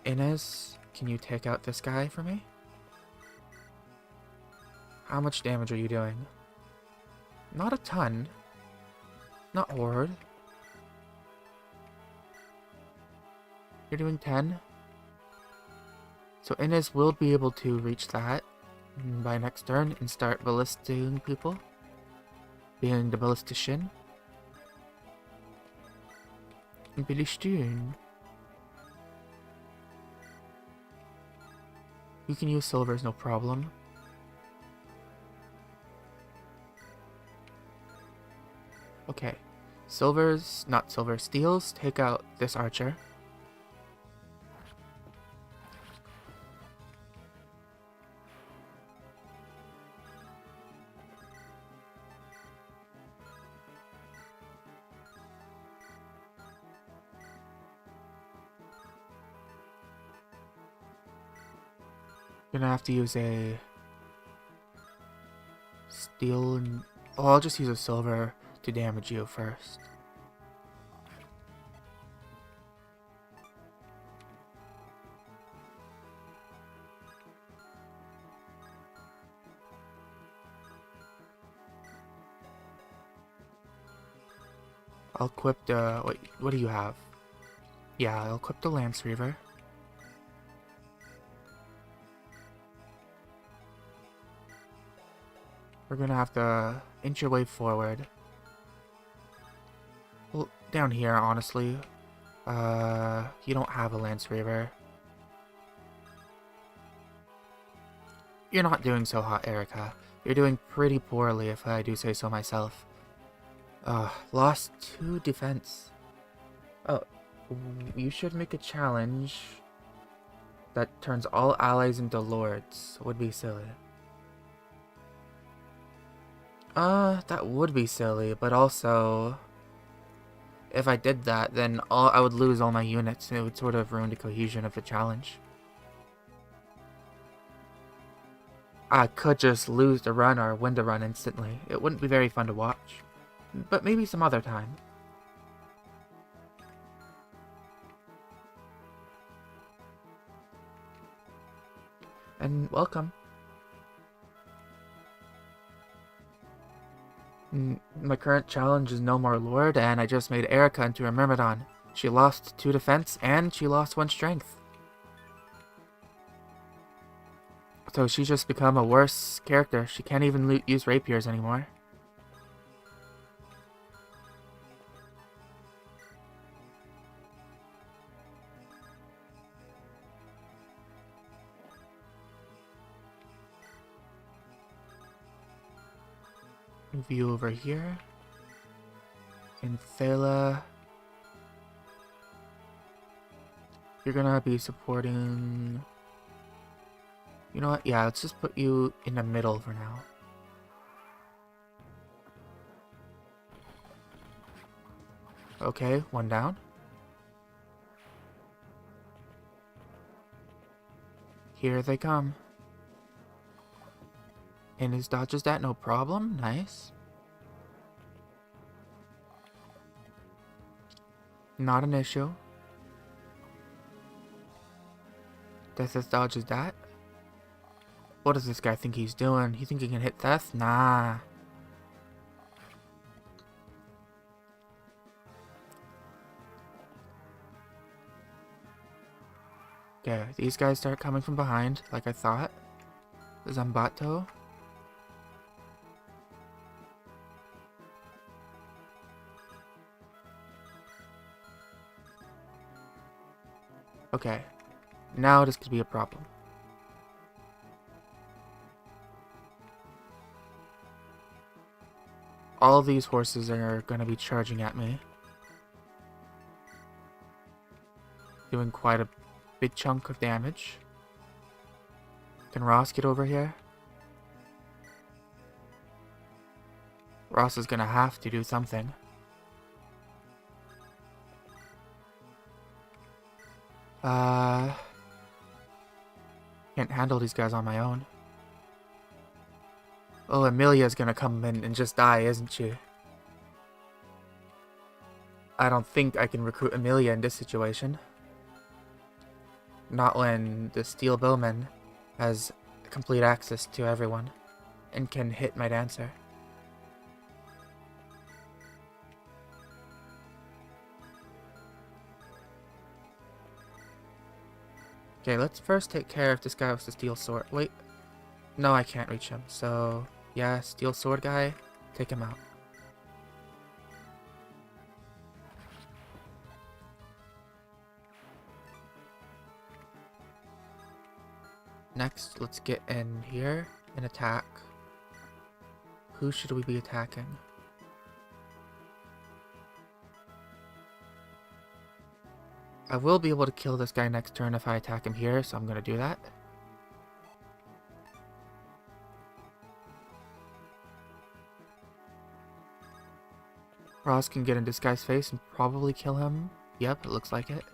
Inez, can you take out this guy for me? How much damage are you doing? Not a ton. Not horrid. You're doing 10. So Inez will be able to reach that by next turn and start ballisting people. Being the ballistician. Ballistician. You can use silvers, no problem. Okay. Silvers, not silver, steels, take out this archer. Gonna have to use a steel and... Oh, I'll just use a silver to damage you first. I'll equip the... Wait, what do you have? Yeah, I'll equip the Lance Reaver. We're gonna have to inch your way forward. Well, down here, honestly. You don't have a Lance Reaver. You're not doing so hot, Eirika. You're doing pretty poorly, if I do say so myself. Lost 2 defense. Oh, you should make a challenge that turns all allies into lords. Would be silly. That would be silly, but also... If I did that, then I would lose all my units, and it would sort of ruin the cohesion of the challenge. I could just lose the run or win the run instantly. It wouldn't be very fun to watch. But maybe some other time. And welcome. My current challenge is no more Lord, and I just made Eirika into a Myrmidon. She lost 2 defense, and she lost 1 strength. So she's just become a worse character. She can't even use rapiers anymore. View over here. In Thala, you're gonna be supporting... You know what? Yeah, let's just put you in the middle for now. Okay, 1 down. Here they come. And his dodges that no problem. Nice. Not an issue. Death dodges that. What does this guy think he's doing? He think he can hit Death? Nah. Okay, these guys start coming from behind, like I thought. Zambato. Okay, now this could be a problem. All of these horses are going to be charging at me. Doing quite a big chunk of damage. Can Ross get over here? Ross is gonna have to do something. Can't handle these guys on my own. Oh, Amelia's gonna come in and just die, isn't she? I don't think I can recruit Amelia in this situation. Not when the Steel Bowman has complete access to everyone and can hit my dancer. Okay, let's first take care of this guy with the steel sword. Wait. No, I can't reach him. So, yeah, steel sword guy, take him out. Next, let's get in here and attack. Who should we be attacking? I will be able to kill this guy next turn if I attack him here, so I'm going to do that. Ross can get in this guy's face and probably kill him. Yep, it looks like it.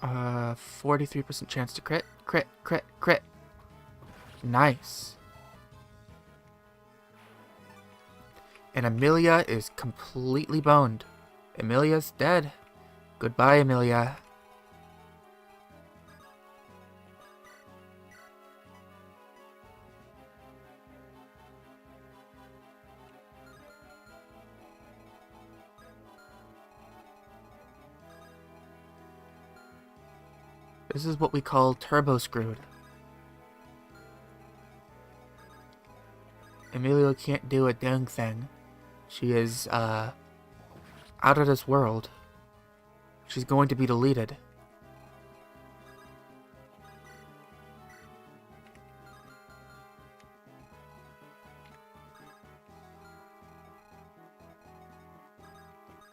Uh, 43% chance to crit. Crit, crit, crit. Nice. And Amelia is completely boned. Amelia's dead. Goodbye, Amelia. This is what we call turbo screwed. Amelia can't do a dang thing. She is, out of this world. She's going to be deleted.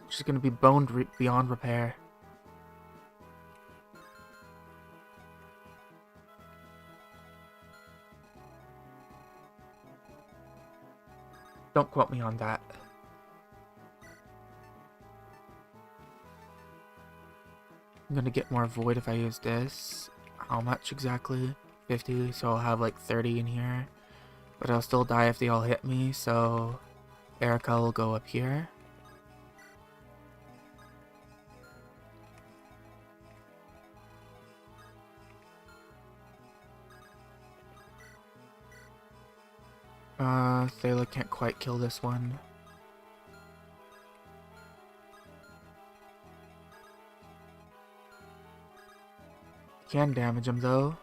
She's going to be boned beyond repair. Don't quote me on that. I'm gonna get more void if I use this. How much exactly? 50, so I'll have like 30 in here. But I'll still die if they all hit me, so Eirika will go up here. Thala can't quite kill this one. Can damage him though.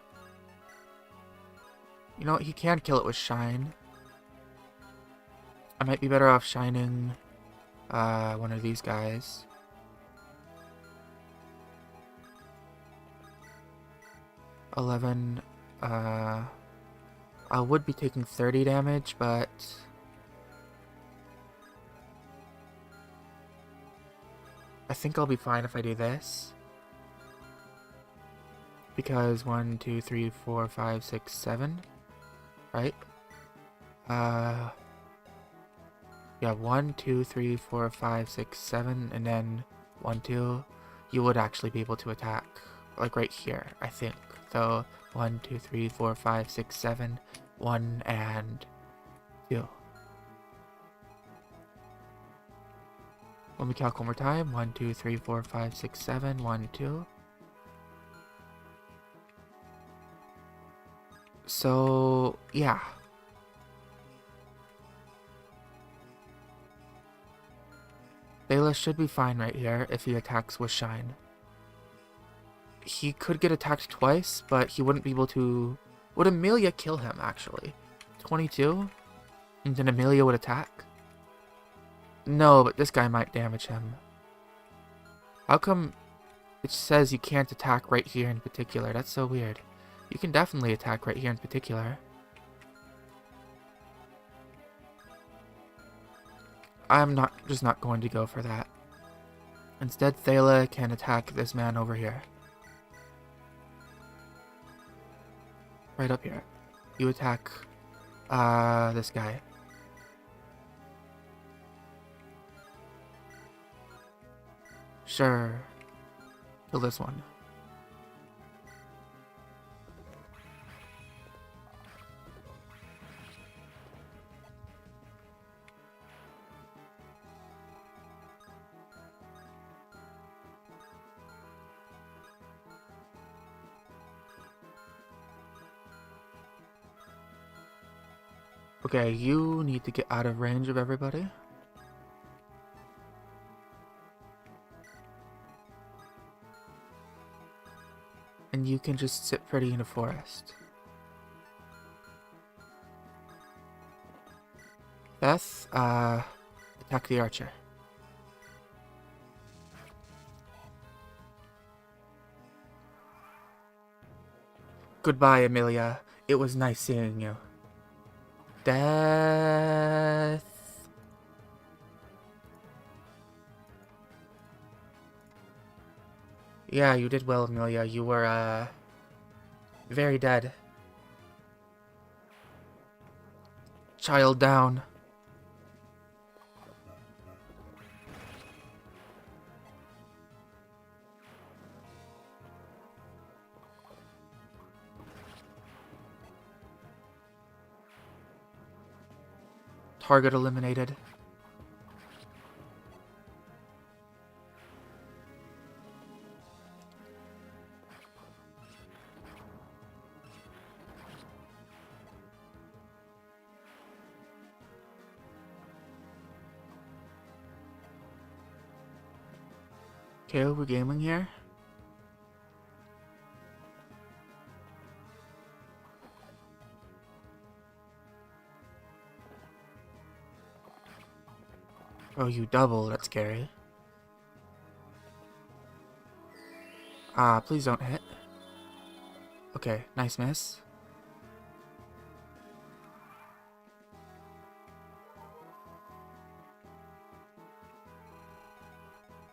You know what, he can kill it with Shine. I might be better off shining one of these guys. I would be taking 30 damage, but I think I'll be fine if I do this. Because 1, 2, 3, 4, 5, 6, 7, right? Yeah, 1, 2, 3, 4, 5, 6, 7, and then 1, 2. You would actually be able to attack, like right here, I think. So 1, 2, 3, 4, 5, 6, 7, 1, and 2. Let me calc one more time. 1, 2, 3, 4, 5, 6, 7, 1, 2. So, yeah. Thala should be fine right here if he attacks with Shine. He could get attacked twice, but he wouldn't be able to... Would Amelia kill him, actually? 22? And then Amelia would attack? No, but this guy might damage him. How come it says you can't attack right here in particular? That's so weird. You can definitely attack right here in particular. I'm just not going to go for that. Instead, Thala can attack this man over here. Right up here. You attack, this guy. Sure. Kill this one. Okay, you need to get out of range of everybody. And you can just sit pretty in a forest. Beth, attack the archer. Goodbye, Amelia. It was nice seeing you. Death. Yeah, you did well, Amelia. You were, very dead. Child down. Target eliminated. Okay, we're gaming here. Oh, you double. That's scary. Ah, please don't hit. Okay, nice miss.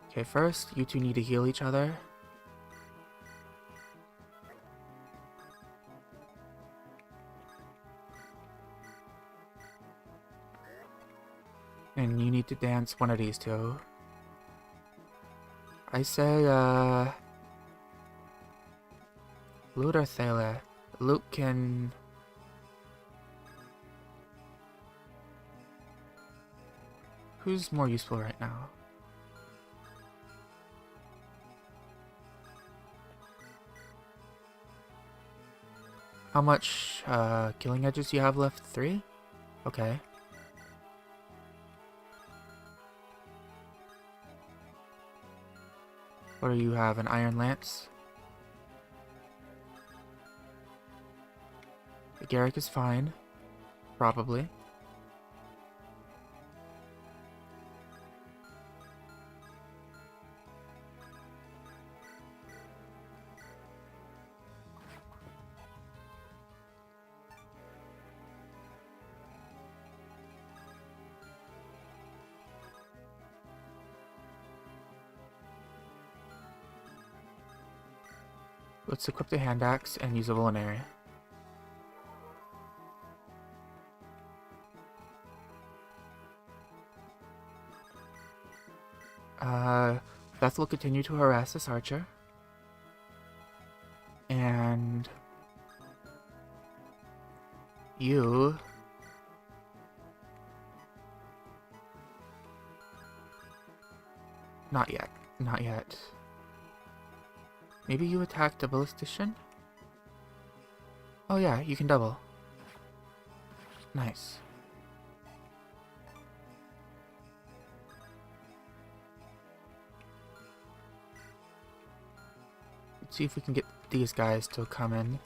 Okay, first, you two need to heal each other. And you need to dance one of these two. I say, Lute or Thala? Lute can... Who's more useful right now? How much, killing edges do you have left? 3? Okay. What do you have? An iron lance? Garrick is fine. Probably. Let's equip the hand axe and use a vulnerary. Beth will continue to harass this archer. And... you... Not yet. Not yet. Maybe you attack the ballistician? Oh yeah, you can double. Nice. Let's see if we can get these guys to come in.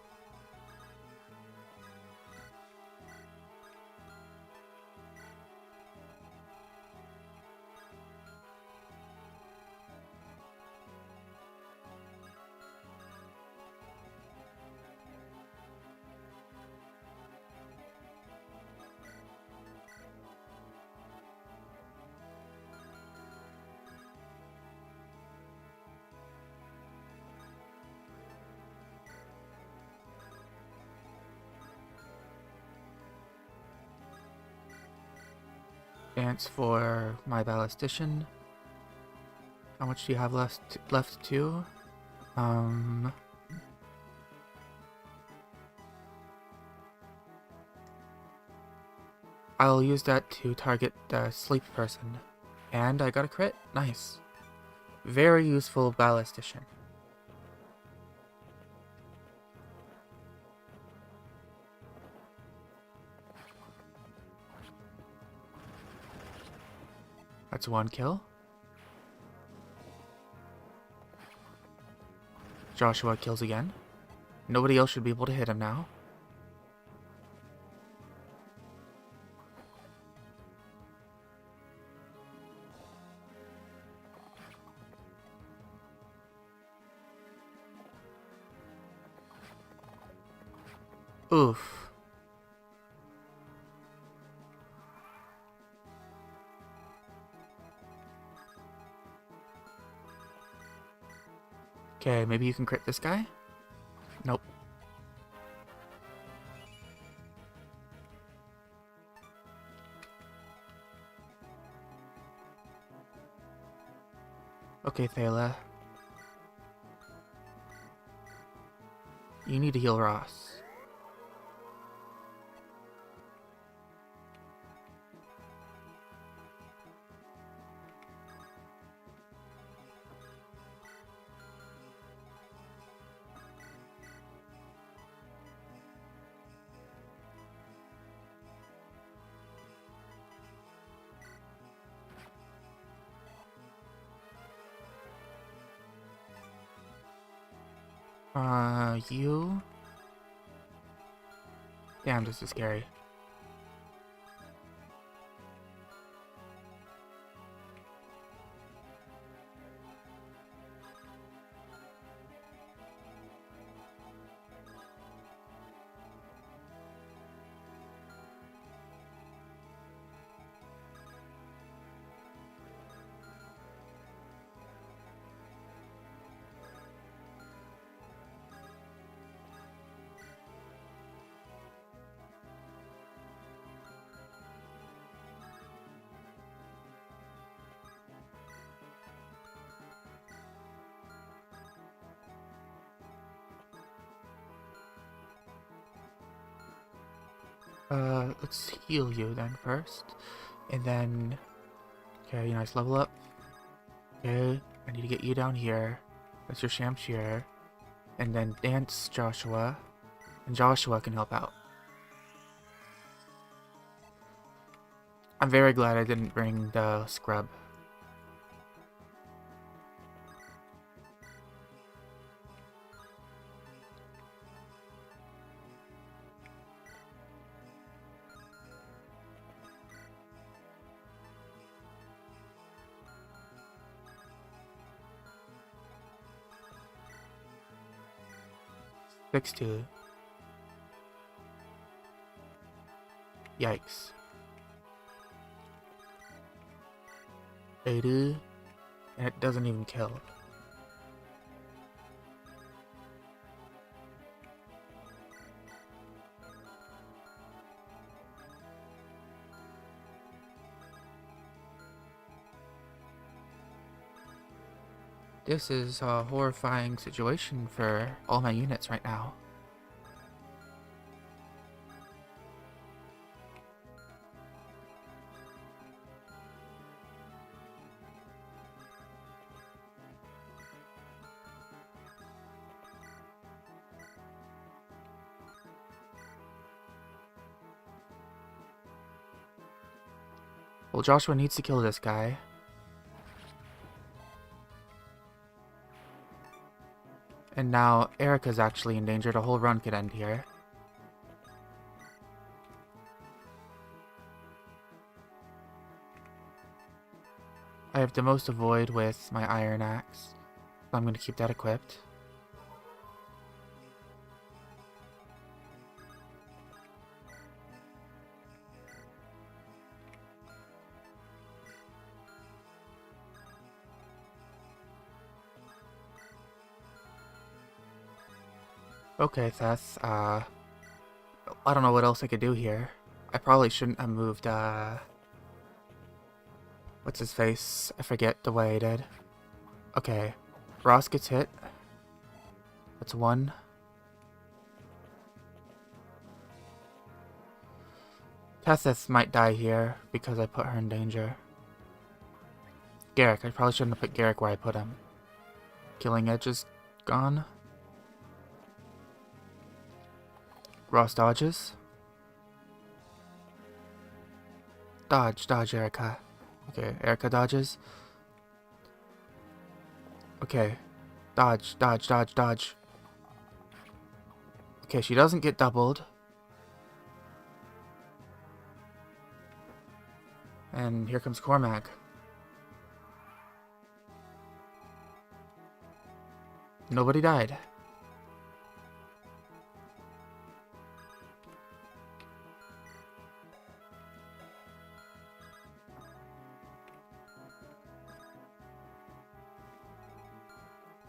Dance for my ballistician. How much do you have left too? I'll use that to target the sleep person. And I got a crit. Nice. Very useful ballistician. That's one kill. Joshua kills again. Nobody else should be able to hit him now. Oof. Okay, maybe you can crit this guy? Nope. Okay, Thala. You need to heal Ross. You? Damn, this is scary. Let's heal you then first. And then... Okay, nice level up. Okay, I need to get you down here. That's your Shamshir. And then dance Joshua. And Joshua can help out. I'm very glad I didn't bring the scrub. Fix 2. Yikes. 80. And it doesn't even kill. This is a horrifying situation for all my units right now. Well, Joshua needs to kill this guy. And now Eirika's actually endangered. A whole run could end here. I have the most avoid with my iron axe, so I'm going to keep that equipped. Okay, Theth, I don't know what else I could do here. I probably shouldn't have moved, What's his face? I forget the way he did. Okay. Ross gets hit. That's 1. Tethys might die here because I put her in danger. Garrick. I probably shouldn't have put Garrick where I put him. Killing Edge is gone. Ross dodges. Dodge, Eirika. Okay, Eirika dodges. Okay. Dodge. Okay, she doesn't get doubled. And here comes Cormac. Nobody died.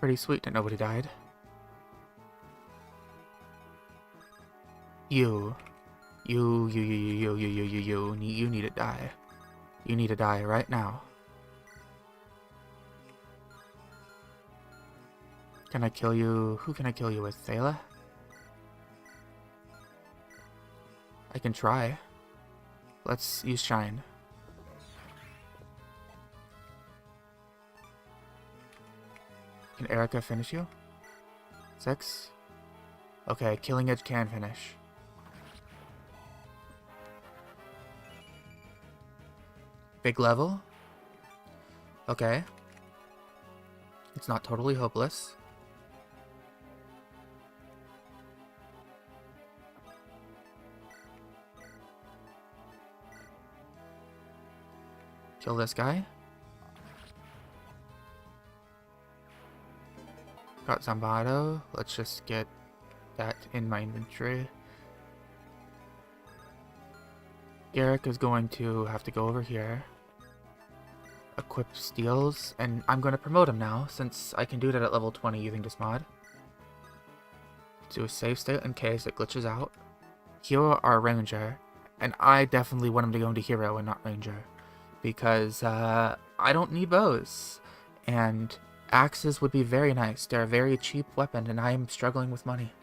Pretty sweet that nobody died. You need to die. You need to die right now. Can I kill you? Who can I kill you with? Thala? I can try. Let's use Shine. Can Eirika finish you? 6? Okay, Killing Edge can finish. Big level? Okay. It's not totally hopeless. Kill this guy. Got Zambado. Let's just get that in my inventory. Garrick is going to have to go over here. Equip steals, and I'm going to promote him now, since I can do that at level 20 using this mod. Do a save state in case it glitches out. Hero or Ranger, and I definitely want him to go into Hero and not Ranger, because I don't need bows, and axes would be very nice. They're a very cheap weapon, and I am struggling with money.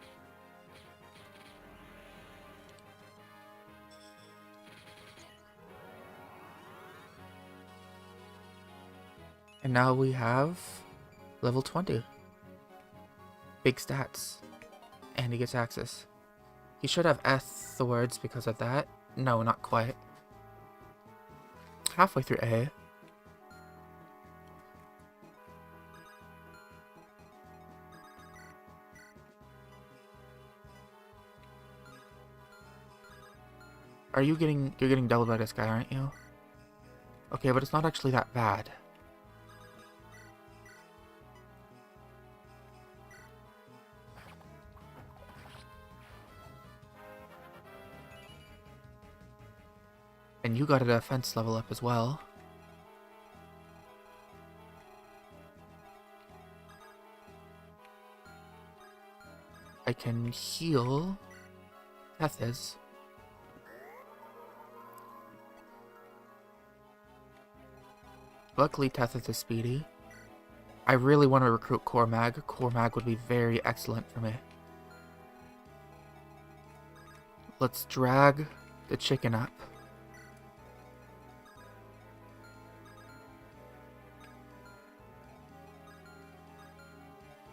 And now we have level 20. Big stats. And he gets access. He should have S swords because of that. No, not quite. Halfway through A. You're getting doubled by this guy, aren't you? Okay, but it's not actually that bad. And you got a defense level up as well. I can heal Tethys. Luckily, Tethys is speedy. I really want to recruit Cormag. Cormag would be very excellent for me. Let's drag the chicken up.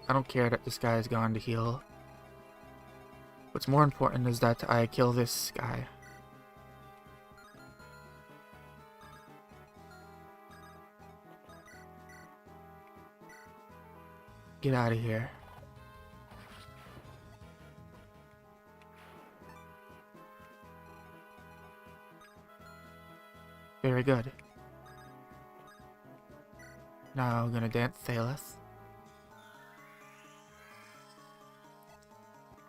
I don't care that this guy is gone to heal. What's more important is that I kill this guy. Get out of here. Very good. Now I'm gonna dance Thalith.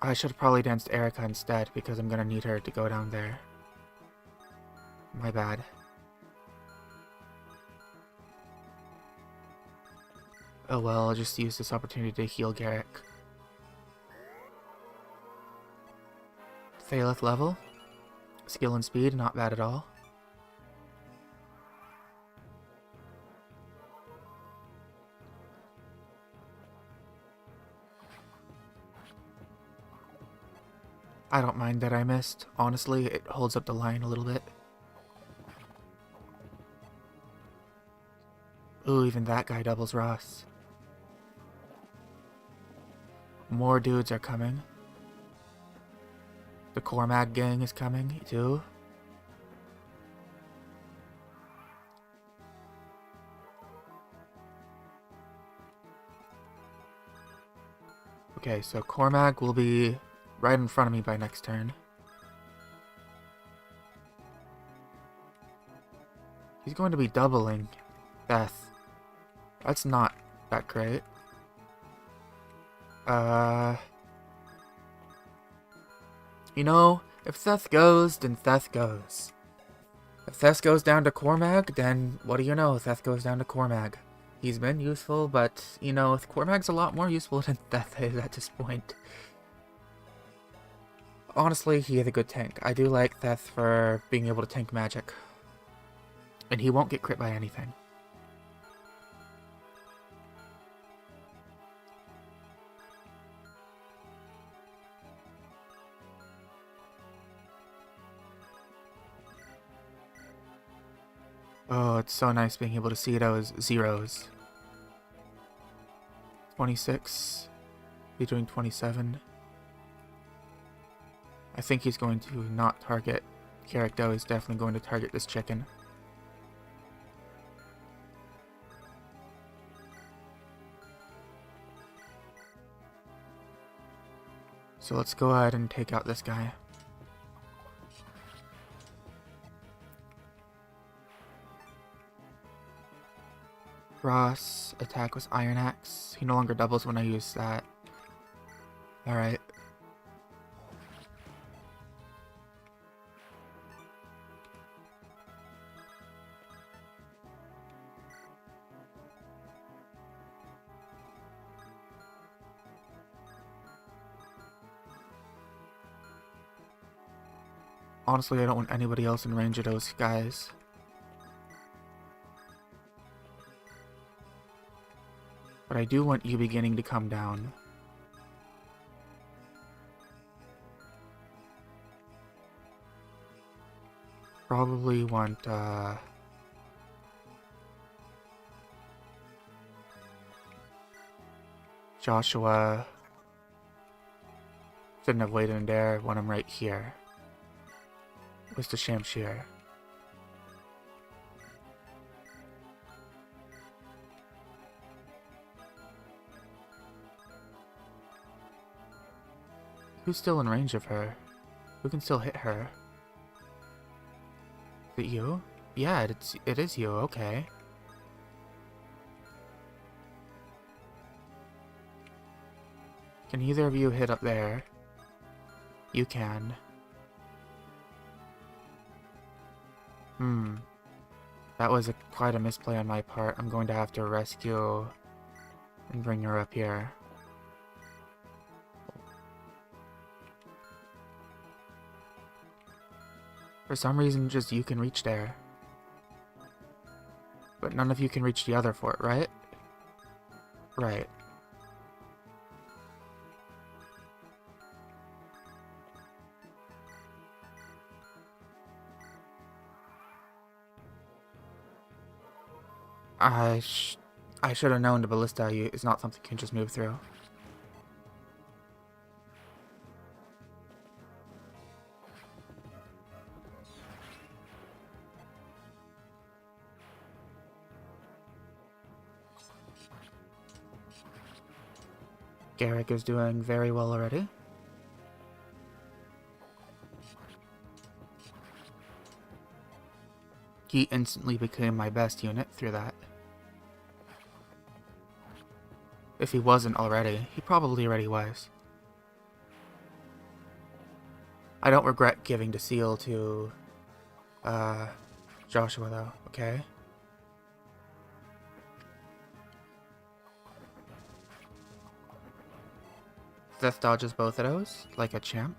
I should have probably danced Eirika instead because I'm gonna need her to go down there. My bad. Oh well, I'll just use this opportunity to heal Garrick. Thalith level. Skill and speed, not bad at all. I don't mind that I missed. Honestly, it holds up the line a little bit. Ooh, even that guy doubles Ross. More dudes are coming. The Cormag gang is coming, too. Okay, so Cormag will be right in front of me by next turn. He's going to be doubling Death. That's not that great. You know, if Theth goes, then Theth goes. If Theth goes down to Cormag, then what do you know? Theth goes down to Cormag. He's been useful, but, you know, Cormag's a lot more useful than Theth is at this point. Honestly, he is a good tank. I do like Theth for being able to tank magic. And he won't get crit by anything. Oh, it's so nice being able to see those zeros. 26. He's doing 27. I think he's going to not target Carrick though. He's definitely going to target this chicken. So let's go ahead and take out this guy. Ross, attack with Iron Axe. He no longer doubles when I use that. Alright. Honestly, I don't want anybody else in range of those guys. But I do want you beginning to come down. Probably want, Joshua. Shouldn't have waited in there. Want him right here. Where's the Shamshir? Who's still in range of her? Who can still hit her? Is it you? Yeah, it is you, okay. Can either of you hit up there? You can. That was quite a misplay on my part. I'm going to have to rescue and bring her up here. For some reason, just you can reach there. But none of you can reach the other fort, right? Right. I should have known the ballista is not something you can just move through. Garrick is doing very well already. He instantly became my best unit through that. If he wasn't already, he probably already was. I don't regret giving the seal to Joshua though, okay? Death dodges both of those, like a champ.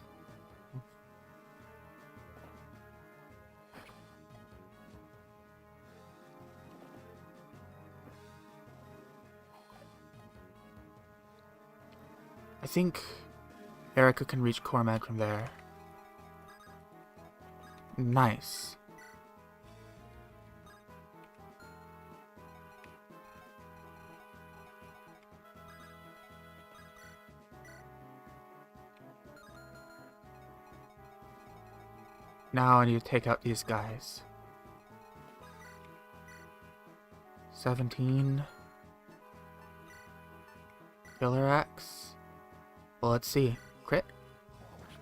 I think Eirika can reach Cormag from there. Nice. Now I need to take out these guys. 17. Killer Axe. Well, let's see. Crit?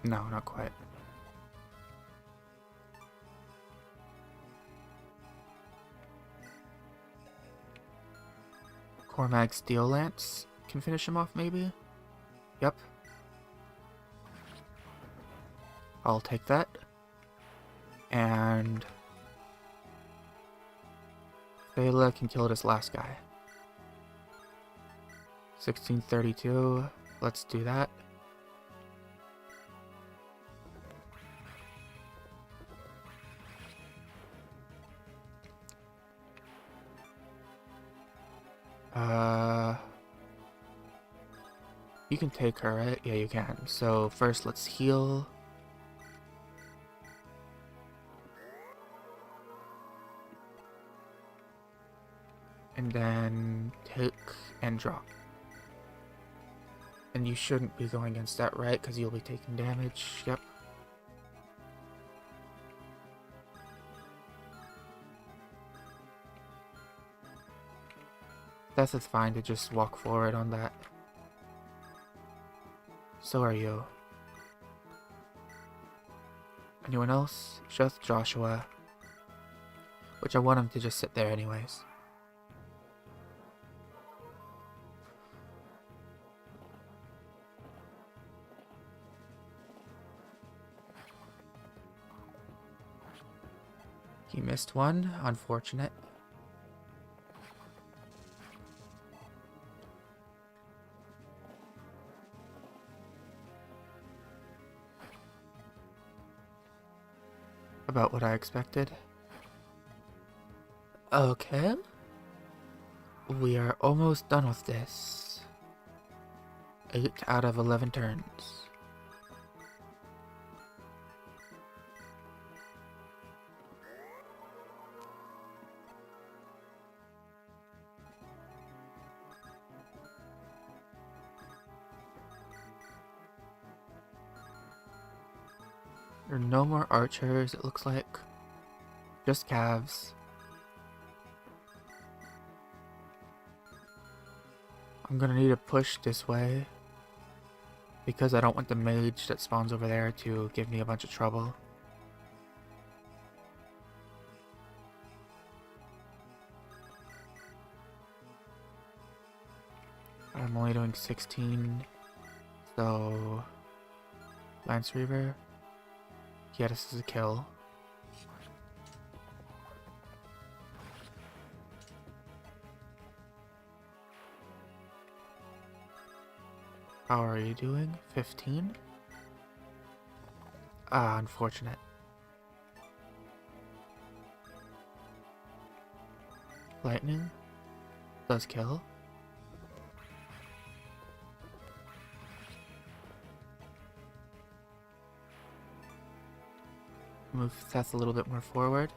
No, not quite. Cormag Steel Lance can finish him off, maybe? Yep. I'll take that. And Phala can kill this last guy. 1632. Let's do that. You can take her, right? Yeah, you can. So first let's heal. And then take and drop. And you shouldn't be going against that, right? Because you'll be taking damage. Yep. It's fine to just walk forward on that. So are you. Anyone else? Just Joshua. Which I want him to just sit there anyways. He missed one. Unfortunate. About what I expected. Okay. We are almost done with this. 8 out of 11 turns. There are no more archers, it looks like. Just calves. I'm gonna need to push this way. Because I don't want the mage that spawns over there to give me a bunch of trouble. I'm only doing 16. So... Lance Reaver. Yeah, this is a kill. How are you doing? 15? Ah, unfortunate. Lightning does kill. Move Seth a little bit more forward.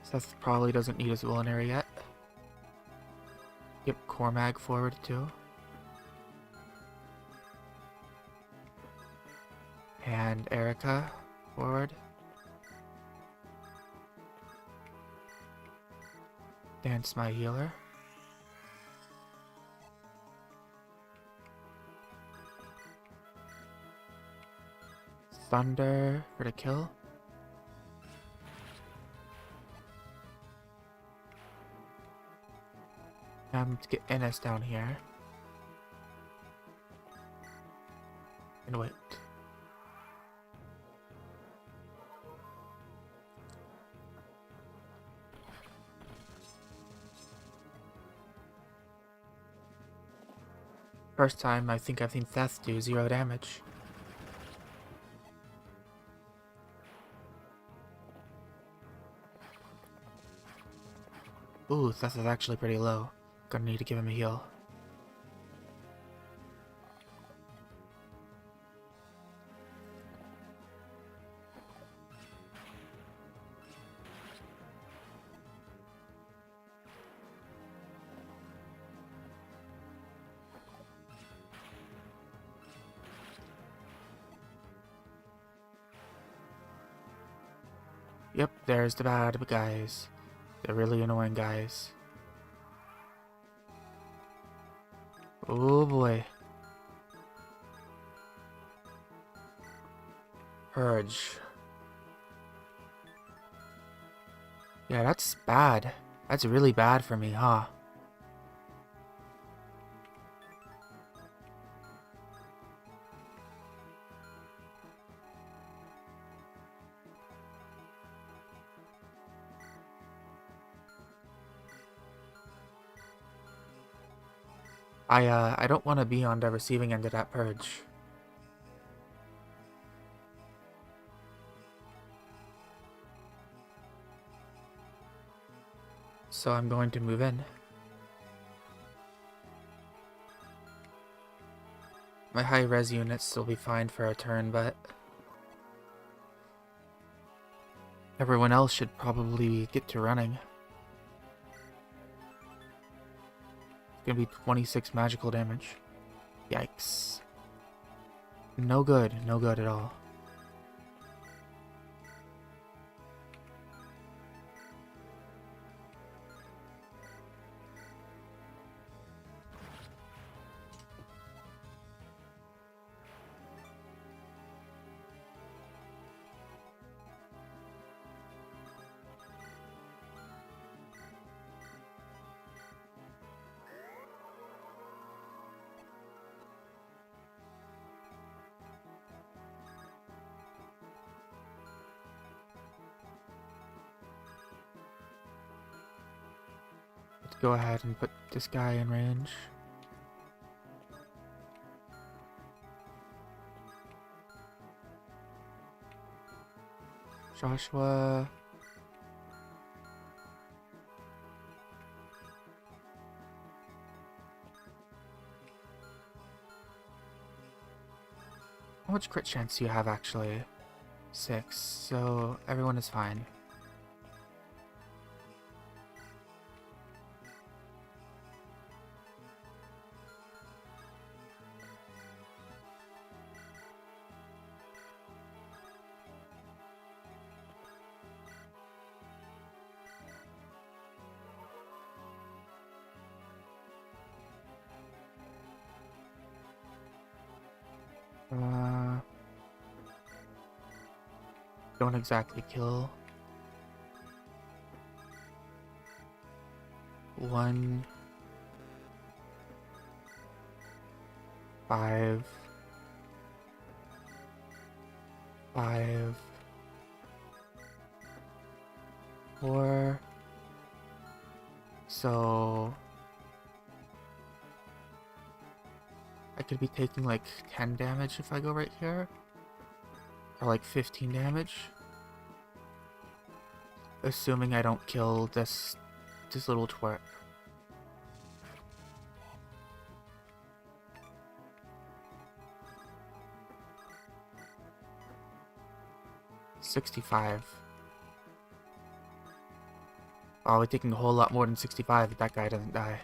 Seth probably doesn't need his Willinary yet. Yep, Cormag forward too. And Eirika forward. Dance my healer. Thunder for the kill. To get Ennis down here. And wait. First time I think I've seen Theth do 0 damage. Ooh, Theth is actually pretty low. Gonna need to give him a heal. Yep, there's the bad guys. They're really annoying guys. Oh boy. Purge. Yeah, that's bad. That's really bad for me, huh? I don't want to be on the receiving end of that purge. So I'm going to move in. My high-res units will be fine for a turn, but everyone else should probably get to running. It's gonna be 26 magical damage. Yikes. No good. No good at all. Let's go ahead and put this guy in range. Joshua. How much crit chance do you have actually? 6, so everyone is fine. Don't exactly kill. 1, 5, 5, 4. So I could be taking like 10 damage if I go right here. Or like 15 damage. Assuming I don't kill this little twerp. $65. Oh, we're taking a whole lot more than 65 if that guy doesn't die.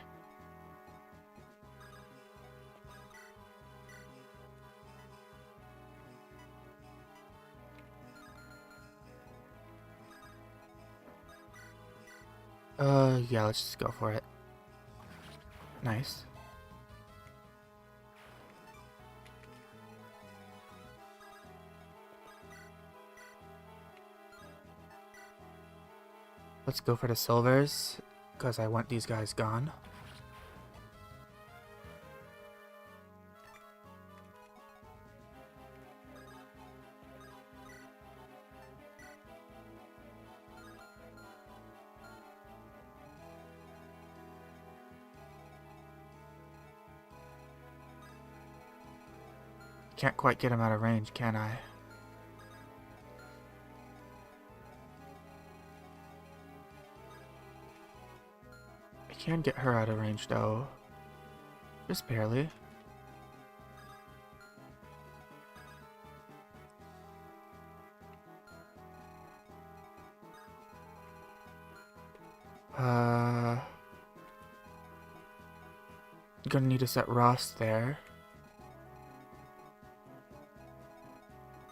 Yeah, let's just go for it. Nice. Let's go for the silvers, because I want these guys gone. Can't quite get him out of range, can I? I can get her out of range, though. Just barely. Gonna need to set Ross there.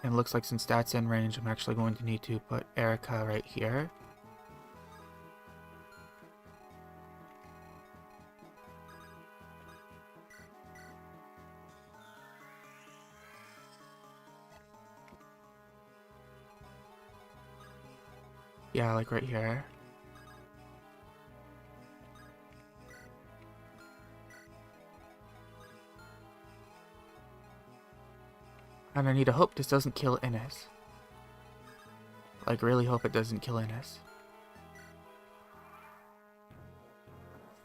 And it looks like since that's in range, I'm actually going to need to put Eirika right here. Yeah, like right here. And I need to hope this doesn't kill Innes. Like, really hope it doesn't kill Innes.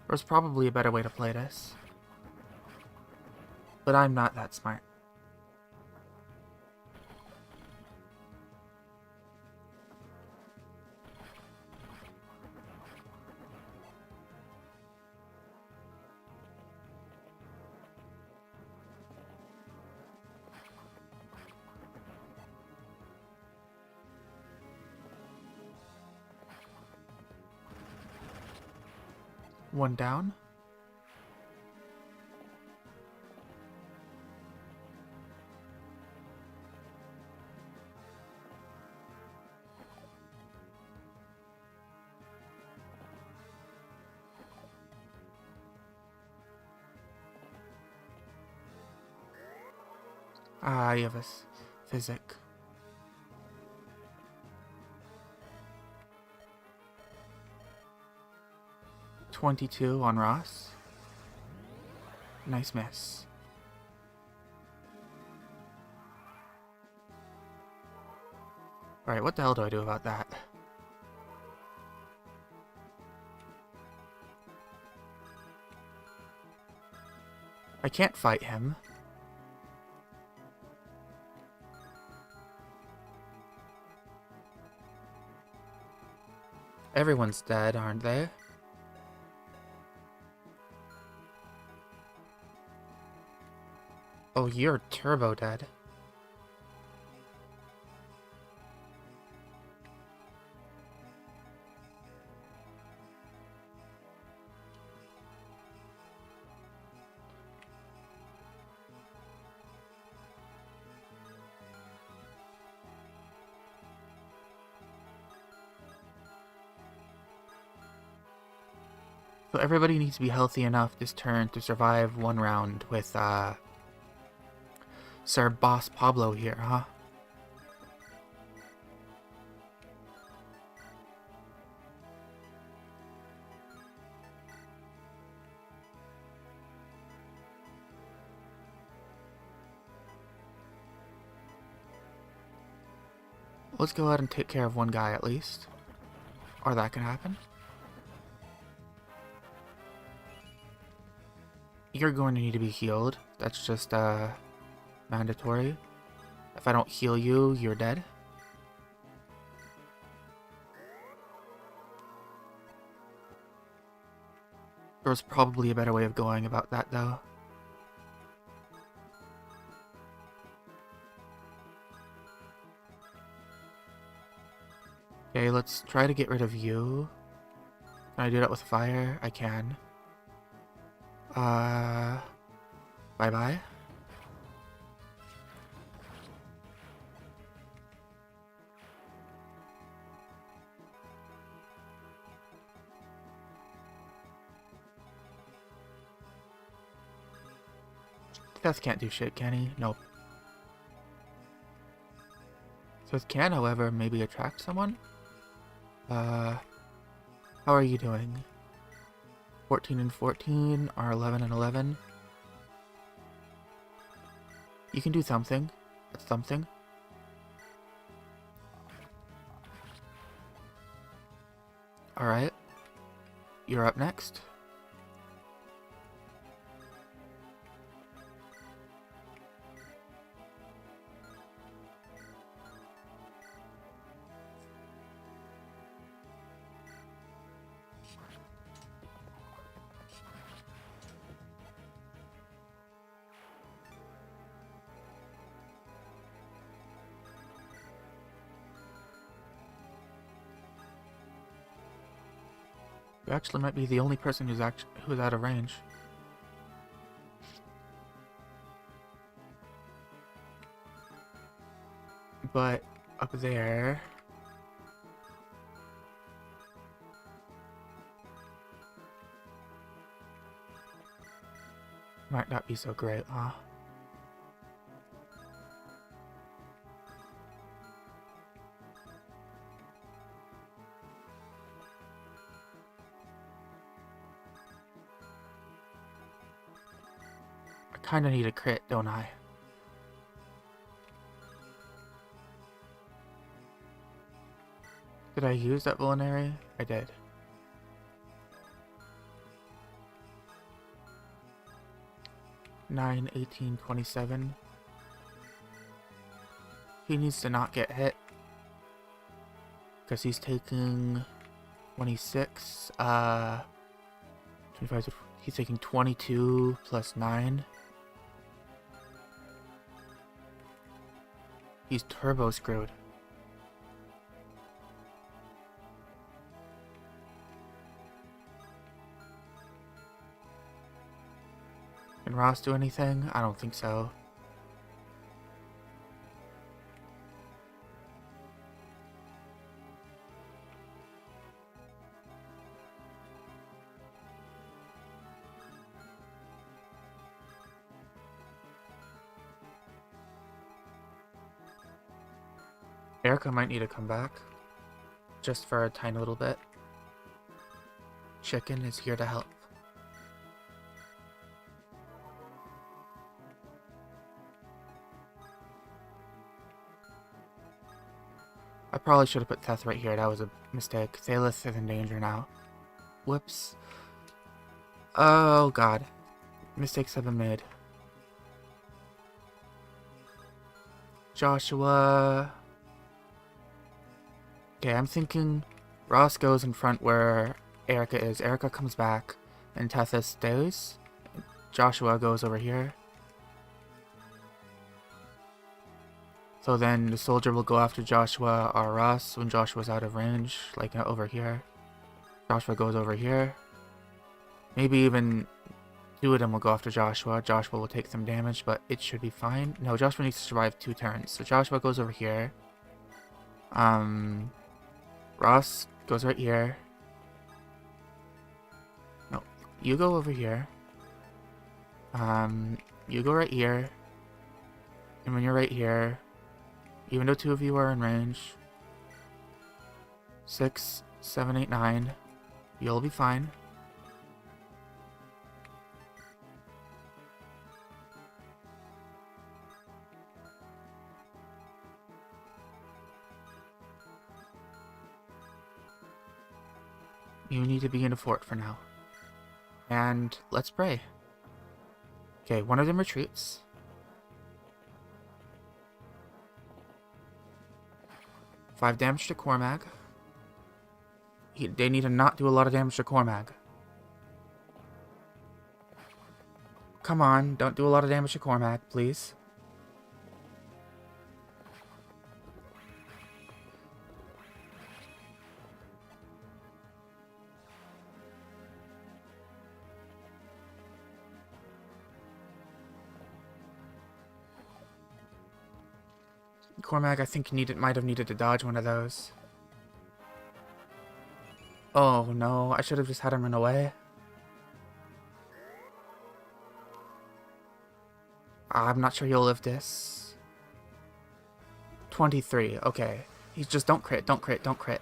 There's probably a better way to play this. But I'm not that smart. One down. Ah, you have a physic. $22 on Ross. Nice miss. Alright, what the hell do I do about that? I can't fight him. Everyone's dead, aren't they? Oh, you're turbo dead. So everybody needs to be healthy enough this turn to survive one round with, Sir Boss Pablo here, huh? Let's go ahead and take care of one guy at least. Or that can happen. You're going to need to be healed. That's just, mandatory. If I don't heal you, you're dead. There was probably a better way of going about that, though. Okay, let's try to get rid of you. Can I do that with fire? I can. Bye-bye. Death can't do shit, can he? Nope. So it can, however, maybe attract someone? How are you doing? 14 and 14, or 11 and 11? You can do something. That's something. Alright. You're up next. You actually might be the only person who's out of range. But up there... might not be so great, huh? I kinda need a crit, don't I? Did I use that Villainary? I did. Nine, 18, 27. He needs to not get hit. Because he's taking 26, 25, he's taking 22 plus 9. He's turbo screwed. Can Ross do anything? I don't think so. Eirika might need to come back. Just for a tiny little bit. Chicken is here to help. I probably should have put Theth right here. That was a mistake. Thalith is in danger now. Whoops. Oh god. Mistakes have been made. Joshua... Okay, I'm thinking Ross goes in front where Eirika is. Eirika comes back and Tethys stays. Joshua goes over here. So then the soldier will go after Joshua or Ross when Joshua's out of range, like over here. Joshua goes over here. Maybe even two of them will go after Joshua. Joshua will take some damage, but it should be fine. No, Joshua needs to survive 2 turns. So Joshua goes over here. Ross goes right here. No, you go over here. You go right here. And when you're right here, even though 2 of you are in range, 6, 7, 8, 9, you'll be fine. You need to be in a fort for now. And let's pray. Okay, one of them retreats. Five damage to Cormag. They need to not do a lot of damage to Cormag. Come on, don't do a lot of damage to Cormag, please. Cormag, I think might have needed to dodge one of those. Oh no, I should have just had him run away. I'm not sure he'll live this. 23, okay. He's just don't crit, don't crit, don't crit.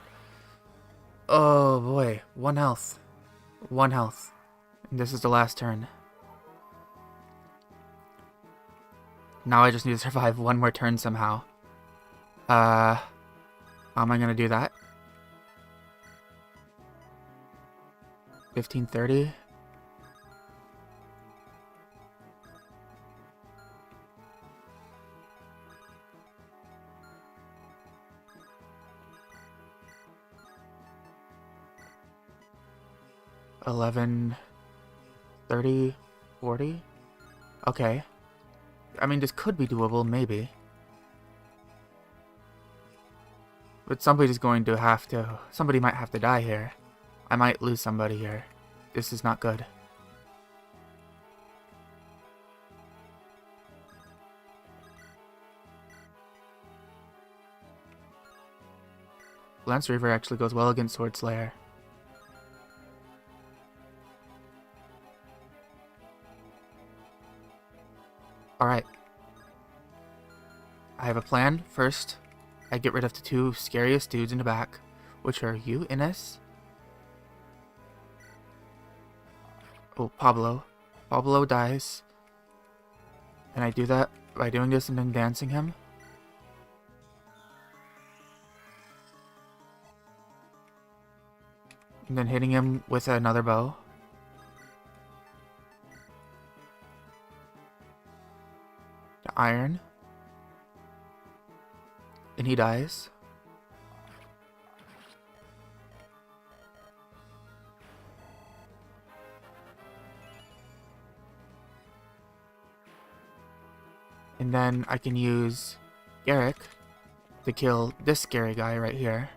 Oh boy, 1 health. 1 health. And this is the last turn. Now I just need to survive 1 more turn somehow. How am I gonna do that? 1530. $11, 30, 40. Okay. I mean, this could be doable, maybe. But somebody's going to have to... Somebody might have to die here. I might lose somebody here. This is not good. Lance Reaver actually goes well against Sword Slayer. Alright. I have a plan. First, I get rid of the two scariest dudes in the back, which are you, Ines. Oh, Pablo. Pablo dies. And I do that by doing this and then dancing him. And then hitting him with another bow. The iron. And he dies. And then I can use Garrick to kill this scary guy right here.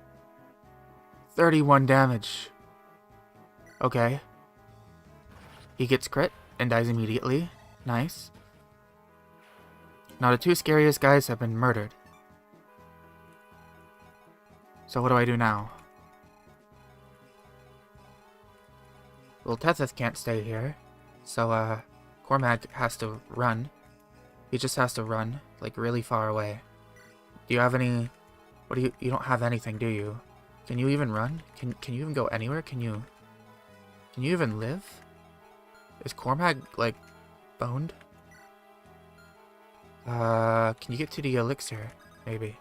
31 damage. Okay. He gets crit and dies immediately. Nice. Now the two scariest guys have been murdered. So what do I do now? Well, Tethys can't stay here. So, Cormac has to run. He just has to run, like, really far away. Do you have any... What do you... You don't have anything, do you? Can you even run? Can you even go anywhere? Can you even live? Is Cormac, like, boned? Can you get to the elixir? Maybe.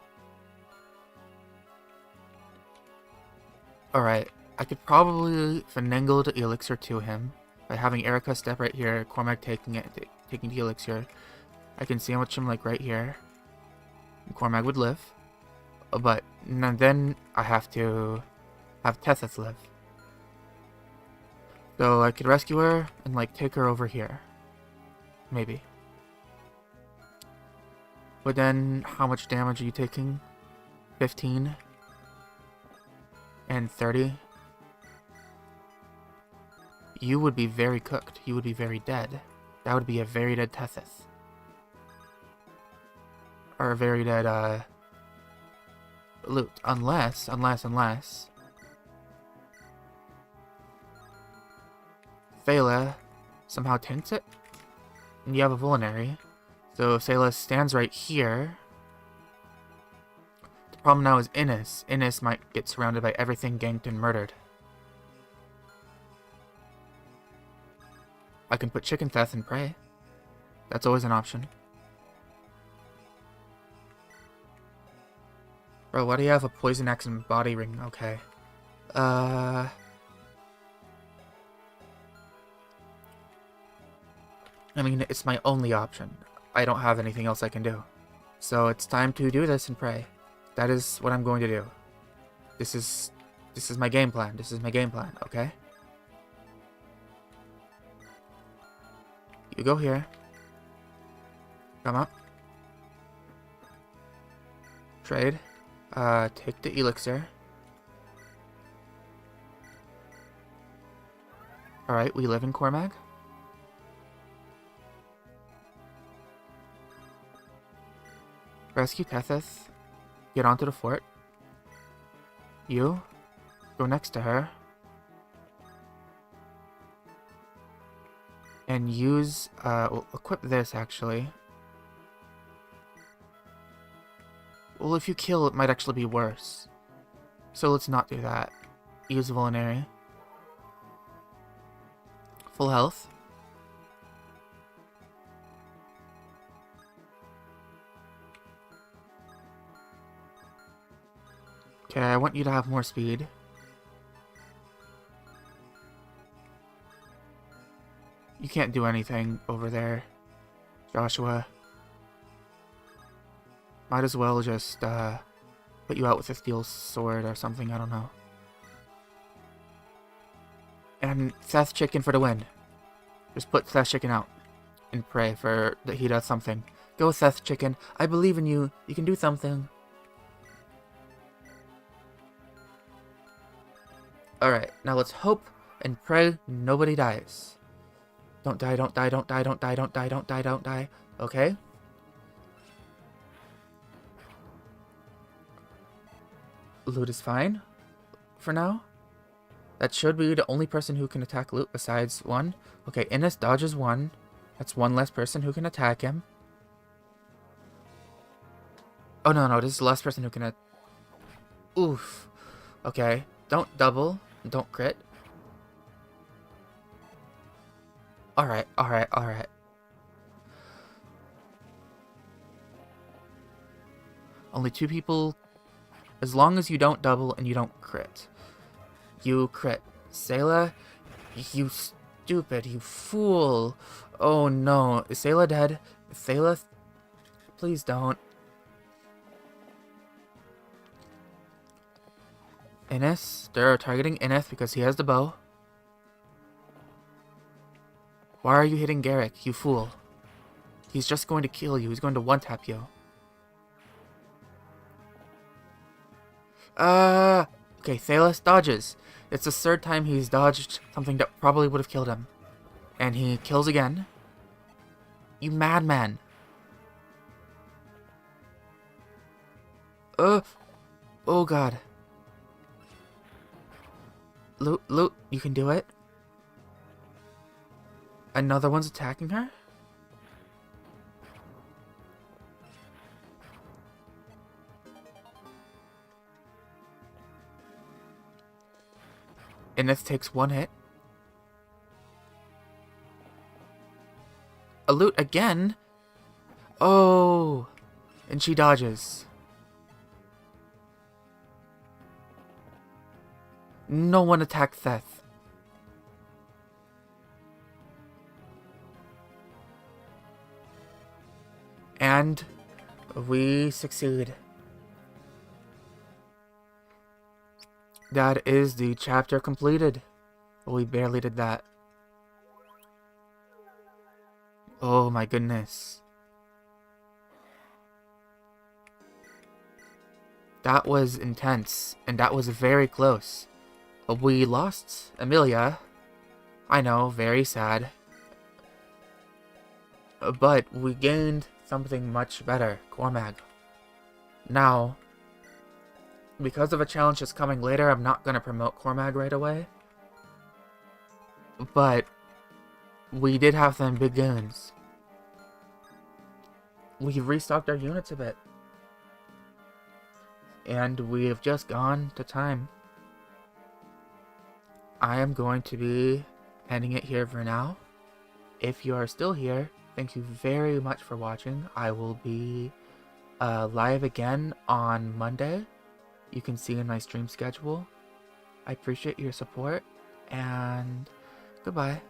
Alright, I could probably finagle the elixir to him by having Eirika step right here, Cormac taking the elixir. I can sandwich him like right here. And Cormac would live. But then I have to have Tethys live. So I could rescue her and like take her over here. Maybe. But then how much damage are you taking? 15? And 30? You would be very cooked. You would be very dead. That would be a very dead Tethys. Or a very dead, loot. Unless... Phala somehow tints it? And you have a Vulnerary. So if Phala stands right here... The problem now is Ines. Ines might get surrounded by everything ganked and murdered. I can put Chicken Theth and pray. That's always an option. Bro, why do you have a Poison Axe and Body Ring? Okay. I mean, it's my only option. I don't have anything else I can do. So it's time to do this and pray. That is what I'm going to do. This is my game plan. This is my game plan, okay? You go here. Come up. Trade. Take the elixir. Alright, we live in Cormac. Rescue Tethys. Get onto the fort. You go next to her. And use, well, equip this actually. Well, if you kill, it might actually be worse. So let's not do that. Use Vulnerary. Full health. Okay, I want you to have more speed. You can't do anything over there, Joshua. Might as well just, put you out with a steel sword or something, I don't know. And Seth Chicken for the win. Just put Seth Chicken out. And pray for that he does something. Go Seth Chicken, I believe in you. You can do something. Alright, now let's hope and pray nobody dies. Don't die, don't die, don't die, don't die, don't die, don't die, don't die. Okay? Loot is fine for now. That should be the only person who can attack Loot besides one. Okay, Innes dodges one. That's one less person who can attack him. Oh, no, this is the last person who can oof. Okay, don't double. Don't crit. Alright. Only 2 people. As long as you don't double and you don't crit. You crit. Sayla, you stupid, you fool. Oh no, is Sayla dead? Sayla, please don't. Innes, they're targeting Innes because he has the bow. Why are you hitting Garrick, you fool? He's just going to kill you, he's going to one-tap you. Okay, Thalos dodges. It's the 3rd time he's dodged something that probably would have killed him. And he kills again. You madman. Oh god. Loot, you can do it. Another one's attacking her? Innes takes 1 hit. A Loot again? Oh! And she dodges. No one attacked Theth. And we succeed. That is the chapter completed. We barely did that. Oh my goodness. That was intense, and that was very close. We lost Amelia. I know, very sad. But we gained something much better, Cormag. Now, because of a challenge that's coming later, I'm not going to promote Cormag right away. But we did have some big gains. We've restocked our units a bit. And we have just gone to time. I am going to be ending it here for now. If you are still here, thank you very much for watching. I will be live again on Monday. You can see in my stream schedule. I appreciate your support, and goodbye.